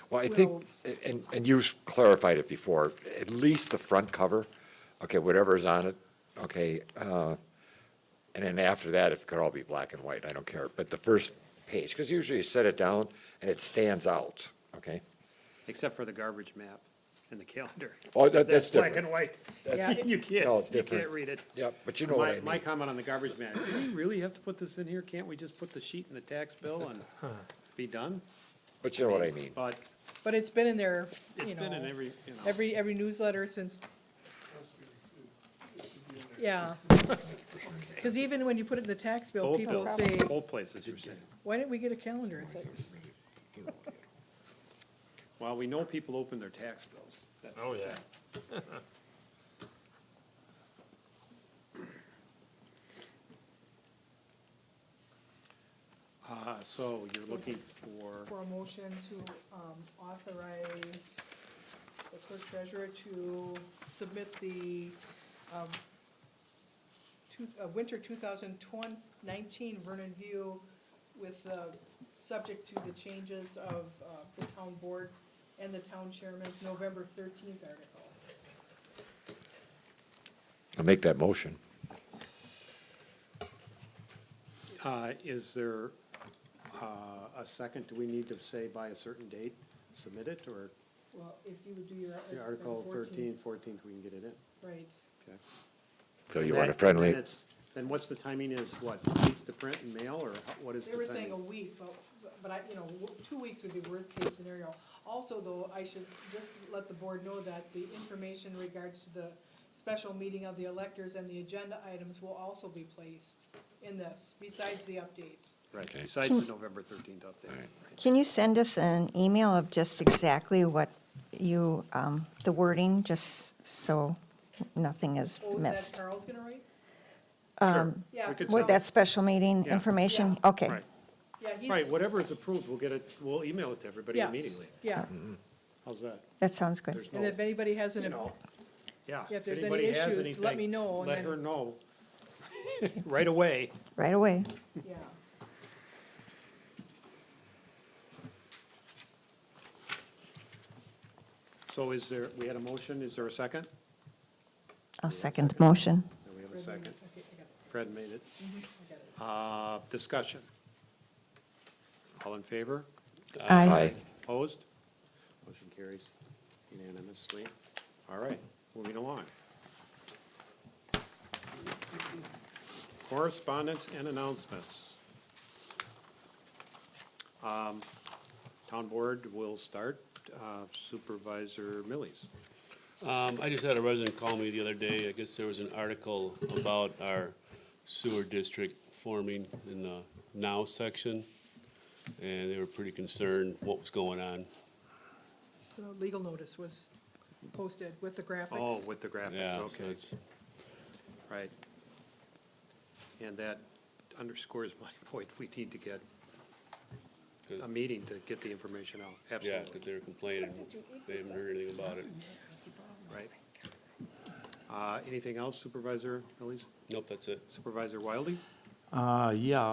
Well, I think, and you've clarified it before, at least the front cover, okay, whatever's on it, okay, and then after that, it could all be black and white, I don't care, but the first page, because usually you set it down and it stands out, okay? Except for the garbage map and the calendar. Oh, that's Black different. and white. Yeah, it- You can't, No, you different. can't read it. Yep, but you know what I My mean. comment on the garbage man, do we really have to put this in here? Can't we just put the sheet in the tax bill and be done? But you know what I mean. but it's been in there, you It's been in know, every, you know. every newsletter since, yeah. Because even when you put it in the tax bill, Both people bills, say, both places, you're saying. why didn't we get a calendar? It's like, Well, we know people open their tax bills. That's the yeah. So you're looking for a motion to authorize the clerk treasurer to submit the winter 2019 Vernon View with, subject to the changes of the town board and the town chairman's November 13th article. I'll make that motion. Is there a second? Do we need to say by a certain date, submit it, or Well, if you would do your the Article 13th, 14th, we can get it in? Right. Okay. So you want a That- friendly, Then what's the timing is, what, 2 weeks to print and mail, or what is the They were timing? saying a week, but I, you know, 2 weeks would be worst case scenario. Also, though, I should just let the board know that the information in regards to the special meeting of the electors and the agenda items will also be placed in this, besides the update. Right, Okay. besides the November 13th update. Right. Right. Can you send us an email of just exactly what you, the wording, just so nothing is Oh, that missed? Carl's gonna write? Sure. Yeah. We could What, send- that special meeting Yeah. information? Yeah. Okay. Right, Yeah, he's. right, whatever is approved, we'll get it, we'll email it to everybody Yes, immediately. yeah. How's that? That sounds good. There's And no, if anybody has you an, know, yeah. Yeah, if there's any anybody has issues, let anything, me know, and Let then- her know right away. Right away. yeah. So is there, we had a motion, is there a second? I'll second the motion. No, we have a second. Okay, I got it. Fred made it. I got it. Discussion. All in favor? Aye. aye. Opposed? Motion carries unanimously. All right, moving along. Correspondence and announcements. Town Board will start. Supervisor Millies. I just had a resident call me the other day. I guess there was an article about our sewer district forming in the now section. And they were pretty concerned what was going on. So legal notice was posted with the graphics. Oh, with the graphics, Yeah, so okay, it's, right. And that underscores my point. We need to get a 'cause- meeting to get the information out. yeah, Absolutely. because they were complaining, they haven't heard anything about it. Right. Anything else, Supervisor Millies? Nope, that's it. Supervisor Wildy? Yeah,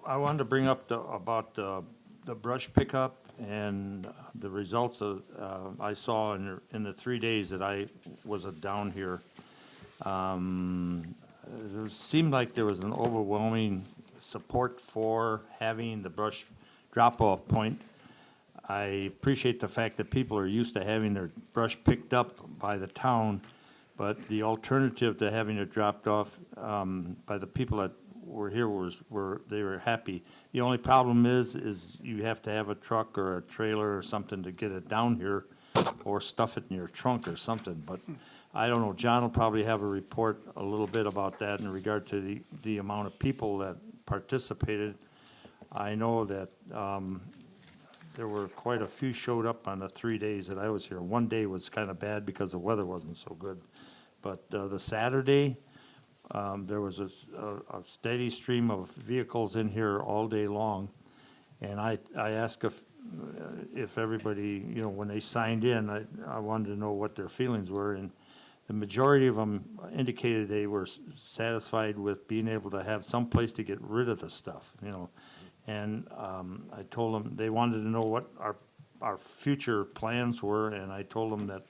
I wanted to bring up about the brush pickup and the results of, I saw in the 3 days that I was down here. It seemed like there was an overwhelming support for having the brush drop-off point. I appreciate the fact that people are used to having their brush picked up by the town, but the alternative to having it dropped off by the people that were here they were happy. The only problem is you have to have a truck or a trailer or something to get it down here, or stuff it in your trunk or something, but I don't know, John will probably have a report a little bit about that in regard to the amount of people that participated. I know that there were quite a few showed up on the 3 days that I was here. One day was kind of bad because the weather wasn't so good. But the Saturday, there was a steady stream of vehicles in here all day long. And I asked if everybody, when they signed in, I wanted to know what their feelings were. And the majority of them indicated they were satisfied with being able to have some place to get rid of the stuff, you know. And I told them, they wanted to know what our future plans were, and I told them that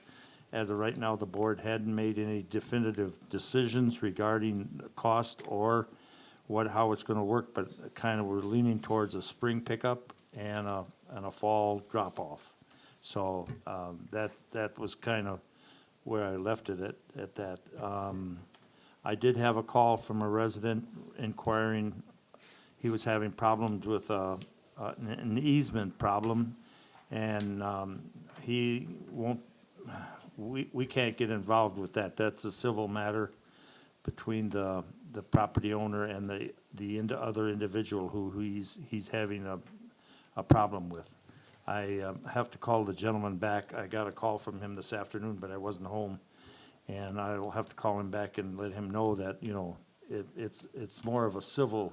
as of right now, the board hadn't made any definitive decisions regarding the cost or how it's gonna work, but kind of we're leaning towards a spring pickup and a fall drop-off. So, that was kind of where I left it at that. I did have a call from a resident inquiring, he was having problems with, an easement problem, and, he won't, we can't get involved with that. That's a civil matter between the property owner and the other individual who he's having a problem with. I have to call the gentleman back. I got a call from him this afternoon, but I wasn't home. And I will have to call him back and let him know that, you know, it's more of a civil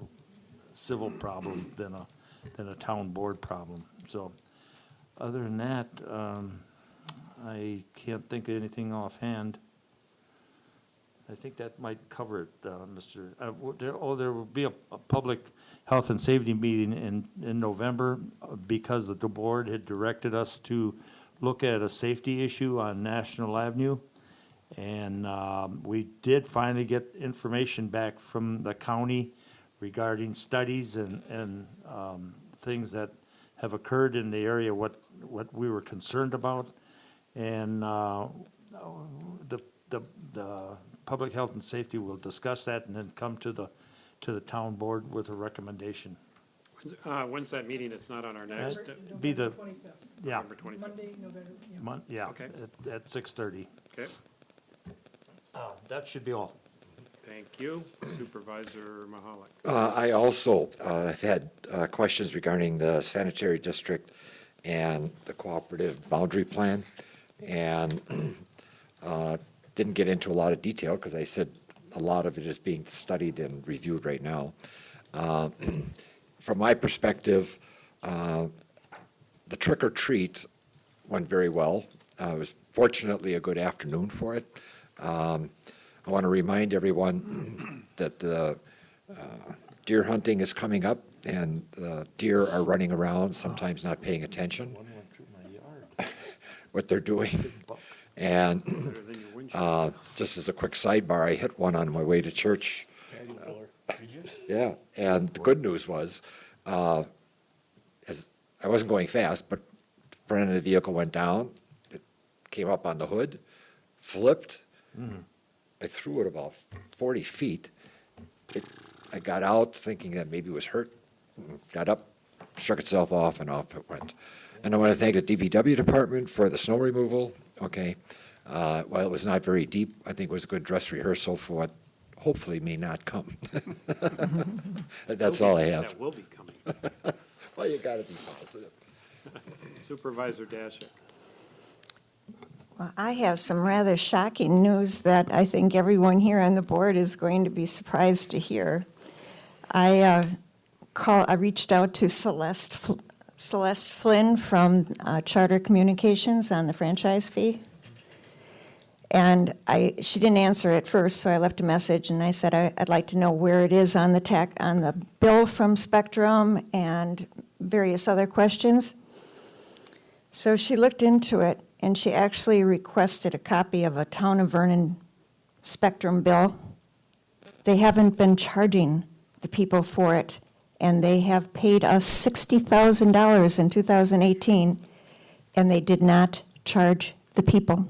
problem than a town board problem. So, other than that, I can't think of anything offhand. I think that might cover it, Mr. There will be a public health and safety meeting in November because the board had directed us to look at a safety issue on National Avenue. And we did finally get information back from the county regarding studies and things that have occurred in the area, what we were concerned about. And the public health and safety will discuss that and then come to the town board with a recommendation. When's that meeting? It's not on our next, Be the, November 25th, yeah, November 25th. Monday, November, yeah. yeah, Okay. at 6:30. Okay, That should be all. thank you. Supervisor Mahalik. I also have had questions regarding the sanitary district and the cooperative boundary plan, and didn't get into a lot of detail because I said a lot of it is being studied and reviewed right now. From my perspective, the trick or treat went very well. It was fortunately a good afternoon for it. I want to remind everyone that the deer hunting is coming up, and deer are running around, sometimes not paying attention One went through my yard. what they're doing. And Better than your windshield. just as a quick sidebar, I hit one on my way to church. Did you? Yeah, and the good news was, as I wasn't going fast, but front end of the vehicle went down. It came up on the hood, flipped. I threw it about 40 feet. I got out thinking that maybe it was hurt. Got up, shook itself off, and off it went. And I want to thank the DPW department for the snow removal. Okay, while it was not very deep, I think it was a good dress rehearsal for what hopefully may not come. That's all I have. That will be coming. Well, you got to be positive. Supervisor Dashik. Well, I have some rather shocking news that I think everyone here on the board is going to be surprised to hear. I reached out to Celeste Flynn from Charter Communications on the franchise fee. And she didn't answer at first, so I left a message and I said I'd like to know where it is on the bill from Spectrum and various other questions. So she looked into it, and she actually requested a copy of a Town of Vernon Spectrum bill. They haven't been charging the people for it, and they have paid us $60,000 in 2018, and they did not charge the people.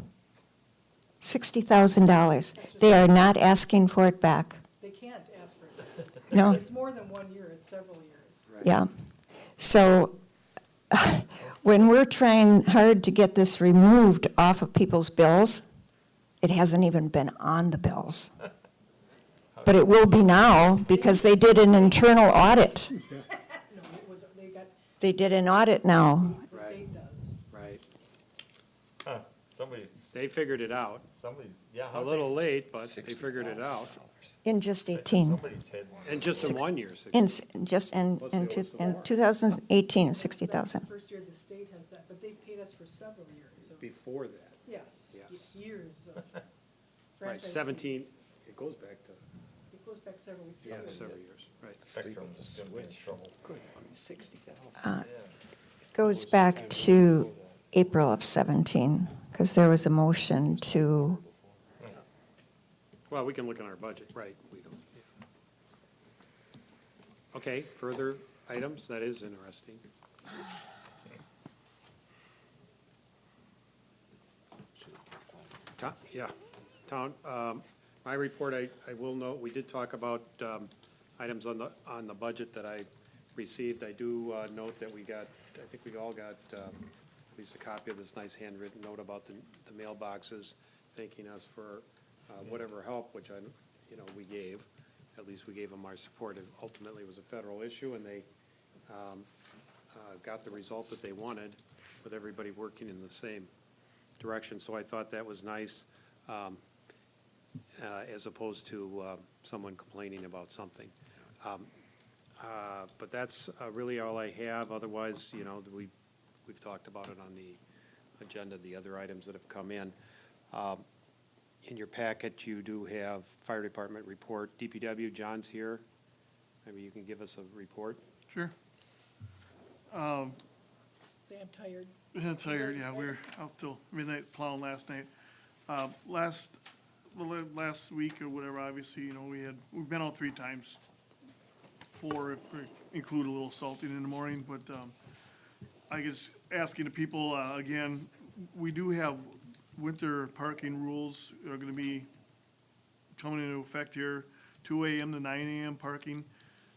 $60,000. They are not asking for it back. They can't ask for it. No. It's more than 1 year, it's several years. Yeah. So when we're trying hard to get this removed off of people's bills, it hasn't even been on the bills. But it will be now because they did an internal audit. No, it was, They did an audit now. the state does. Right. Somebody, They figured it out. yeah. A little late, but they figured it out. In just 18. Somebody's had one. And just in 1 year. In 2018, 60,000. First year the state has that, but they've paid us for several years. Before that. Yes, Yes. years of franchise 17, fees. it goes back to, It goes back several years. several years, right. Spectrum's gonna be in trouble. Goes back to April of 17, because there was a motion to, Well, we can look in our budget, right, we don't, yeah. Okay, further items, that is interesting. Yeah, Town, my report, I will note, we did talk about items on the budget that I received. I do note that we got, I think we all got at least a copy of this nice handwritten note about the mailboxes, thanking us for whatever help, which we gave. At least we gave them our support. It ultimately was a federal issue, and they got the result that they wanted with everybody working in the same direction. So I thought that was nice, as opposed to someone complaining about something. But that's really all I have. Otherwise, we've talked about it on the agenda, the other items that have come in. In your packet, you do have fire department report. DPW, John's here. Maybe you can give us a report. Sure. Say I'm tired. I'm tired, yeah, we were out till midnight plowing last night. Last week or whatever, obviously, we've been out 3 times. 4 if we include a little salting in the morning, but, I guess asking the people, again, we do have winter parking rules are gonna be coming into effect here, 2 AM to 9 AM parking,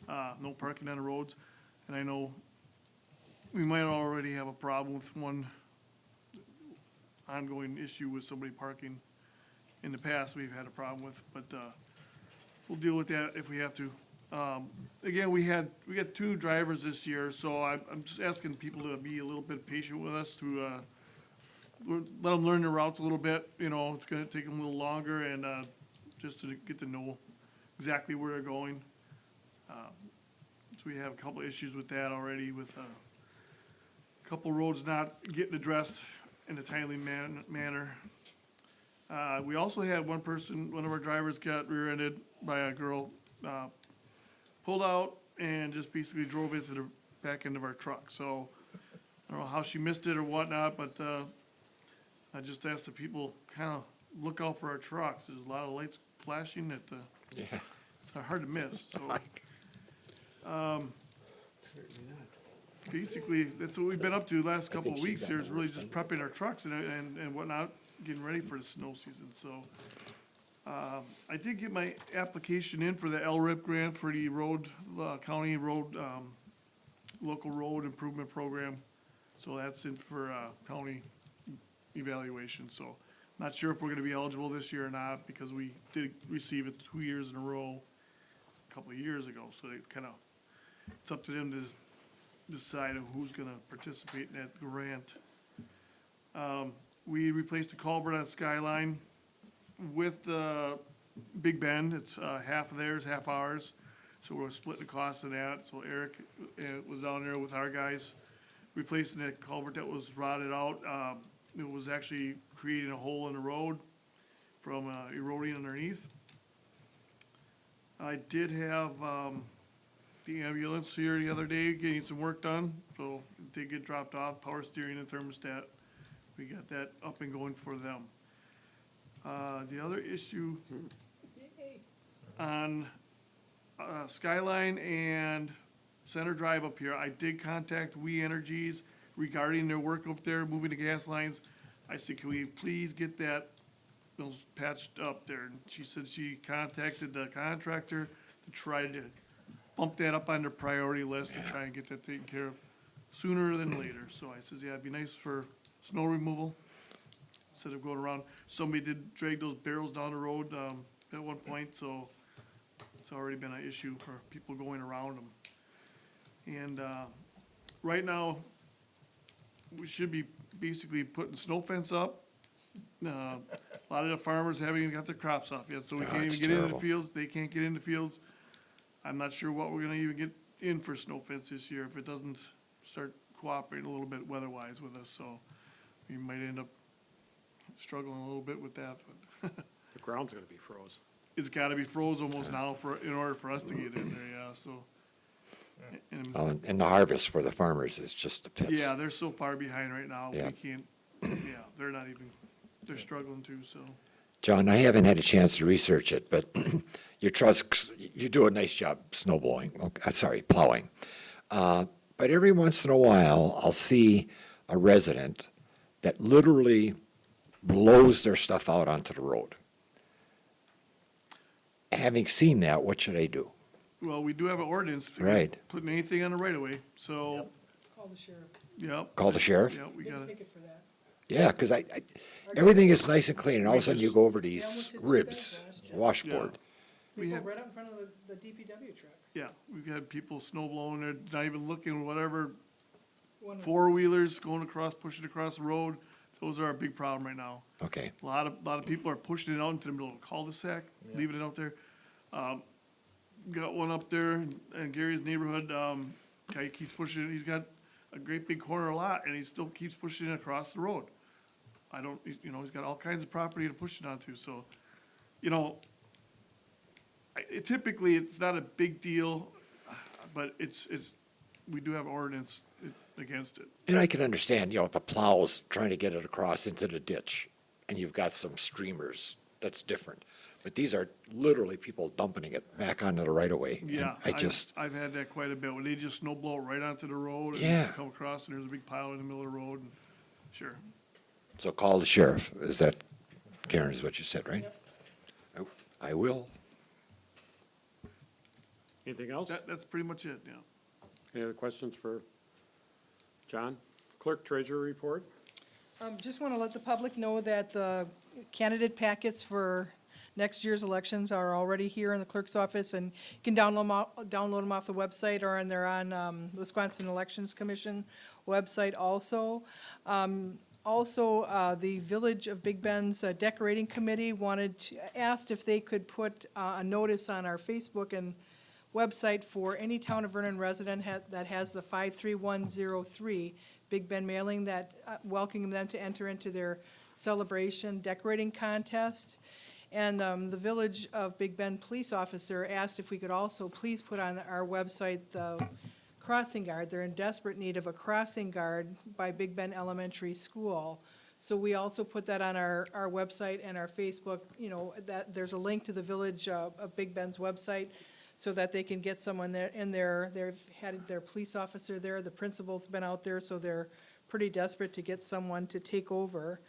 no parking on the roads. And I know we might already have a problem with one ongoing issue with somebody parking. In the past, we've had a problem with, but, we'll deal with that if we have to. Again, we got 2 drivers this year, so I'm just asking people to be a little bit patient with us to, let them learn the routes a little bit, it's gonna take them a little longer and, just to get to know exactly where they're going. So we have a couple issues with that already with, a couple roads not getting addressed in a timely manner. We also had one of our drivers got rear-ended by a girl, pulled out and just basically drove into the back end of our truck. So I don't know how she missed it or whatnot, but I just asked the people kind of look out for our trucks. There's a lot of lights flashing at the, Yeah. it's hard to miss, so. Basically, that's what we've been up to the last couple of weeks here, is really just prepping our trucks and whatnot, getting ready for the snow season, so. I did get my application in for the LRIP grant for the county road, local road improvement program. So that's in for, county evaluation, so not sure if we're gonna be eligible this year or not, because we did receive it 2 years in a row, a couple of years ago, so it it's up to them to decide who's gonna participate in that grant. We replaced the culvert on Skyline with the Big Bend. It's half of theirs, half ours. So we're splitting the cost of that. So Eric was down there with our guys replacing that culvert that was rotted out. It was actually creating a hole in the road from eroding underneath. I did have the ambulance here the other day getting some work done. So it did get dropped off, power steering and thermostat. We got that up and going for them. The other issue on Skyline and Center Drive up here, I did contact We Energies regarding their work up there, moving the gas lines. I said, can we please get those patched up there? And she said she contacted the contractor to try to bump that up on their priority list and try and get that taken care of sooner than later. So I says, yeah, it'd be nice for snow removal instead of going around. Somebody did drag those barrels down the road, at one point, so it's already been an issue for people going around them. And, right now, we should be basically putting snow fence up. A lot of the farmers haven't even got their crops off yet, so we can't it's even get into the terrible. fields, they can't get into fields. I'm not sure what we're gonna even get in for snow fence this year if it doesn't start cooperating a little bit weather-wise with us, so we might end up struggling a little bit with that, but The ground's gonna be froze. It's gotta be froze almost now in order for us to get in there, yeah, so. And, And the harvest for the farmers is just the pits. yeah, they're so far behind right now, we Yeah. can't, yeah, they're not even, they're struggling too, so. John, I haven't had a chance to research it, but your trucks, you do a nice job snow blowing, sorry, plowing. But every once in a while, I'll see a resident that literally blows their stuff out onto the road. Having seen that, what should I do? Well, we do have an ordinance. against Right. Putting anything on the right of way, so, Call the sheriff. yep. Call the sheriff? Yep, we Get a gotta, ticket for that. Yeah, because everything is nice and clean, and all of a sudden you go over Yeah, these almost hit two ribs, guys last year. washboard. We People have- right out in front of the DPW trucks. yeah, we've had people snow blowing, they're not even looking, whatever, One- four-wheelers going across, pushing across the road, those are our big problem right now. Okay, A lot of people are pushing it out into the middle of a cul-de-sac, leaving it out there. Got one up there in Gary's neighborhood, guy keeps pushing it, he's got a great big corner lot, and he still keeps pushing it across the road. He's got all kinds of property to push it onto, so, typically, it's not a big deal, but we do have ordinance against it. and I can understand, if a plow's trying to get it across into the ditch, and you've got some streamers, that's different. But these are literally people dumping it back onto the right of way. and Yeah, I I've had that quite a bit, when they just snow blow it right onto the road and Yeah. come across, and there's a big pile in the middle of the road, and, sure. so call the sheriff, is that, Karen, is what you said, right? I will. Anything else? That's pretty much it, yeah. Any other questions for John? Clerk treasurer report? Just want to let the public know that the candidate packets for next year's elections are already here in the clerk's office, and you can download them off the website, or they're on the Wisconsin Elections Commission website also. Also, the Village of Big Bend's decorating committee asked if they could put a notice on our Facebook and website for any Town of Vernon resident that has the 53103 Big Bend mailing, that welcoming them to enter into their celebration decorating contest. And the Village of Big Bend police officer asked if we could also please put on our website the crossing guard. They're in desperate need of a crossing guard by Big Bend Elementary School. So we also put that on our website and our Facebook, that there's a link to the Village of Big Bend's website so that they can get someone there in there. They've had their police officer there, the principal's been out there, so they're pretty desperate to get someone to take over.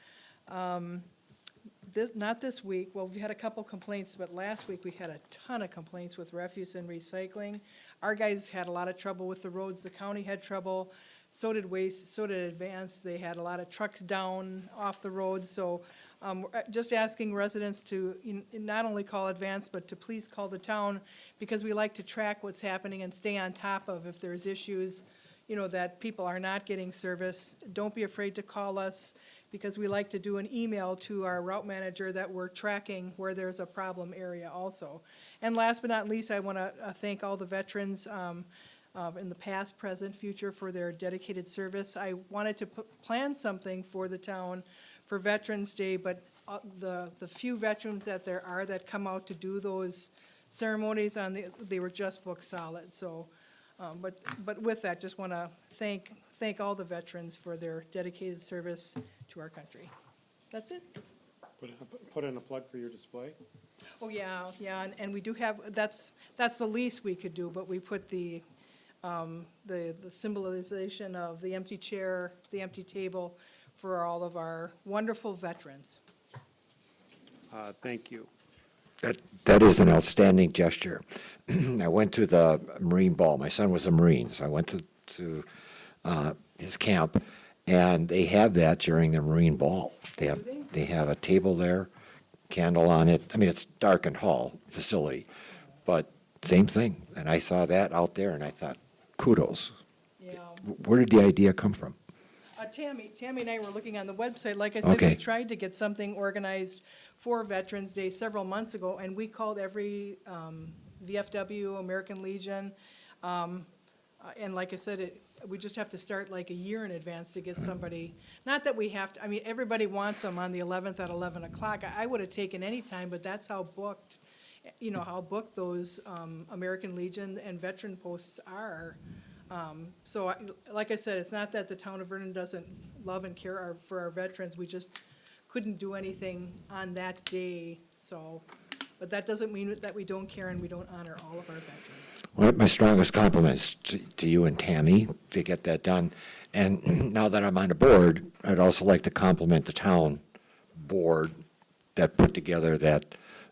Not this week, well, we had a couple complaints, but last week we had a ton of complaints with refuse and recycling. Our guys had a lot of trouble with the roads, the county had trouble, so did Waste, so did Advance. They had a lot of trucks down off the roads, so just asking residents to not only call Advance, but to please call the town, because we like to track what's happening and stay on top of if there's issues, that people are not getting service. Don't be afraid to call us, because we like to do an email to our route manager that we're tracking where there's a problem area also. And last but not least, I want to thank all the veterans in the past, present, future for their dedicated service. I wanted to plan something for the town for Veterans Day, but the few veterans that there are that come out to do those ceremonies they were just booked solid, so. But with that, just want to thank all the veterans for their dedicated service to our country. That's it. Put in a plug for your display? Oh, yeah, and we do have, that's the least we could do, but we put the symbolization of the empty chair, the empty table for all of our wonderful veterans. Thank you. That is an outstanding gesture. I went to the Marine Ball. My son was a Marine, so I went to his camp, and they have that during the Marine Ball. They have a table there, candle on it. I mean, it's darkened hall facility, but same thing. And I saw that out there, and I thought, kudos. Yeah. Where did the idea come from? Tammy and I were looking on the website. Like I said, Okay. we tried to get something organized for Veterans Day several months ago, and we called every VFW, American Legion, And like I said, we just have to start like a year in advance to get somebody, not that we have to, I mean, everybody wants them on the 11th at 11 o'clock. I would have taken any time, but that's how booked, how booked those American Legion and veteran posts are. So, like I said, it's not that the town of Vernon doesn't love and care for our veterans, we just couldn't do anything on that day, so. But that doesn't mean that we don't care and we don't honor all of our veterans. Well, my strongest compliments to you and Tammy to get that done. And now that I'm on the board, I'd also like to compliment the town board that put together that,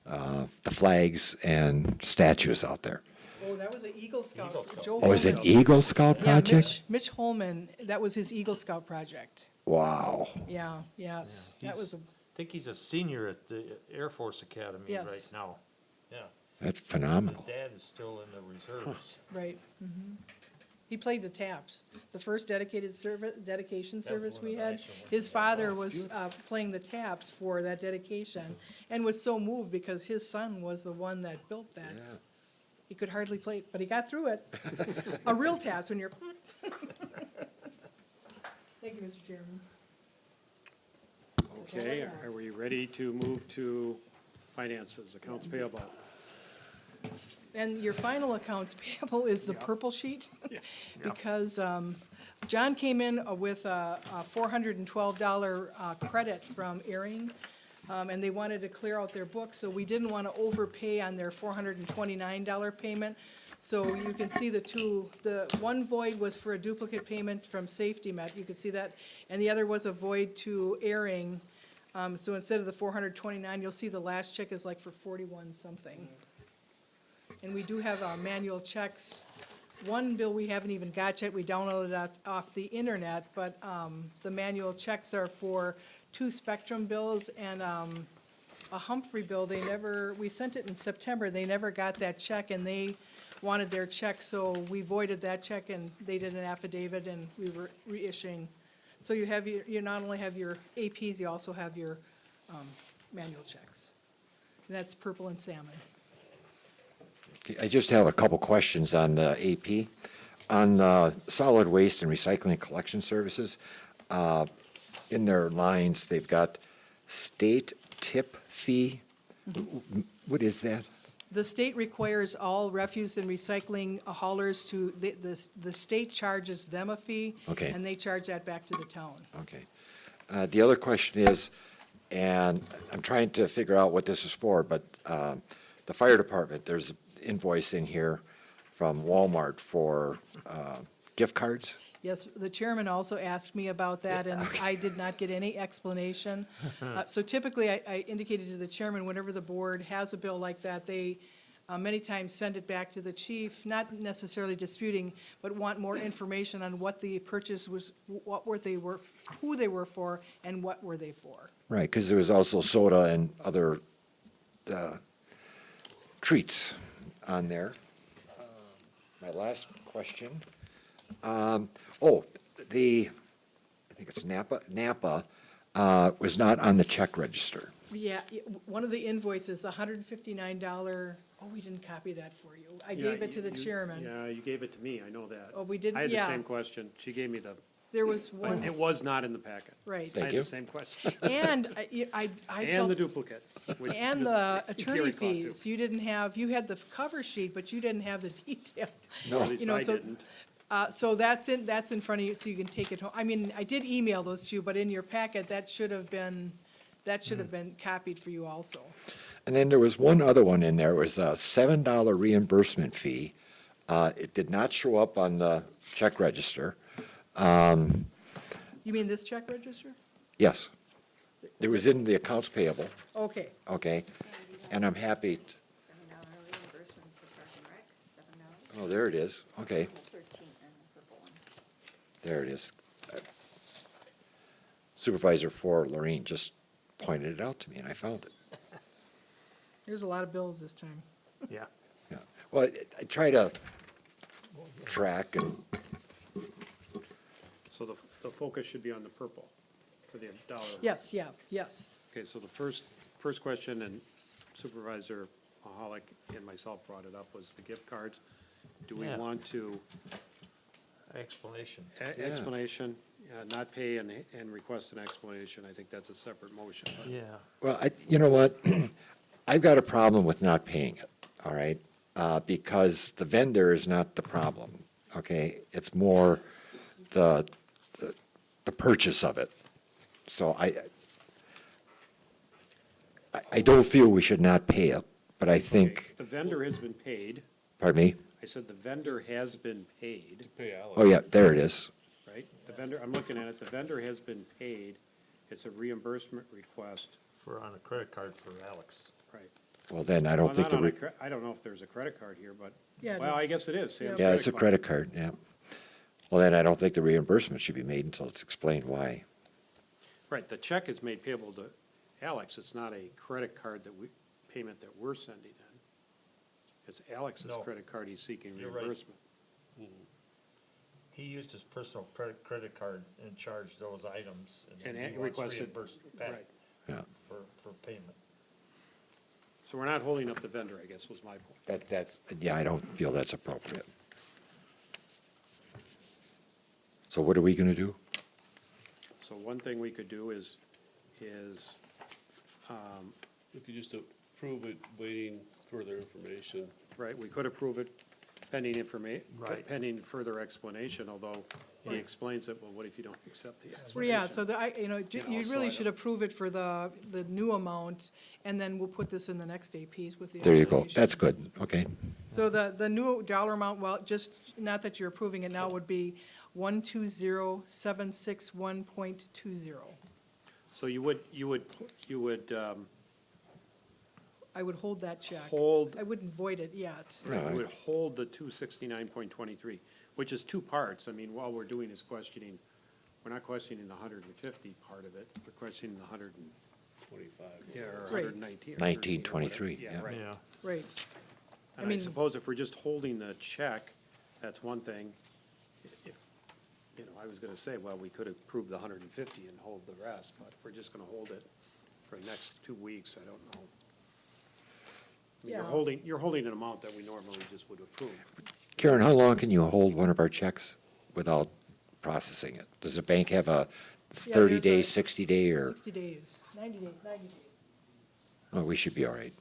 the flags and statues out there. Oh, that was an Eagle Scout. Joe Oh, is it Holman. Eagle Scout Yeah, project? Mitch Holman, that was his Eagle Scout project. Wow. Yeah, yes, that He's- was a, I think he's a senior at the Air Force Academy Yes. right now. Yeah. That's His phenomenal. dad is still in the reserves. right. He played the taps. The first dedication service one we of the had, nicer ones. his father was playing the taps for that dedication and was so moved because his son was the one that built that. Yeah. He could hardly play it, but he got through it. A real taps when you're. Thank you, Mr. Chairman. Okay, are we ready to move to finances, accounts payable? And your final accounts payable is the purple sheet. Because John came in with a $412 credit from Earing, and they wanted to clear out their books, so we didn't want to overpay on their $429 payment. So you can see the one void was for a duplicate payment from Safety Met, you could see that, and the other was a void to Earing. So instead of the 429, you'll see the last check is like for 41 something. And we do have manual checks. One bill we haven't even got yet, we downloaded it off the internet, but the manual checks are for 2 Spectrum bills and a Humphrey bill. We sent it in September, they never got that check, and they wanted their check, so we voided that check, and they did an affidavit, and we were reissuing. So you not only have your APs, you also have your manual checks. And that's purple and salmon. Okay, I just have a couple questions on the AP. On solid waste and recycling collection services, in their lines, they've got state tip fee. What is that? The state requires all refuse and recycling haulers to, the state charges them a fee. Okay. And they charge that back to the town. Okay. The other question is, and I'm trying to figure out what this is for, but the fire department, there's an invoice in here from Walmart for gift cards. Yes, the chairman also asked me about that, and I did not get any explanation. So typically, I indicated to the chairman, whenever the board has a bill like that, they many times send it back to the chief, not necessarily disputing, but want more information on what the purchase was, who they were for, and what were they for. Right, because there was also soda and other treats on there. My last question. I think it's Napa was not on the check register. Yeah, one of the invoices, the $159, we didn't copy that for you. I gave it to the chairman. Yeah, you gave it to me, I know that. Oh, we didn't- I had the yeah. same question. She gave me the, There was but one, it was not in the packet. right. I Thank had you. the same question. And I And felt. the duplicate. which And the attorney Gary caught too. fees, you didn't have, you had the cover sheet, but you didn't have the detail. Or at least You know, I so- didn't. So that's in front of you, so you can take it home. I mean, I did email those to you, but in your packet, that should have been copied for you also. And then there was one other one in there, it was a $7 reimbursement fee. It did not show up on the check register. You mean this check register? Yes, it was in the accounts payable, Okay, okay? And I'm happy, $7 reimbursement for Park and Rec, $7. oh, there it is, okay, 13 and the purple one. there it is. Supervisor for Lorraine just pointed it out to me and I found it. there's a lot of bills this time. Yeah. Yeah, well, I try to track and, So the focus should be on the purple for the dollar. Yes, yeah, yes. Okay, so the first question, and Supervisor Mahalik and myself brought it up, was the gift cards. Do we Yeah. want to Explanation. Explanation, not pay and request an explanation. I think that's a separate motion. but- Yeah. Well, you know what? I've got a problem with not paying it, all right? Because the vendor is not the problem, okay? It's more the purchase of it. So I don't feel we should not pay it, but I think, The vendor has been paid. pardon me? I said the vendor has been paid, Pay Alex. Oh, yeah, there it is. right? The vendor, I'm looking at it, the vendor has been paid. It's a reimbursement request, For, on a credit card for Alex. right? Well, then I don't Well, think not on a I don't know if there's a credit card here, but, Yeah, it well, I is. guess it is. Sam's yeah, it's a card. credit card, yeah. Well, then I don't think the reimbursement should be made until it's explained why. Right, the check is made payable to Alex. It's not a credit card payment that we're sending in. It's Alex's No. credit card he's seeking You're right. reimbursement. He used his personal credit card and charged those items. And then he he wants requested, reimbursed back right. Yeah. for payment. So we're not holding up the vendor, I guess was my point. Yeah, I don't feel that's appropriate. So what are we gonna do? So one thing we could do is, We could just approve it, waiting further information. right, we could approve it pending Right. pending further explanation, although he explains it, well, what if you don't accept the Well, explanation? yeah, so you know, know, you so really I should don't- approve it for the new amount, and then we'll put this in the next APs with the There you go. explanation. That's good, okay. So the new dollar amount, well, just, not that you're approving it now, would be 120,761.20. So you would I would hold that check. hold, I wouldn't void it yet. right, No, you would hold the 269.23, which is two parts. I mean, all we're doing is questioning, we're not questioning the 150 part of it, we're questioning the 100 and, 25. yeah, or Right. 119. or 1923, 13 or yeah. whatever. Yeah, right. Right. I And I mean- suppose if we're just holding the check, that's one thing. If, you know, I was gonna say, well, we could approve the 150 and hold the rest, but if we're just gonna hold it for the next 2 weeks, I don't know. I mean, Yeah. you're holding an amount that we normally just would approve. Karen, how long can you hold one of our checks without processing it? Does the bank have a Yeah, 30-day, there's a- 60-day, or, 60 days, 90 days, 90 days. oh, we should be all right?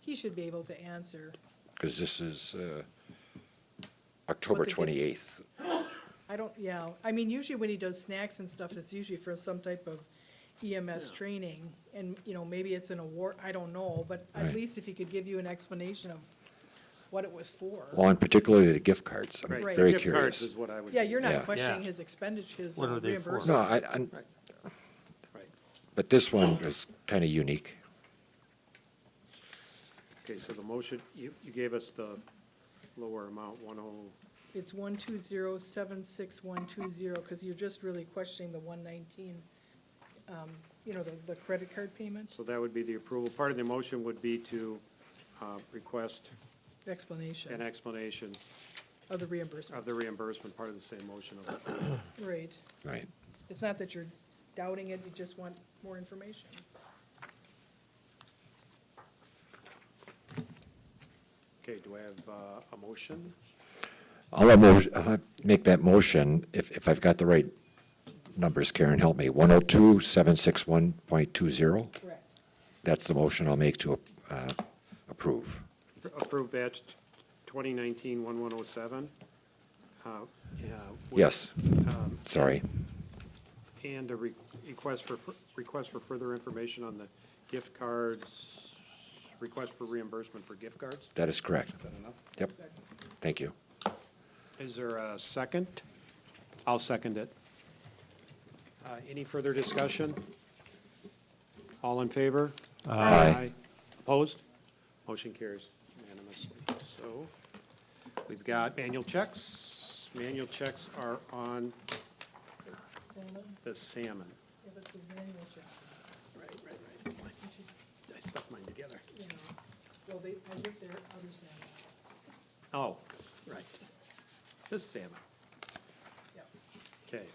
He should be able to answer. Because this is October What they get- 28th. I don't, yeah, I mean, usually when he does snacks and stuff, it's usually for some type of EMS training, and, you know, maybe it's an award, I don't know, but at Right. least if he could give you an explanation of what it was for. Well, and particularly the gift cards. I'm Right, very gift cards curious. is what I would. Yeah, you're Yeah. not questioning Yeah. his expenditure, his What are they for? No, reimbursement. Right. but this one is kind of unique. Okay, so the motion, you gave us the lower amount, 10, It's 120,76120, because you're just really questioning the 119, you know, the credit card payment so that would be the approval. Part of the motion would be to request an explanation explanation of the reimbursement. of the reimbursement, part of the same motion. Right. Right. It's not that you're doubting it, you just want more information. Okay, do I have a motion? I'll make that motion, if I've got the right numbers, Karen, help me. 102,761.20. Correct. That's the motion I'll make to approve. Approve batch 2019-1107? Yeah, with- Yes, sorry. And a request for further information on the gift cards, request for reimbursement for gift cards? That is correct. Is that enough? Yep, thank you. Is there a second? I'll second it. Any further discussion? All in favor? Aye. Opposed? Motion carries unanimously. So we've got manual checks. Manual checks are on Salmon, the salmon. if it's a manual check, Right. I stuck mine together. you know, well, I get their other salmon, Oh, right. This salmon. yeah. Okay.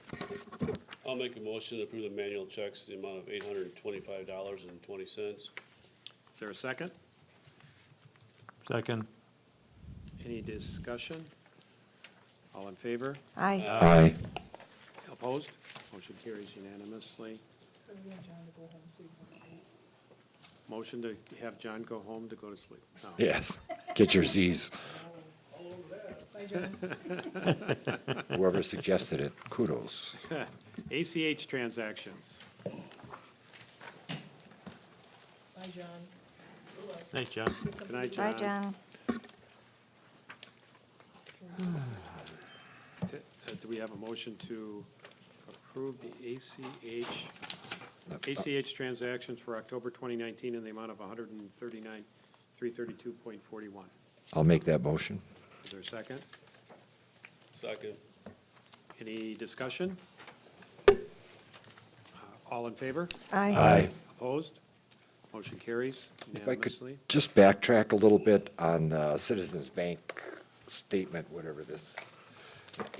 I'll make a motion to approve the manual checks, the amount of $825.20. Is there a second? Second. Any discussion? All in favor? Aye. Aye. Opposed? Motion carries unanimously. Motion to have John go home to go to sleep. No. Yes, get your Z's. Bye, John. Whoever suggested it, kudos. ACH transactions. Bye, John. Thanks, John. Good night, John. Bye, John. Do we have a motion to approve the ACH transactions for October 2019 in the amount of $139,332.41? I'll make that motion. Is there a second? Second. Any discussion? All in favor? Aye. Opposed? Motion carries If I could unanimously. just backtrack a little bit on Citizens Bank statement, whatever this.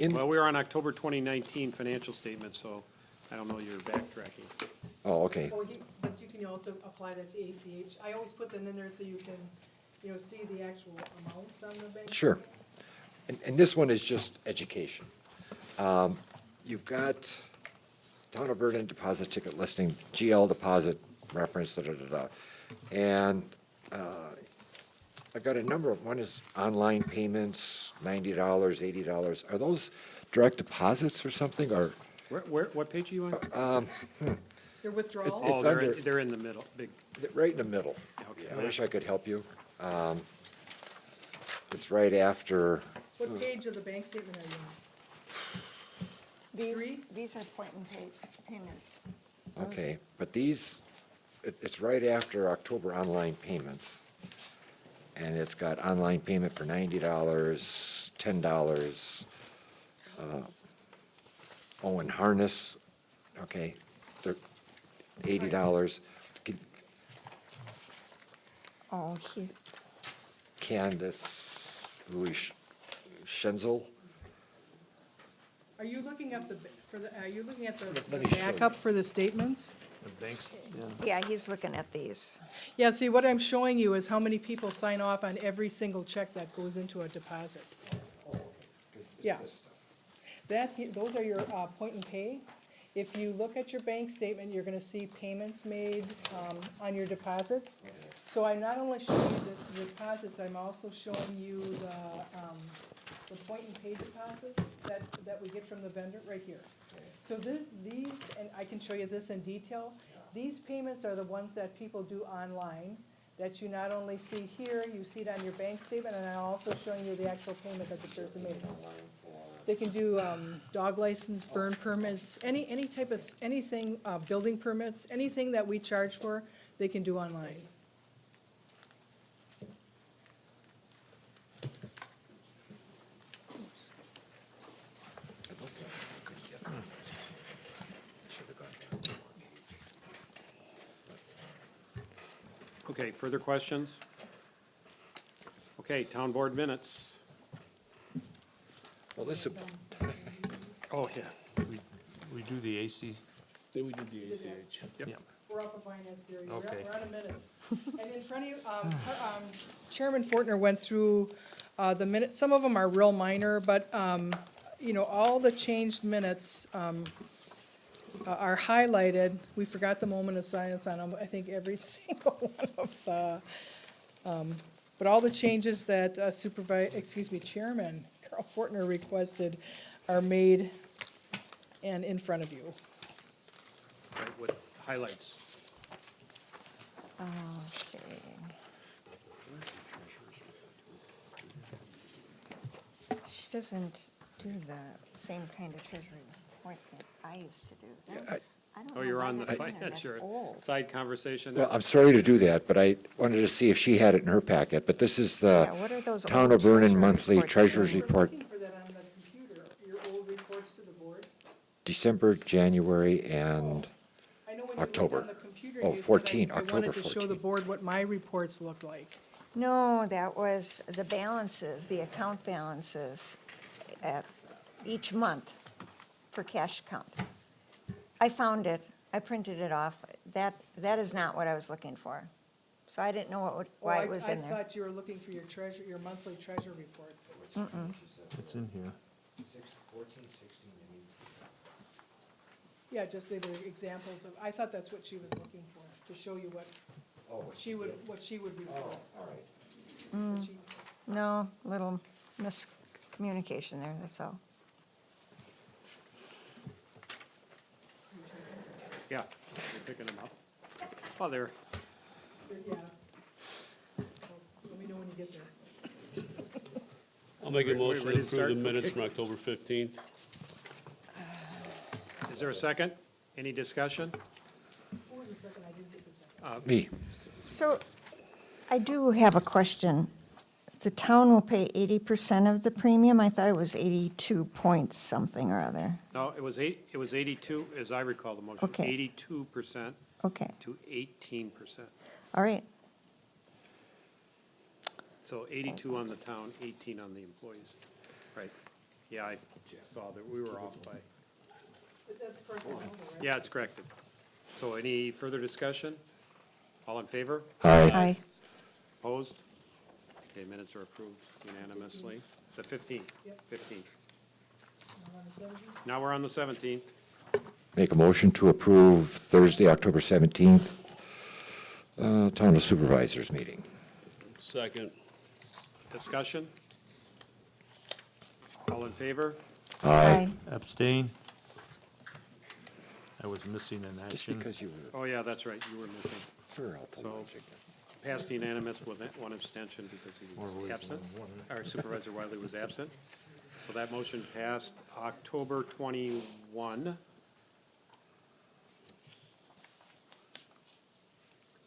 Well, we were on October 2019 financial statement, so I don't know you're backtracking. Oh, okay. But you can also apply that to ACH. I always put them in there so you can, see the actual amounts on the bank. Sure. And this one is just education. You've got Town of Vernon deposit ticket listing, GL deposit reference, da-da-da-da. And I've got a number of, one is online payments, $90, $80. Are those direct deposits or something, or? What page are you on? Their withdrawals? Oh, It's under- they're in the middle, big, Right in the middle. Okay. I wish I could help you. It's right after, What page of the bank statement are you on? These are point and pay payments. okay, but these, it's right after October online payments. And it's got online payment for $90, $10. Oh, and harness, okay, they're $80. Oh, he, Candace Louis Schenzel. Are you looking at are you looking at the Let me show you. backup for the statements? yeah, he's looking at these. Yeah, see, what I'm showing you is how many people sign off on every single check that goes into a deposit. Yeah. Those are your point and pay. If you look at your bank statement, you're gonna see payments made on your deposits. So I'm not only showing you the deposits, I'm also showing you the point and pay deposits that we get from the vendor, right here. So these, and I can show you this in detail, these payments are the ones that people do online, that you not only see here, you see it on your bank statement, and I'm also showing you the actual payment that the person made. They can do dog license, burn permits, any type of, anything, building permits, anything that we charge for, they can do online. Okay, further questions? Okay, town board minutes. Well, this is, Oh, yeah. We do the AC, Then we did the ACH. Yep. yeah. We're up for finance, Gary. Okay. We're out of minutes. And in front of you, Chairman Fortner went through the minutes. Some of them are real minor, but, all the changed minutes are highlighted. We forgot the moment of silence on them, I think, every single one of, but all the changes that Chairman Carl Fortner requested are made and in front of you. Right, with highlights. Okay. She doesn't do the same kind of treasury report that I used to do. That's- I don't Oh, know you're why on the that's in there. finance, That's your old. side conversation. well, I'm sorry to do that, but I wanted to see if she had it in her packet, but this is Yeah, the what are those Town old of Vernon treasury Monthly reports Treasurer's doing? Report, We're looking for that on the computer, your old reports to the board. December, January, and, I know when you looked October. on the computer, Oh, you said 14, I October wanted to show the 14. board what my reports looked like. No, that was the balances, the account balances at each month for cash account. I found it, I printed it off. That is not what I was looking for. So I didn't know why it was in I there. thought you were looking for your monthly treasure reports. It's in here. Yeah, just they were examples of, I thought that's what she was looking for, to show you what what she would report. What she- No, little miscommunication there, that's all. Yeah, you're picking them up. Oh, there. Yeah. Let me know when you get there. I'll make a We motion to ready to approve start? the minutes Okay. from October 15th. Is there a second? Any discussion? Who was the second? I didn't get the second. Me. So I do have a question. The town will pay 80% of the premium? I thought it was 82 point something or other. No, it was 82, as I recall the motion. Okay. 82% Okay, to 18%. all right. So 82 on the town, 18 on the employees. Right. Yeah, I saw that we were off by, But that's personnel, though, right? yeah, it's corrected. So any further discussion? All in favor? Aye. Opposed? Okay, minutes are approved unanimously. The 15th, Yep. 15th. Now on the 17th? Now we're on the 17th. Make a motion to approve Thursday, October 17th, Town of Supervisors meeting. Second. Discussion? All in favor? Aye. Abstain? I was missing in Just action. because you were, Oh, yeah, that's right, you were missing. for out the So- logic. Passed unanimous with one abstention because he was absent. Our Supervisor Wiley was absent. So that motion passed October 21.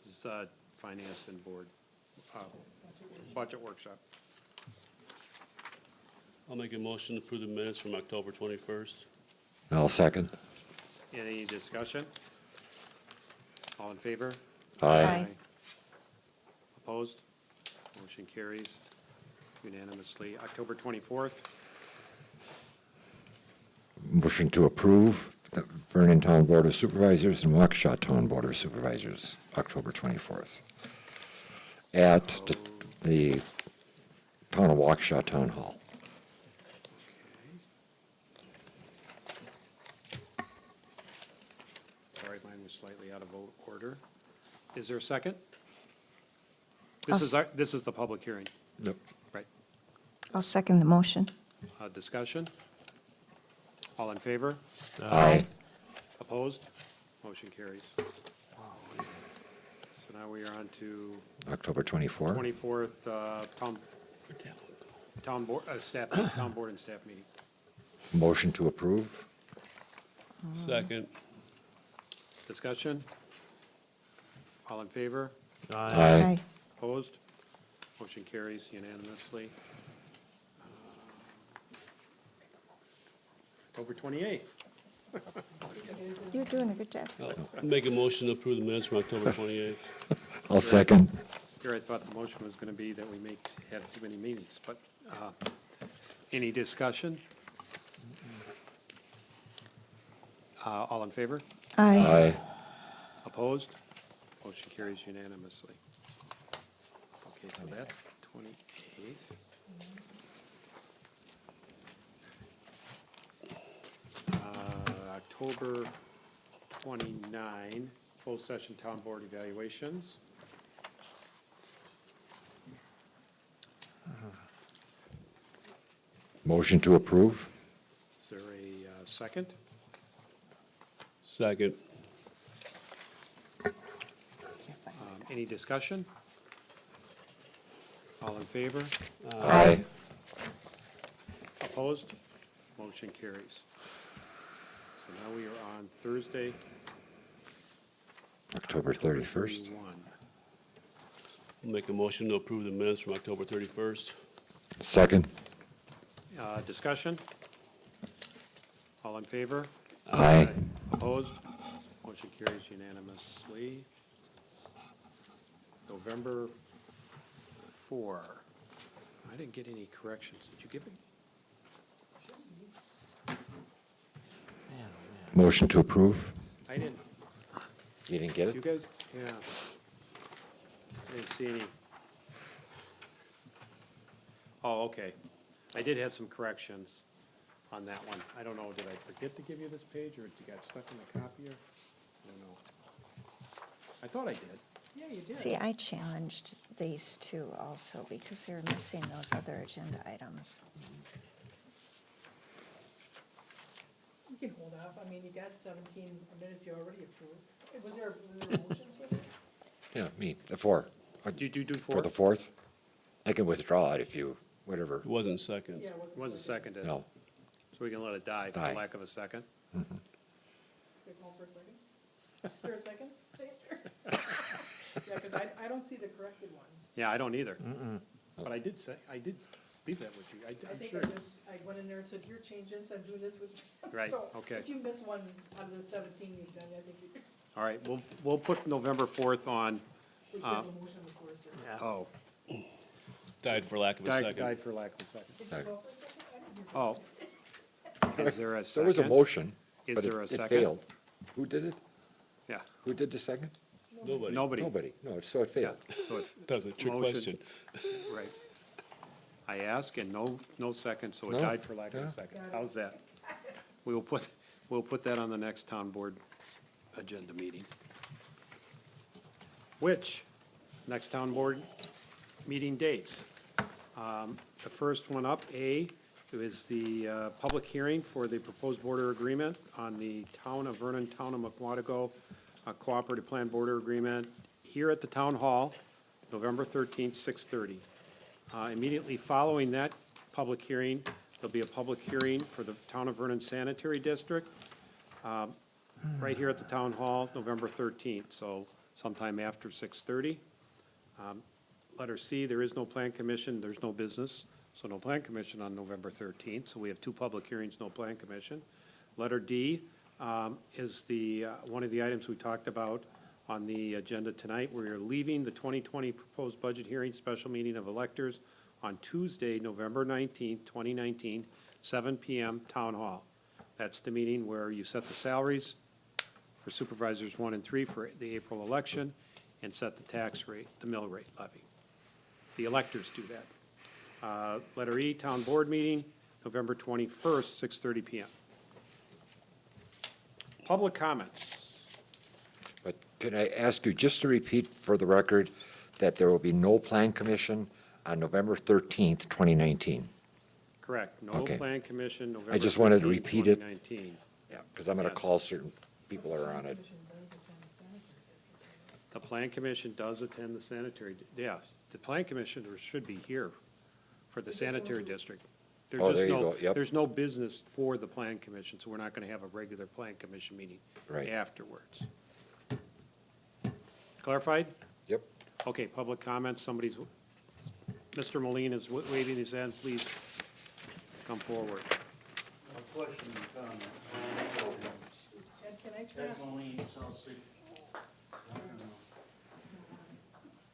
This is Finance and Board, Budget Workshop. I'll make a motion to approve the minutes from October 21st. I'll second. Any discussion? All in favor? Aye. Opposed? Motion carries unanimously. October 24th, Motion to approve the Vernon Town Board of Supervisors and Waukesha Town Board of Supervisors, October 24th, at the Town of Waukesha Town Hall. sorry, mine was slightly out of order. Is there a second? I'll This is the public hearing, Yep. right? I'll second the motion. Discussion? All in favor? Aye. Opposed? Motion carries. So now we are on to October 24th. 24th, town board, town board and staff meeting. Motion to approve. Second. Discussion? All in favor? Aye. Opposed? Motion carries unanimously. October 28th. You're doing a good job. I'll make a motion to approve the minutes from October 28th. I'll second. Here, I thought the motion was going to be that we have too many meetings, but any discussion? All in favor? Aye. Aye. Opposed? Motion carries unanimously. Okay, so that's 28th. October 29, closed session town board evaluations. Motion to approve. Is there a second? Second. Any discussion? All in favor? Aye. Opposed? Motion carries. So now we are on Thursday, October 31st. 31. I'll make a motion to approve the minutes from October 31st. Second. Discussion? All in favor? Aye. Opposed? Motion carries unanimously. November 4. I didn't get any corrections. Did you give me? Motion to approve. I didn't. You didn't get You it? guys? Yeah. I didn't see any. Oh, okay. I did have some corrections. on that one. I don't know, did I forget to give you this page, or you got stuck in the copier? I don't know. I thought I did. Yeah, you did. See, I challenged these two also because they're missing those other agenda items. You can hold off. I mean, you got 17 minutes you already approved. Was there a motion to it? Yeah, me, the 4. Did you do For the 4th? 4th? I can withdraw it if you, whatever. It wasn't second. Yeah, it wasn't. Wasn't seconded. No. So we can let it die for Die. lack of a second. Should I call for a second? Is there a second? Say it there. Yeah, because I don't see the corrected ones. Yeah, I don't either. But I did leave that with you. I I'm think sure. I went in there and said, here, change this, I'm doing this with. Right, So okay. if you miss one out of the 17 you've done, I think you, All right, we'll put November 4th on, we took a motion before, sir. oh, Died for lack of a died second. for lack of a second. Did you go for a second? I didn't hear. Oh. Is there a There second? was a motion, Is but there a it second? failed. Who did it? Yeah, Who did the second? Nobody. nobody. Nobody. No, so it failed. So it, That was a trick Motion. question. right. I ask and no second, so it No, died for lack of yeah. a second. How's that? We'll put that on the next town board agenda meeting. Which, next town board meeting dates. The first one up, A, is the public hearing for the proposed border agreement on the Town of Vernon, Town of Mukwonago Cooperative Plan Border Agreement here at the Town Hall, November 13th, 6:30. Immediately following that public hearing, there'll be a public hearing for the Town of Vernon Sanitary District, right here at the Town Hall, November 13th, so sometime after 6:30. Letter C, there is no plan commission, there's no business, so no plan commission on November 13th, so we have two public hearings, no plan commission. Letter D is one of the items we talked about on the agenda tonight. We are leaving the 2020 proposed budget hearing special meeting of electors on Tuesday, November 19th, 2019, 7 PM, Town Hall. That's the meeting where you set the salaries for supervisors 1 and 3 for the April election and set the tax rate, the mill rate levy. The electors do that. Letter E, Town Board meeting, November 21st, 6:30 PM. Public comments. But can I ask you just to repeat for the record that there will be no plan commission on November 13th, 2019? Correct. No Okay. plan commission, November just wanted to 13th, repeat it. 2019. Yeah, because I'm going to Yes. call certain people that are on it. The plan commission does attend the sanitary, yeah, the plan commissioners should be here for the sanitary district. There's Oh, just there you no- go, yep. There's no business for the plan commission, so we're not gonna have a regular plan commission meeting Right. afterwards. Clarified? Yep. Okay, public comments, Mr. Moline is waving his hand, please come forward. A question and comment. Ed, can I turn off? Moline, South Sixth.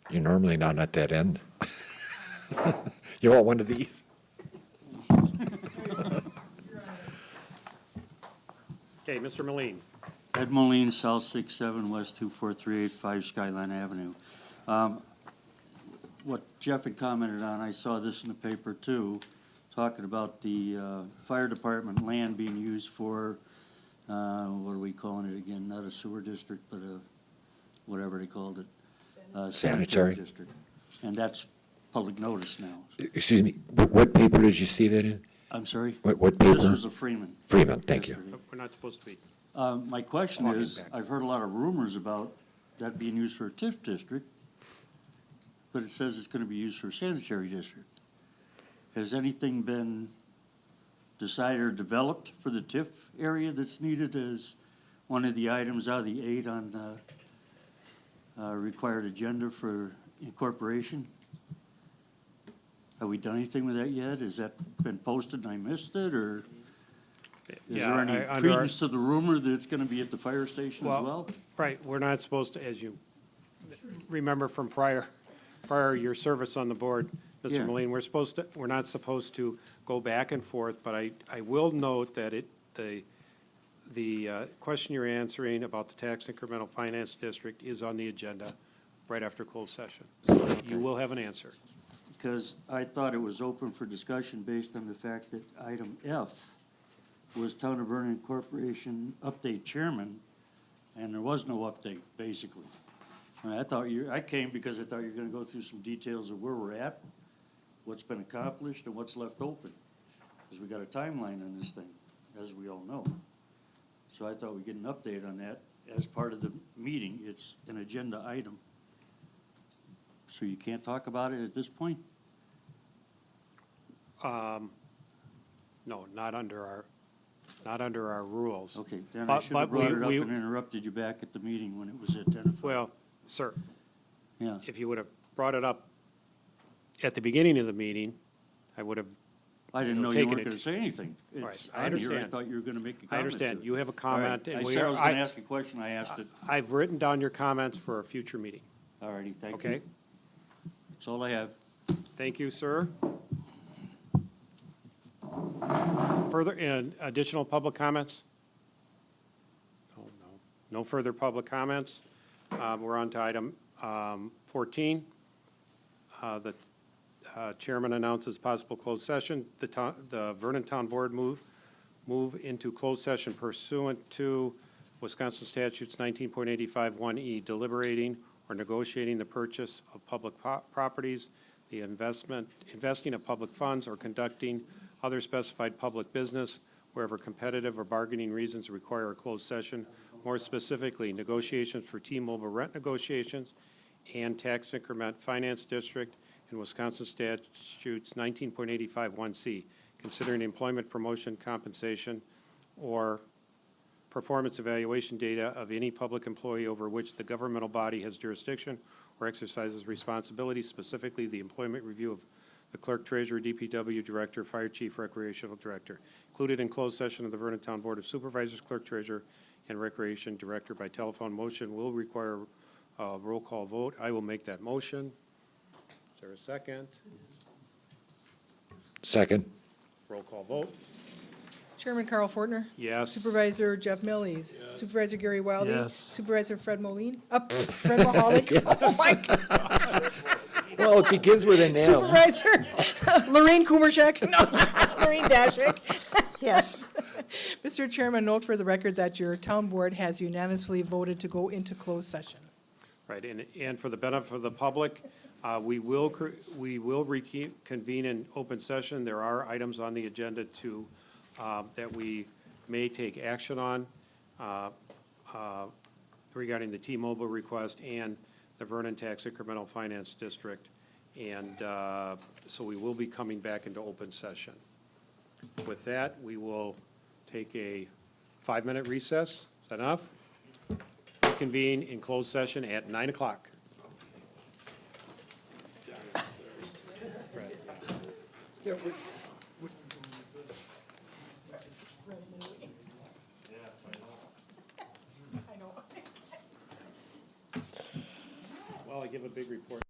You're normally not at that end. You want one of these? Okay, Mr. Moline. Ed Moline, South 67, West 24385 Skyline Avenue. What Jeff had commented on, I saw this in the paper too, talking about the fire department land being used for, what are we calling it again? Not a sewer district, but a, whatever they called it. Sanitary. District. And that's public notice now. Excuse me, what paper did you see that in? I'm sorry? What This paper? was a Freeman. Freeman, thank you. yesterday. We're not supposed to be. My question Walking is, back. I've heard a lot of rumors about that being used for a TIF district, but it says it's gonna be used for a sanitary district. Has anything been decided or developed for the TIF area that's needed as one of the items out of the 8 on the required agenda for incorporation? Have we done anything with that yet? Has that been posted and I missed it, or? Is Yeah, there any under our- credence to the rumor that it's gonna be at the fire station as well? Right, we're not supposed to, as you remember from prior your service on the board, Mr. Yeah. Moline, we're not supposed to go back and forth, but I will note that the question you're answering about the tax incremental finance district is on the agenda right after closed session. So you will have an answer. Because I thought it was open for discussion based on the fact that item F was Town of Vernon Corporation Update Chairman, and there was no update, basically. And I came because I thought you were gonna go through some details of where we're at, what's been accomplished, and what's left open. Because we got a timeline on this thing, as we all know. So I thought we'd get an update on that as part of the meeting. It's an agenda item. So you can't talk about it at this point? No, not under our rules. Okay, then I But- should but have brought it up we- and interrupted you back at the meeting when it was identified. Well, sir, Yeah, if you would have brought it up at the beginning of the meeting, I would have, I didn't you know, know you taken weren't it- gonna say anything. Right, It's I on here. I understand. thought you were gonna make a comment I understand, to it. you have a All right, comment, and I we said I are, was gonna ask a question, I asked it. I've written down your comments for a future meeting, All righty, thank you. okay? That's all I have. Thank you, sir. Further, and additional public comments? No further public comments. We're on to item 14. The chairman announces possible closed session. The Vernon Town Board move into closed session pursuant to Wisconsin statutes 19.85 1E, deliberating or negotiating the purchase of public properties, the investing of public funds, or conducting other specified public business wherever competitive or bargaining reasons require a closed session. More specifically, negotiations for T-Mobile rent negotiations and tax increment finance district in Wisconsin statutes 19.85 1C, considering employment, promotion, compensation, or performance evaluation data of any public employee over which the governmental body has jurisdiction or exercises responsibility, specifically the employment review of the clerk, treasurer, DPW director, fire chief, recreational director. Included in closed session of the Vernon Town Board of Supervisors, clerk, treasurer, and recreation director by telephone. Motion will require a roll call vote. I will make that motion. Is there a second? Second. Roll call vote. Chairman Carl Fortner? Yes. Supervisor Jeff Millies? Supervisor Gary Wildy? Yes. Supervisor Fred Moline? Fred Mahalik? Oh, my God. Well, it begins with an M. Supervisor Lorraine Kumarchek? No, Lorraine Dashik? Yes. Mr. Chairman, note for the record that your town board has unanimously voted to go into closed session. Right, and for the benefit of the public, we will reconvene in open session. There are items on the agenda to, that we may take action on regarding the T-Mobile request and the Vernon Tax Incremental Finance District. And so we will be coming back into open session. With that, we will take a 5-minute recess. Is that enough? Reconvene in closed session at 9 o'clock. Well, I give a big report.